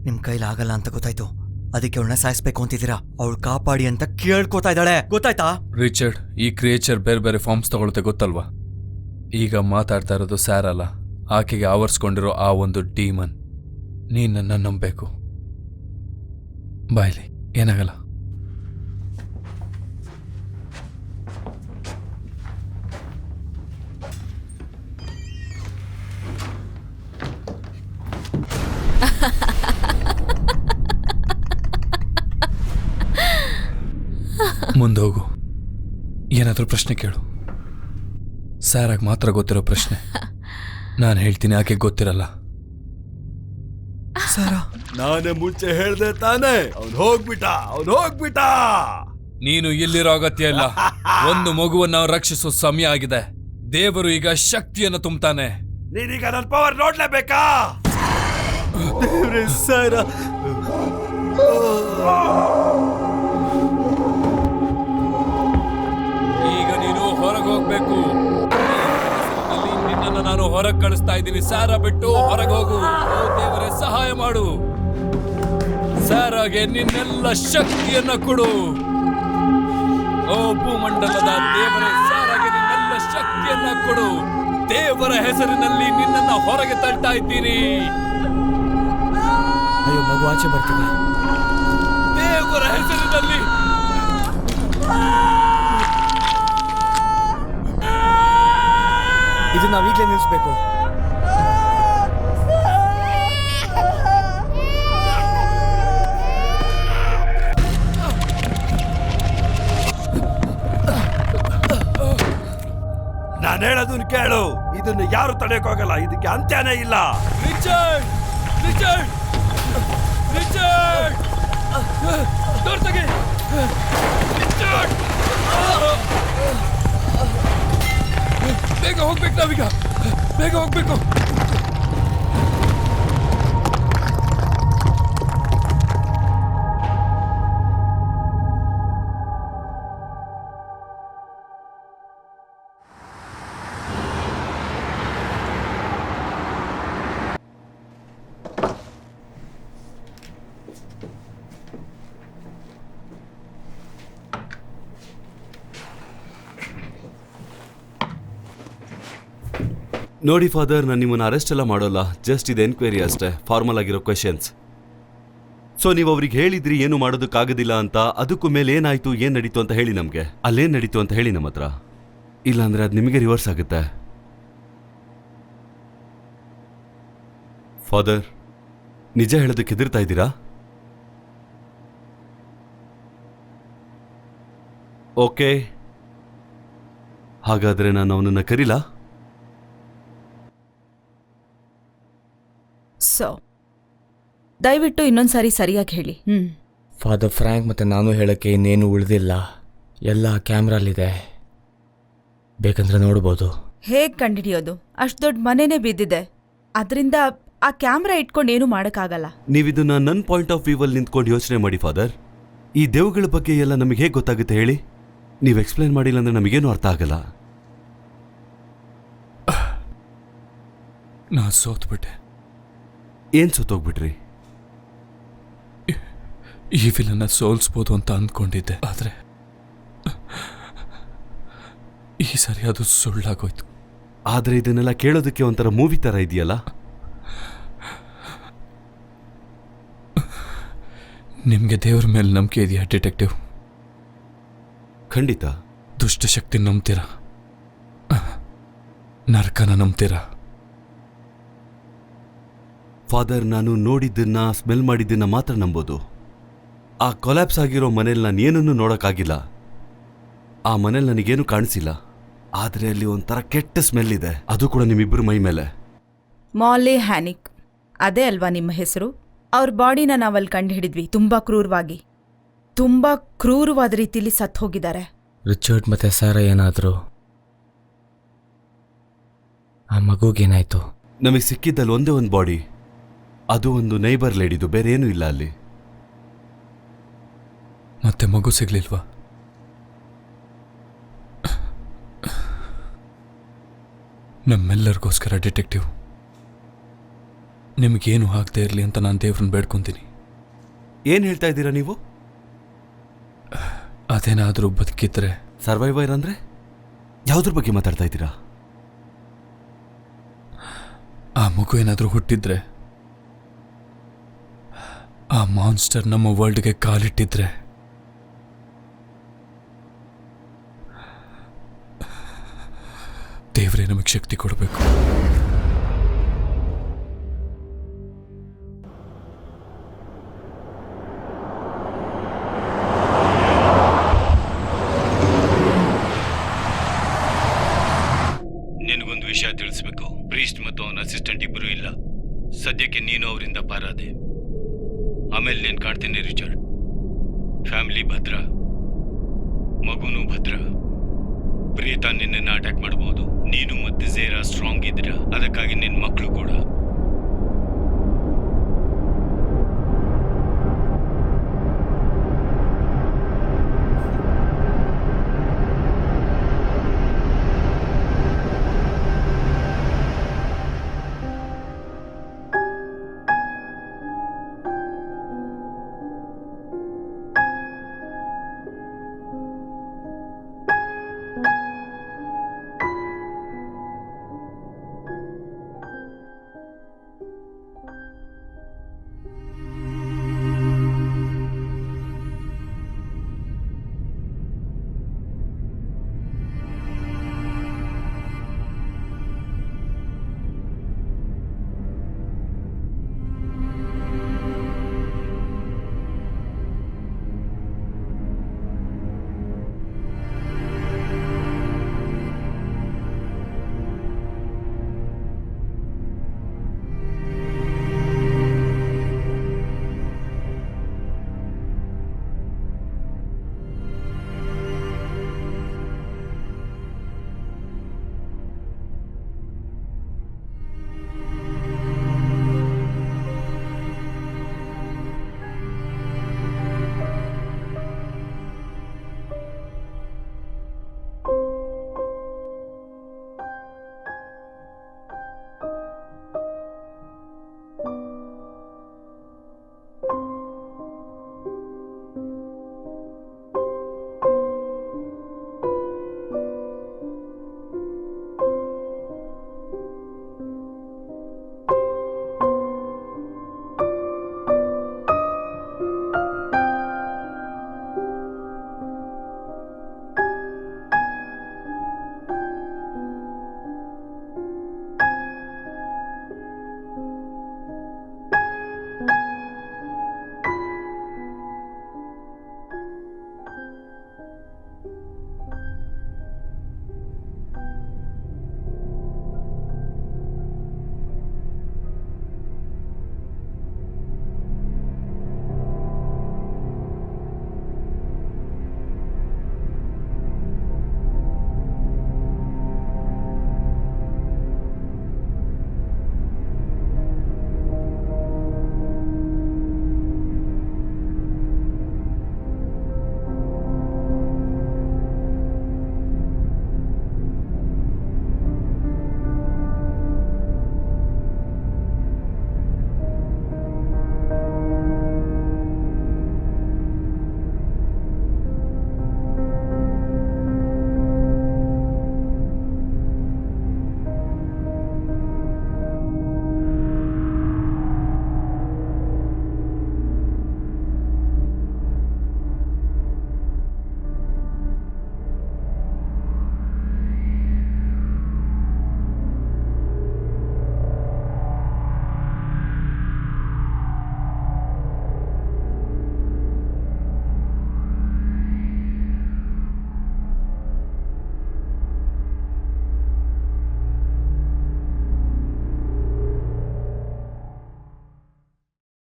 ನಿಮ್ ಕೈಲಿ ಆಗಲ್ಲ ಅಂತ ಗೊತ್ತಾಯ್ತು. ಅದಕ್ಕೆ ಅವಳನ್ನ ಸಾಯಿಸ್ಬೇಕು ಅಂತಿದ್ದೀರಾ. ಅವಳು ಕಾಪಾಡಿ ಅಂತ ಕೇಳ್ಕೊತಾ ಇದ್ದಾಳೆ, ಗೊತ್ತಾಯ್ತಾ? ರಿಚರ್ಡ್, ಈ ಕ್ರಿಯೇಚರ್ ಬೇರೆ ಬೇರೆ ಫಾರ್ಮ್ಸ್ ತಗೊಳುತ್ತೆ, ಗೊತ್ತಲ್ವಾ? ಈಗ ಮಾತಾಡ್ತಾ ಇರೋದು ಸ್ಯಾರ್ ಅಲ್ಲ, ಆಕೆಗೆ ಆವರಿಸ್ಕೊಂಡಿರೋ ಆ ಒಂದು ಡೀಮನ್. ನೀನ್ ನನ್ನ ನಂಬಬೇಕು. ಬಾಯ್ಲಿ, ಏನಾಗಲ್ಲ. ಮುಂದೆ ಹೋಗು. ಏನಾದರೂ ಪ್ರಶ್ನೆ ಕೇಳು. ಸ್ಯಾರಾಗಿ ಮಾತ್ರ ಗೊತ್ತಿರೋ ಪ್ರಶ್ನೆ. ನಾನು ಹೇಳ್ತೀನಿ, ಆಕೆ ಗೊತ್ತಿರಲ್ಲ. ಸಾರಾ, ನಾನೇ ಮುಂಚೆ ಹೇಳ್ದೆ ತಾನೇ, ಅವ್ನು ಹೋಗ್ಬಿಟ್ಟ. ನೀನು ಇಲ್ಲಿರೋ ಅಗತ್ಯ ಇಲ್ಲ. ಒಂದು ಮಗುವನ್ನು ರಕ್ಷಿಸೋ ಸಮಯ ಆಗಿದೆ. ದೇವರು ಈಗ ಶಕ್ತಿಯನ್ನು ತುಂಬುತ್ತಾನೆ. ನೀನೀಗ ನನ್ನ ಪವರ್ ನೋಡ್ಲೇಬೇಕಾ? ದೇವ್ರೇ, ಸಾರಾ. ಈಗ ನೀನು ಹೊರಗೆ ಹೋಗ್ಬೇಕು. ನಿನ್ನನ್ನು ನಾನು ಹೊರಗೆ ಕಳಿಸ್ತಾ ಇದ್ದೀನಿ. ಸಾರಾ ಬಿಟ್ಟು ಹೊರಗೆ ಹೋಗು. ಓ ದೇವರೇ, ಸಹಾಯ ಮಾಡು. ಸಾರಾಗೆ ನಿನ್ನೆಲ್ಲ ಶಕ್ತಿಯನ್ನ ಕೊಡು. ಓ ಭೂಮಂಡಲದ ದೇವರೇ, ಸಾರಾಗೆ ನಿನ್ನೆಲ್ಲ ಶಕ್ತಿಯನ್ನ ಕೊಡು. ದೇವರ ಹೆಸರಿನಲ್ಲಿ ನಿನ್ನನ್ನ ಹೊರಗೆ ತಳ್ತಾ ಇದ್ದೀನಿ. ಅಯ್ಯೋ, ಮಗು ಆಚೆ ಬರ್ತಿದೆ. ದೇವರ ಹೆಸರಿನಲ್ಲಿ ಇದನ್ನ ನಾವೀಗಲೇ ನಿಲ್ಲಿಸ್ಬೇಕು. ನಾನು ಹೇಳೋದನ್ನ ಕೇಳು. ಇದನ್ನ ಯಾರು ತಡೆಯೋಕ್ಕಾಗಲ್ಲ. ಇದಕ್ಕೆ ಅಂತ್ಯನೇ ಇಲ್ಲ. ರಿಚರ್ಡ್, ರಿಚರ್ಡ್, ರಿಚರ್ಡ್, ಡೋರ್ ತೆಗಿ. ರಿಚರ್ಡ್, ಬೇಗ ಹೋಗ್ಬೇಕು. ನಾವೀಗ ಬೇಗ ಹೋಗ್ಬೇಕು. ನೋಡಿ ಫಾದರ್, ನಾನು ನಿಮ್ಮನ್ನು ಅರೆಸ್ಟ್ ಎಲ್ಲ ಮಾಡೋಲ್ಲ. ಜಸ್ಟ್ ಇದು ಎನ್ಕ್ವೈರಿ ಅಷ್ಟೇ, ಫಾರ್ಮಲ್ ಆಗಿರೋ ಕ್ವೆಶನ್ಸ್. ಸೊ ನೀವು ಅವ್ರಿಗೆ ಹೇಳಿದ್ರಿ ಏನು ಮಾಡೋದಕ್ಕಾಗೋದಿಲ್ಲ ಅಂತ. ಅದಕ್ಕೂ ಮೇಲೆ ಏನಾಯ್ತು, ಏನ್ ನಡೀತು ಅಂತ ಹೇಳಿ ನಮಗೆ. ಅಲ್ಲೇನ್ ನಡೀತು ಅಂತ ಹೇಳಿ ನಮ್ಮ ಹತ್ರ. ಇಲ್ಲಾಂದ್ರೆ ಅದು ನಿಮಗೆ ರಿವರ್ಸ್ ಆಗುತ್ತೆ. ಫಾದರ್, ನಿಜ ಹೇಳೋದಕ್ಕೆ ಹೆದರ್ತಾ ಇದ್ದೀರಾ? ಓಕೆ, ಹಾಗಾದ್ರೆ ನಾನು ಅವನನ್ನ ಕರೀಲಾ? ಸೊ ದಯವಿಟ್ಟು ಇನ್ನೊಂದ್ಸಾರಿ ಸರಿಯಾಗಿ ಹೇಳಿ. ಫಾದರ್ ಫ್ರ್ಯಾಂಕ್ ಮತ್ತೆ ನಾನು ಹೇಳಕ್ಕೆ ಇನ್ನೇನು ಉಳಿದಿಲ್ಲ. ಎಲ್ಲ ಕ್ಯಾಮ್ರಲ್ಲಿದೆ, ಬೇಕಂದ್ರೆ ನೋಡ್ಬೋದು. ಹೇಗ್ ಕಂಡಿಡಿಯೋದು? ಅಷ್ಟು ದೊಡ್ಡ ಮನೆನೇ ಬಿದ್ದಿದೆ. ಅದರಿಂದ ಆ ಕ್ಯಾಮ್ರಾ ಇಟ್ಕೊಂಡು ಏನು ಮಾಡೋಕ್ಕಾಗಲ್ಲ. ನೀವಿದನ್ನ ನನ್ನ ಪಾಯಿಂಟ್ ಆಫ್ ವ್ಯೂ ಅಲ್ಲಿ ನಿಂತ್ಕೊಂಡು ಯೋಚನೆ ಮಾಡಿ ಫಾದರ್. ಈ ದೇವುಗಳ ಬಗ್ಗೆ ಎಲ್ಲ ನಮಗೆ ಹೇಗೆ ಗೊತ್ತಾಗುತ್ತೆ ಹೇಳಿ? ನೀವು ಎಕ್ಸ್ಪ್ಲೈನ್ ಮಾಡಿಲ್ಲ ಅಂದ್ರೆ ನಮಗೇನು ಅರ್ಥ ಆಗಲ್ಲ. ನಾ ಸೋತ್ಬಿಟ್ಟೆ. ಏನ್ ಸುತ್ತೋಗ್ಬಿಟ್ರಿ? ಈ ವಿಲನ್ನ ಸೋಲ್ಸ್ಬೋದು ಅಂತ ಅಂದ್ಕೊಂಡಿದ್ದೆ, ಆದ್ರೆ ಈ ಸರಿ ಅದು ಸುಳ್ಳಾಗೋಯ್ತು. ಆದ್ರೆ ಇದನ್ನೆಲ್ಲ ಕೇಳೋದಕ್ಕೆ ಒಂಥರ ಮೂವಿ ತರ ಇದೆಯಲ್ಲ. ನಿಮ್ಗೆ ದೇವ್ರ ಮೇಲೆ ನಂಬಿಕೆ ಇದೆಯಾ ಡಿಟೆಕ್ಟಿವ್? ಖಂಡಿತ. ದುಷ್ಟಶಕ್ತಿ ನಂಬ್ತೀರಾ? ನರಕನ ನಂಬ್ತೀರಾ? ಫಾದರ್, ನಾನು ನೋಡಿದ್ದನ್ನ ಸ್ಮೆಲ್ ಮಾಡಿದ್ದನ್ನ ಮಾತ್ರ ನಂಬೋದು. ಆ ಕೊಲ್ಯಾಪ್ಸ್ ಆಗಿರೋ ಮನೇಲಿ ನಾನು ಏನನ್ನೂ ನೋಡೋಕ್ಕಾಗಿಲ್ಲ. ಆ ಮನೇಲಿ ನನಗೇನು ಕಾಣಿಸಿಲ್ಲ. ಆದರೆ ಅಲ್ಲಿ ಒಂಥರ ಕೆಟ್ಟ ಸ್ಮೆಲ್ ಇದೆ, ಅದು ಕೂಡ ನಿಮ್ಮಿಬ್ಬರು ಮೈ ಮೇಲೆ. ಮಾಲೆ ಹ್ಯಾನಿಕ್, ಅದೇ ಅಲ್ವಾ ನಿಮ್ಮ ಹೆಸರು? ಅವ್ರ ಬಾಡಿನ ನಾವಲ್ಲಿ ಕಂಡು ಹಿಡಿದ್ವಿ. ತುಂಬಾ ಕ್ರೂರವಾದ ರೀತಿಲಿ ಸತ್ತು ಹೋಗಿದ್ದಾರೆ. ರಿಚರ್ಡ್ ಮತ್ತೆ ಸಾರಾ ಏನಾದ್ರು? ಆ ಮಗುಗೇನಾಯ್ತು? ನಮಗೆ ಸಿಕ್ಕಿದ್ದಲ್ಲಿ ಒಂದೇ ಒಂದು ಬಾಡಿ, ಅದು ಒಂದು ನೈಬರ್ ಲೇಡಿದು, ಬೇರೆ ಏನೂ ಇಲ್ಲ ಅಲ್ಲಿ. ಮತ್ತೆ ಮಗು ಸಿಗ್ಲಿಲ್ವಾ? ನಮ್ಮೆಲ್ಲರಿಗೋಸ್ಕರ ಡಿಟೆಕ್ಟಿವ್, ನಿಮಗೇನು ಆಗದೆ ಇರಲಿ ಅಂತ ನಾನು ದೇವ್ರನ್ನ ಬೇಡ್ಕೊಂತೀನಿ. ಏನು ಹೇಳ್ತಾ ಇದ್ದೀರಾ ನೀವು? ಅದೇನಾದರೂ ಬದುಕಿದ್ರೆ. ಸರ್ವೈವರ್ ಅಂದ್ರೆ ಯಾವುದ್ರ ಬಗ್ಗೆ ಮಾತಾಡ್ತಾ ಇದ್ದೀರಾ? ಆ ಮಗು ಏನಾದರೂ ಹುಟ್ಟಿದ್ರೆ, ಆ ಮಾನ್ಸ್ಟರ್ ನಮ್ಮ ವರ್ಲ್ಡ್ಗೆ ಕಾಲಿಟ್ಟಿದ್ರೆ, ದೇವರೇ ನಮಗೆ ಶಕ್ತಿ ಕೊಡಬೇಕು. ವಿಷಯ ತಿಳಿಸ್ಬೇಕು. ಪ್ರೀಸ್ಟ್ ಮತ್ತು ಅವನ ಅಸಿಸ್ಟೆಂಟ್ ಇಬ್ಬರು ಇಲ್ಲ. ಸದ್ಯಕ್ಕೆ ನೀನು ಅವರಿಂದ ಪಾರಾದೆ. ಆಮೇಲೆ ನೀನು ಕಾಡ್ತೀನಿ ರಿಚರ್ಡ್. ಫ್ಯಾಮಿಲಿ ಭದ್ರ, ಮಗುನೂ ಭದ್ರ. ಪ್ರೀತಾ ನಿನ್ನನ್ನು ಅಟ್ಯಾಕ್ ಮಾಡ್ಬೋದು. ನೀನು ಮತ್ತೆ ಝೇರಾ ಸ್ಟ್ರಾಂಗ್ ಇದ್ದೀರಾ, ಅದಕ್ಕಾಗಿ ನಿನ್ನ ಮಕ್ಕಳು ಕೂಡ.